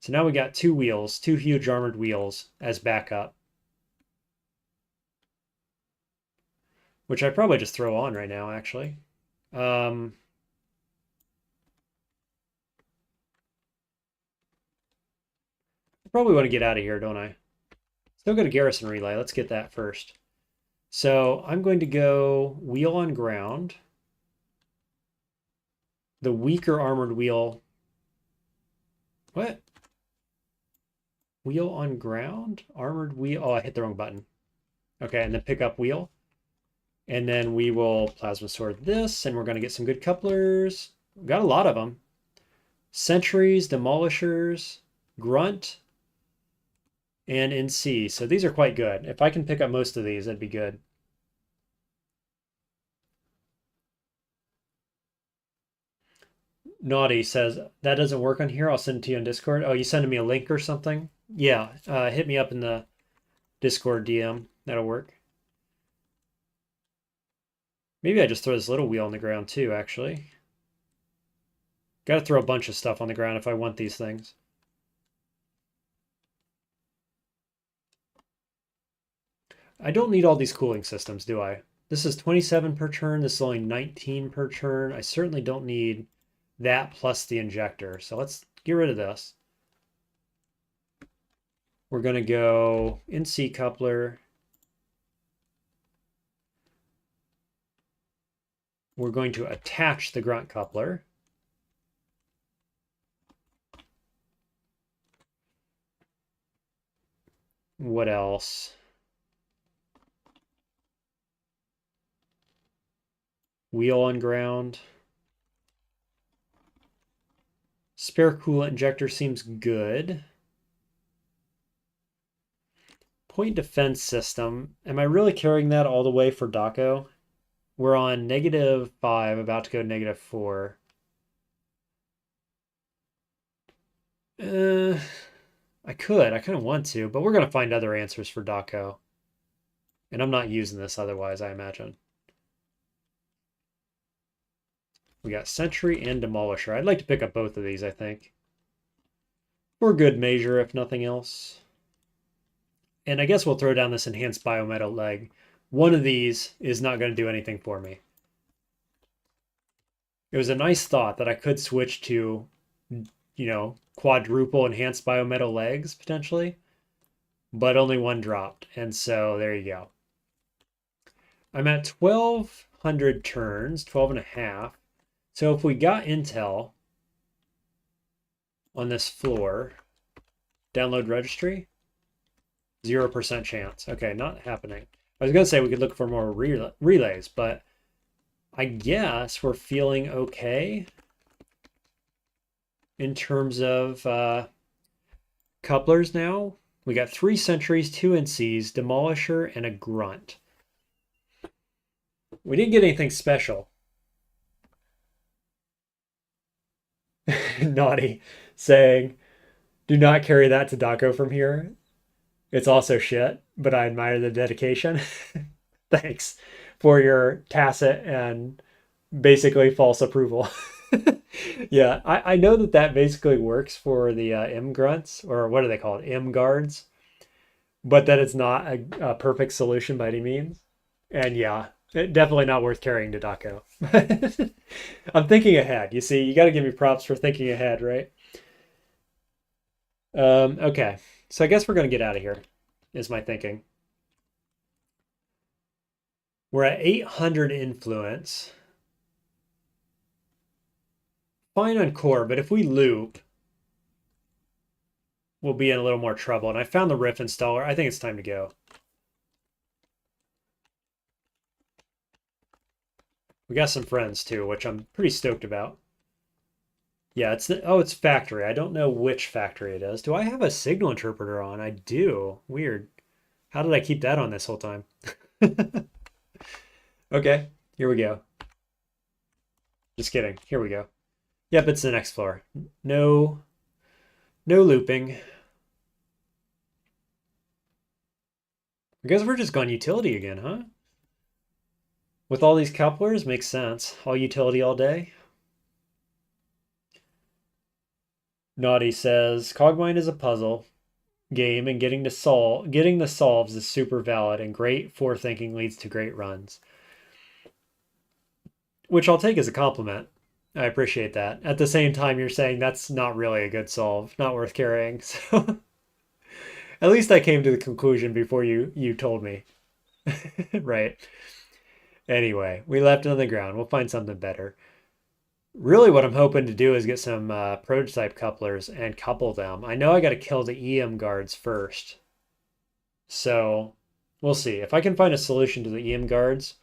So now we got 2 wheels, 2 huge armored wheels as backup. Which I probably just throw on right now, actually. I probably want to get out of here, don't I? Still got a garrison relay. Let's get that first. So I'm going to go wheel on ground. The weaker armored wheel. What? Wheel on ground? Armored wheel. Oh, I hit the wrong button. Okay, and then pick up wheel. And then we will plasma sword this, and we're going to get some good couplers. We've got a lot of them. Sentries, demolishers, grunt, and NC. So these are quite good. If I can pick up most of these, that'd be good. Naughty says, that doesn't work on here. I'll send it to you on Discord. Oh, you sending me a link or something? Yeah, hit me up in the Discord DM. That'll work. Maybe I just throw this little wheel on the ground too, actually. Got to throw a bunch of stuff on the ground if I want these things. I don't need all these cooling systems, do I? This is 27 per turn. This is only 19 per turn. I certainly don't need that plus the injector. So let's get rid of this. We're going to go NC coupler. We're going to attach the grunt coupler. What else? Wheel on ground. Spare coolant injector seems good. Point defense system. Am I really carrying that all the way for Daco? We're on -5, about to go -4. I kind of want to, but we're going to find other answers for Daco. And I'm not using this otherwise, I imagine. We got Sentry and Demolisher. I'd like to pick up both of these, I think. For good measure, if nothing else. And I guess we'll throw down this Enhanced Biometal leg. One of these is not going to do anything for me. It was a nice thought that I could switch to, quadruple Enhanced Biometal legs, potentially. But only one dropped. And so there you go. I'm at 1,200 turns, 12 and a half. So if we got intel on this floor, download registry, 0% chance. Okay, not happening. I was going to say we could look for more relays, but I guess we're feeling okay in terms of couplers now. We got 3 sentries, 2 NCs, Demolisher, and a grunt. We didn't get anything special. Naughty saying, do not carry that to Daco from here. It's also shit, but I admire the dedication. Thanks for your tacit and basically false approval. Yeah, I know that basically works for the M grunts, or what do they call it? M guards, but that it's not a perfect solution by any means. And yeah, definitely not worth carrying to Daco. I'm thinking ahead. You see, you got to give me props for thinking ahead, right? Okay, so I guess we're going to get out of here, is my thinking. We're at 800 influence. Fine on core, but if we loop, we'll be in a little more trouble. And I found the riff installer. I think it's time to go. We got some friends too, which I'm pretty stoked about. Yeah, it's factory. I don't know which factory it is. Do I have a signal interpreter on? I do. Weird. How did I keep that on this whole time? Okay, here we go. Just kidding. Here we go. Yep, it's the next floor. No looping. I guess we're just going utility again, huh? With all these couplers, makes sense. All utility all day. Naughty says, Cogmind is a puzzle game, and getting the solves is super valid, and great forethinking leads to great runs. Which I'll take as a compliment. I appreciate that. At the same time, you're saying that's not really a good solve, not worth carrying. So at least I came to the conclusion before you told me. Right. Anyway, we left it on the ground. We'll find something better. Really what I'm hoping to do is get some prototype couplers and couple them. I know I got to kill the EM guards first. So we'll see. If I can find a solution to the EM guards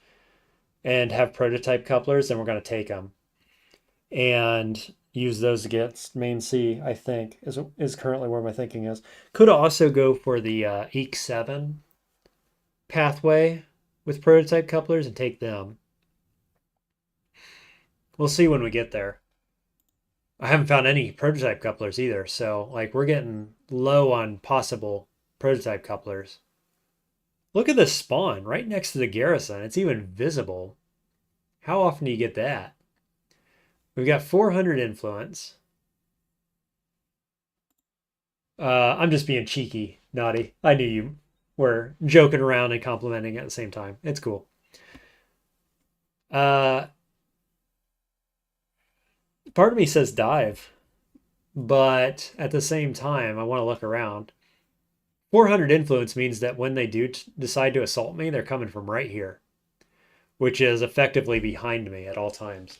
and have prototype couplers, then we're going to take them. And use those against main C, I think, is currently where my thinking is. Could also go for the EEC 7 pathway with prototype couplers and take them. We'll see when we get there. I haven't found any prototype couplers either, so like we're getting low on possible prototype couplers. Look at this spawn right next to the Garrison. It's even visible. How often do you get that? We've got 400 influence. I'm just being cheeky, Naughty. I knew you we're joking around and complimenting at the same time. It's cool. Uh, Part of me says dive, but at the same time, I want to look around. 400 influence means that when they do decide to assault me, they're coming from right here, which is effectively behind me at all times.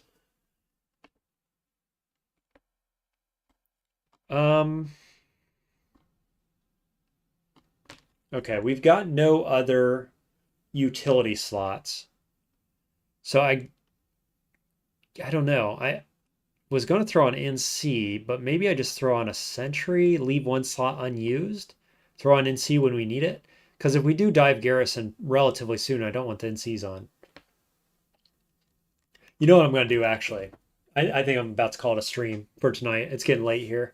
Okay, we've got no other utility slots. So I don't know. I was going to throw on NC, but maybe I just throw on a sentry, leave one slot unused, throw on NC when we need it. Because if we do dive Garrison relatively soon, I don't want the NCs on. You know what I'm going to do, actually? I think I'm about to call it a stream for tonight. It's getting late here.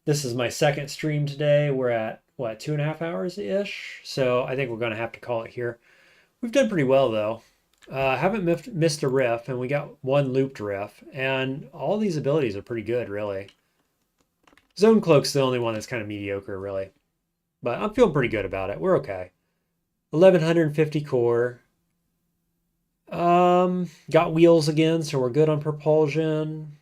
This is my second stream today. We're at, what, 2.5 hours-ish? So I think we're going to have to call it here. We've done pretty well, though. Haven't missed a riff, and we got one looped riff. And all these abilities are pretty good, really. Zone Cloak's the only one that's kind of mediocre, really. But I'm feeling pretty good about it. We're okay. 1150 core. Got wheels again, so we're good on propulsion.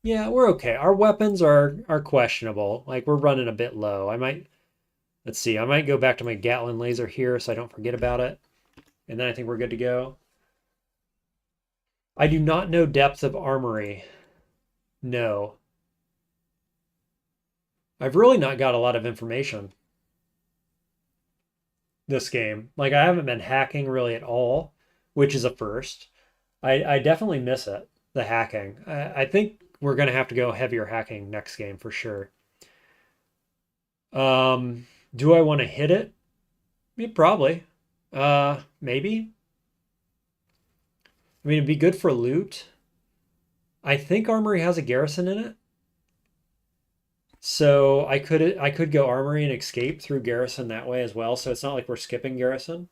Yeah, we're okay. Our weapons are questionable. Like, we're running a bit low. Let's see, I might go back to my Gatling laser here so I don't forget about it. And then I think we're good to go. I do not know depth of armory. No. I've really not got a lot of information this game. Like, I haven't been hacking really at all, which is a first. I definitely miss it, the hacking. I think we're going to have to go heavier hacking next game for sure. Do I want to hit it? Yeah, probably. Maybe. I mean, it'd be good for loot. I think Armory has a Garrison in it. So I could go Armory and escape through Garrison that way as well. So it's not like we're skipping Garrison.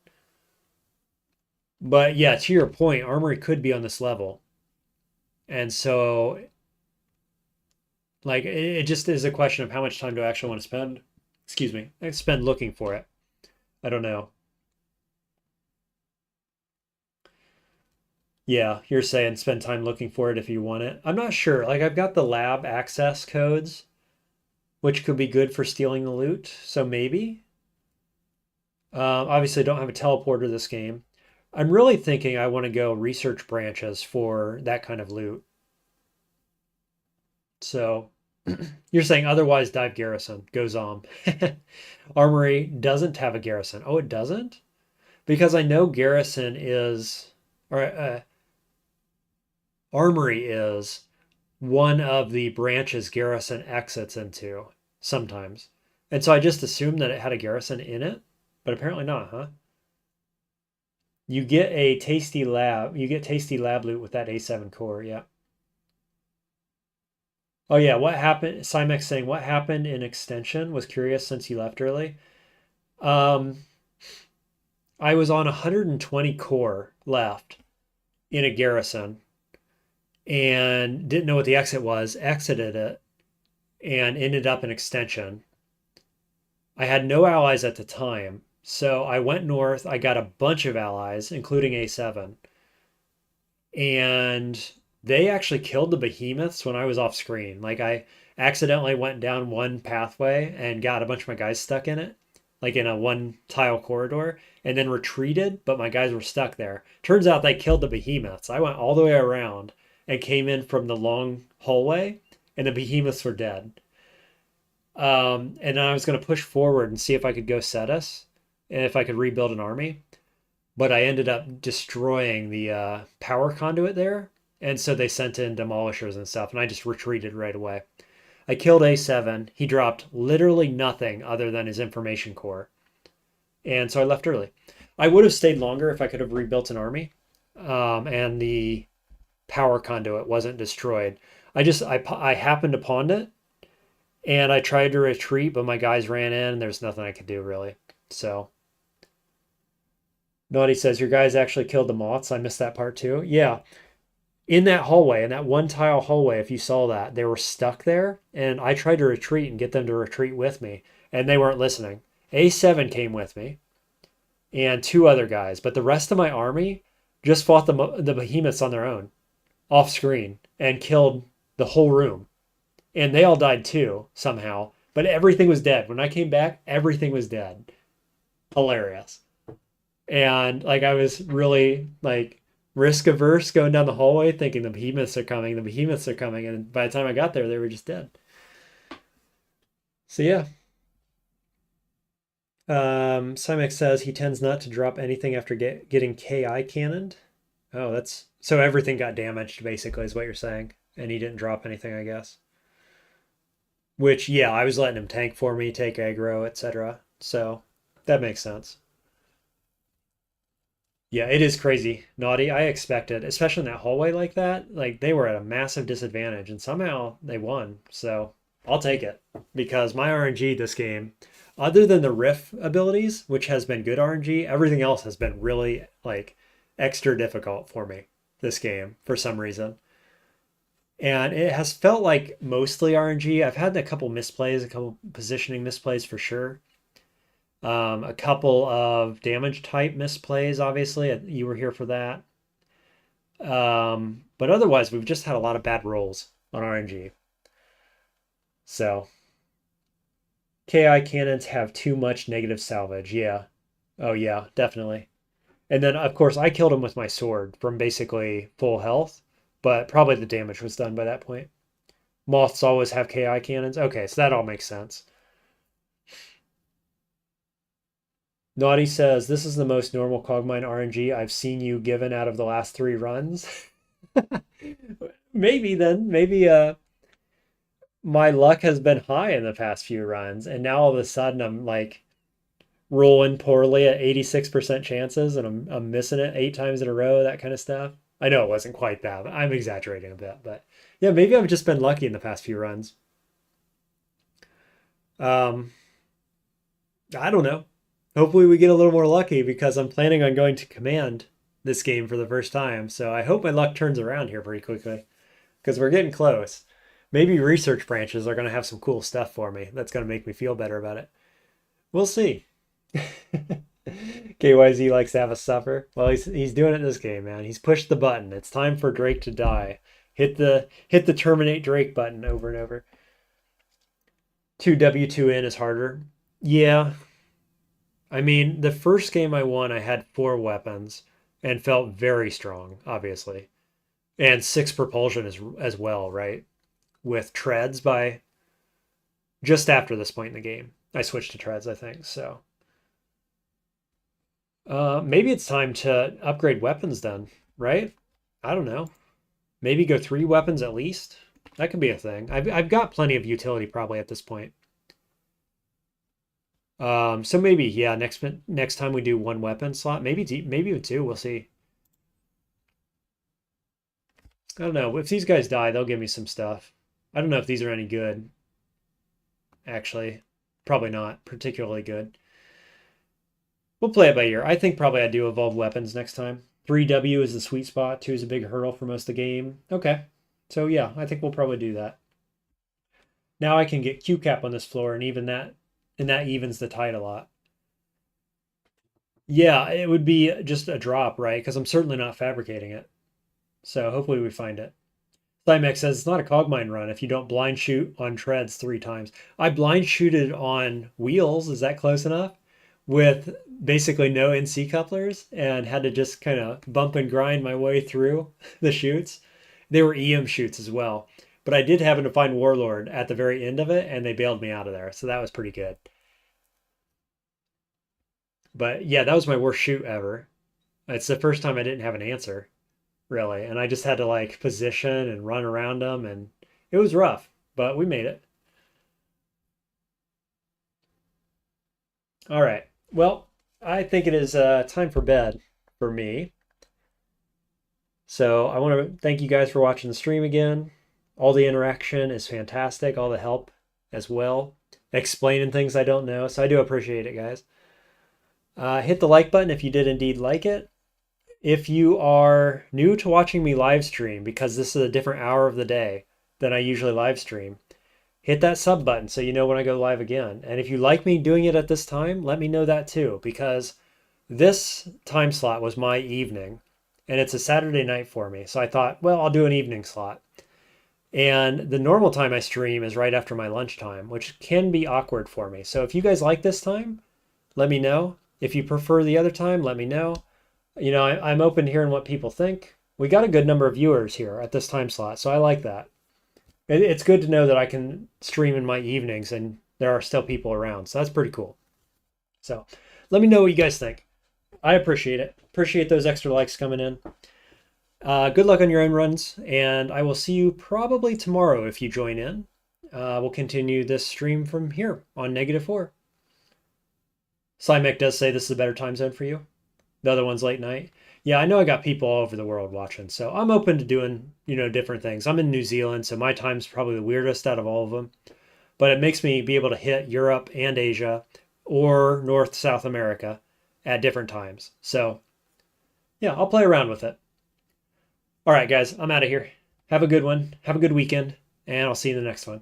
But yeah, to your point, Armory could be on this level. And so, like, it just is a question of how much time do I actually want to spend? Excuse me. I spend looking for it. I don't know. Yeah, you're saying spend time looking for it if you want it. I'm not sure. Like, I've got the lab access codes, which could be good for stealing the loot. So maybe. Obviously, I don't have a teleporter this game. I'm really thinking I want to go research branches for that kind of loot. So you're saying otherwise dive Garrison. Goes on. Armory doesn't have a Garrison. Oh, it doesn't? Because I know Garrison is, or Armory is one of the branches Garrison exits into sometimes. And so I just assumed that it had a Garrison in it, but apparently not, huh? You get tasty lab loot with that A7 core, yeah. Oh yeah, what happened? Cymex saying what happened in extension was curious since you left early. I was on 120 core left in a Garrison and didn't know what the exit was, exited it, and ended up in extension. I had no allies at the time, so I went north. I got a bunch of allies, including A7. And they actually killed the behemoths when I was off screen. Like, I accidentally went down one pathway and got a bunch of my guys stuck in it, like in a one tile corridor, and then retreated, but my guys were stuck there. Turns out they killed the behemoths. I went all the way around and came in from the long hallway, and the behemoths were dead. And then I was going to push forward and see if I could go Cetus and if I could rebuild an army. But I ended up destroying the power conduit there. And so they sent in demolishers and stuff, and I just retreated right away. I killed A7. He dropped literally nothing other than his information core. And so I left early. I would have stayed longer if I could have rebuilt an army. And the power conduit wasn't destroyed. I happened upon it, and I tried to retreat, but my guys ran in, and there's nothing I could do, really. So, Naughty says, your guys actually killed the moths. I missed that part, too. Yeah. In that hallway, in that one tile hallway, if you saw that, they were stuck there, and I tried to retreat and get them to retreat with me, and they weren't listening. A7 came with me and two other guys, but the rest of my army just fought the behemoths on their own, off screen, and killed the whole room. And they all died too, somehow. But everything was dead. When I came back, everything was dead. Hilarious. And like I was really like risk averse going down the hallway thinking the behemoths are coming, the behemoths are coming. And by the time I got there, they were just dead. So yeah. Cymex says he tends not to drop anything after getting KI cannoned. Oh, that's so everything got damaged basically is what you're saying. And he didn't drop anything, I guess. Which, yeah, I was letting him tank for me, take aggro, etc. So that makes sense. Yeah, it is crazy. Naughty. I expected, especially in that hallway like that. Like they were at a massive disadvantage and somehow they won. So I'll take it because my RNG this game, other than the riff abilities, which has been good RNG, everything else has been really like extra difficult for me this game for some reason. And it has felt like mostly RNG. I've had a couple misplays, a couple positioning misplays for sure. A couple of damage type misplays, obviously. You were here for that. But otherwise, we've just had a lot of bad rolls on RNG. So, KI cannons have too much negative salvage. Yeah. Oh, yeah, definitely. And then, of course, I killed him with my sword from basically full health, but probably the damage was done by that point. Moths always have KI cannons. Okay, so that all makes sense. Naughty says, this is the most normal Cogmind RNG I've seen you given out of the last 3 runs. Maybe then. Maybe my luck has been high in the past few runs, and now all of a sudden I'm like rolling poorly at 86% chances and I'm missing it 8 times in a row, that kind of stuff. I know it wasn't quite that. I'm exaggerating a bit, but yeah, maybe I've just been lucky in the past few runs. Um, I don't know. Hopefully we get a little more lucky because I'm planning on going to command this game for the first time. So I hope my luck turns around here pretty quickly because we're getting close. Maybe research branches are going to have some cool stuff for me. That's going to make me feel better about it. We'll see. KYZ likes to have a suffer. Well, he's doing it this game, man. He's pushed the button. It's time for Drake to die. Hit the terminate Drake button over and over. 2W2N is harder. Yeah. I mean, the first game I won, I had 4 weapons and felt very strong, obviously. And 6 propulsion as well, right? With treads by just after this point in the game. I switched to treads, I think, so. Maybe it's time to upgrade weapons then, right? I don't know. Maybe go 3 weapons at least. That could be a thing. I've got plenty of utility probably at this point. So maybe, yeah, next time we do 1 weapon slot, maybe even 2, we'll see. I don't know. If these guys die, they'll give me some stuff. I don't know if these are any good. Actually, probably not particularly good. We'll play it by ear. I think probably I do evolve weapons next time. 3W is the sweet spot. 2 is a big hurdle for most of the game. Okay. So yeah, I think we'll probably do that. Now I can get Q cap on this floor and even that, and that evens the tide a lot. Yeah, it would be just a drop, right? Because I'm certainly not fabricating it. So hopefully we find it. Thymex says it's not a Cogmind run if you don't blind shoot on treads 3 times. I blind shooted on wheels. Is that close enough? With basically no NC couplers and had to just kind of bump and grind my way through the shoots. They were EM shoots as well. But I did happen to find Warlord at the very end of it and they bailed me out of there. So that was pretty good. But yeah, that was my worst shoot ever. It's the first time I didn't have an answer, really. And I just had to like position and run around them and it was rough, but we made it. All right. Well, I think it is time for bed for me. So I want to thank you guys for watching the stream again. All the interaction is fantastic, all the help as well, explaining things I don't know. So I do appreciate it, guys. Hit the like button if you did indeed like it. If you are new to watching me live stream, because this is a different hour of the day than I usually live stream, hit that sub button so you know when I go live again. And if you like me doing it at this time, let me know that too, because this time slot was my evening and it's a Saturday night for me. So I thought, well, I'll do an evening slot. And the normal time I stream is right after my lunchtime, which can be awkward for me. So if you guys like this time, let me know. If you prefer the other time, let me know. I'm open to hearing what people think. We got a good number of viewers here at this time slot, so I like that. It's good to know that I can stream in my evenings and there are still people around. So that's pretty cool. So let me know what you guys think. I appreciate it. Appreciate those extra likes coming in. Good luck on your own runs, and I will see you probably tomorrow if you join in. We'll continue this stream from here on -4. Slimec does say this is a better time zone for you. The other one's late night. Yeah, I know I got people all over the world watching, so I'm open to doing, different things. I'm in New Zealand, so my time's probably the weirdest out of all of them. But it makes me be able to hit Europe and Asia or North, South America at different times. So, yeah, I'll play around with it. All right, guys, I'm out of here. Have a good one. Have a good weekend, and I'll see you in the next one.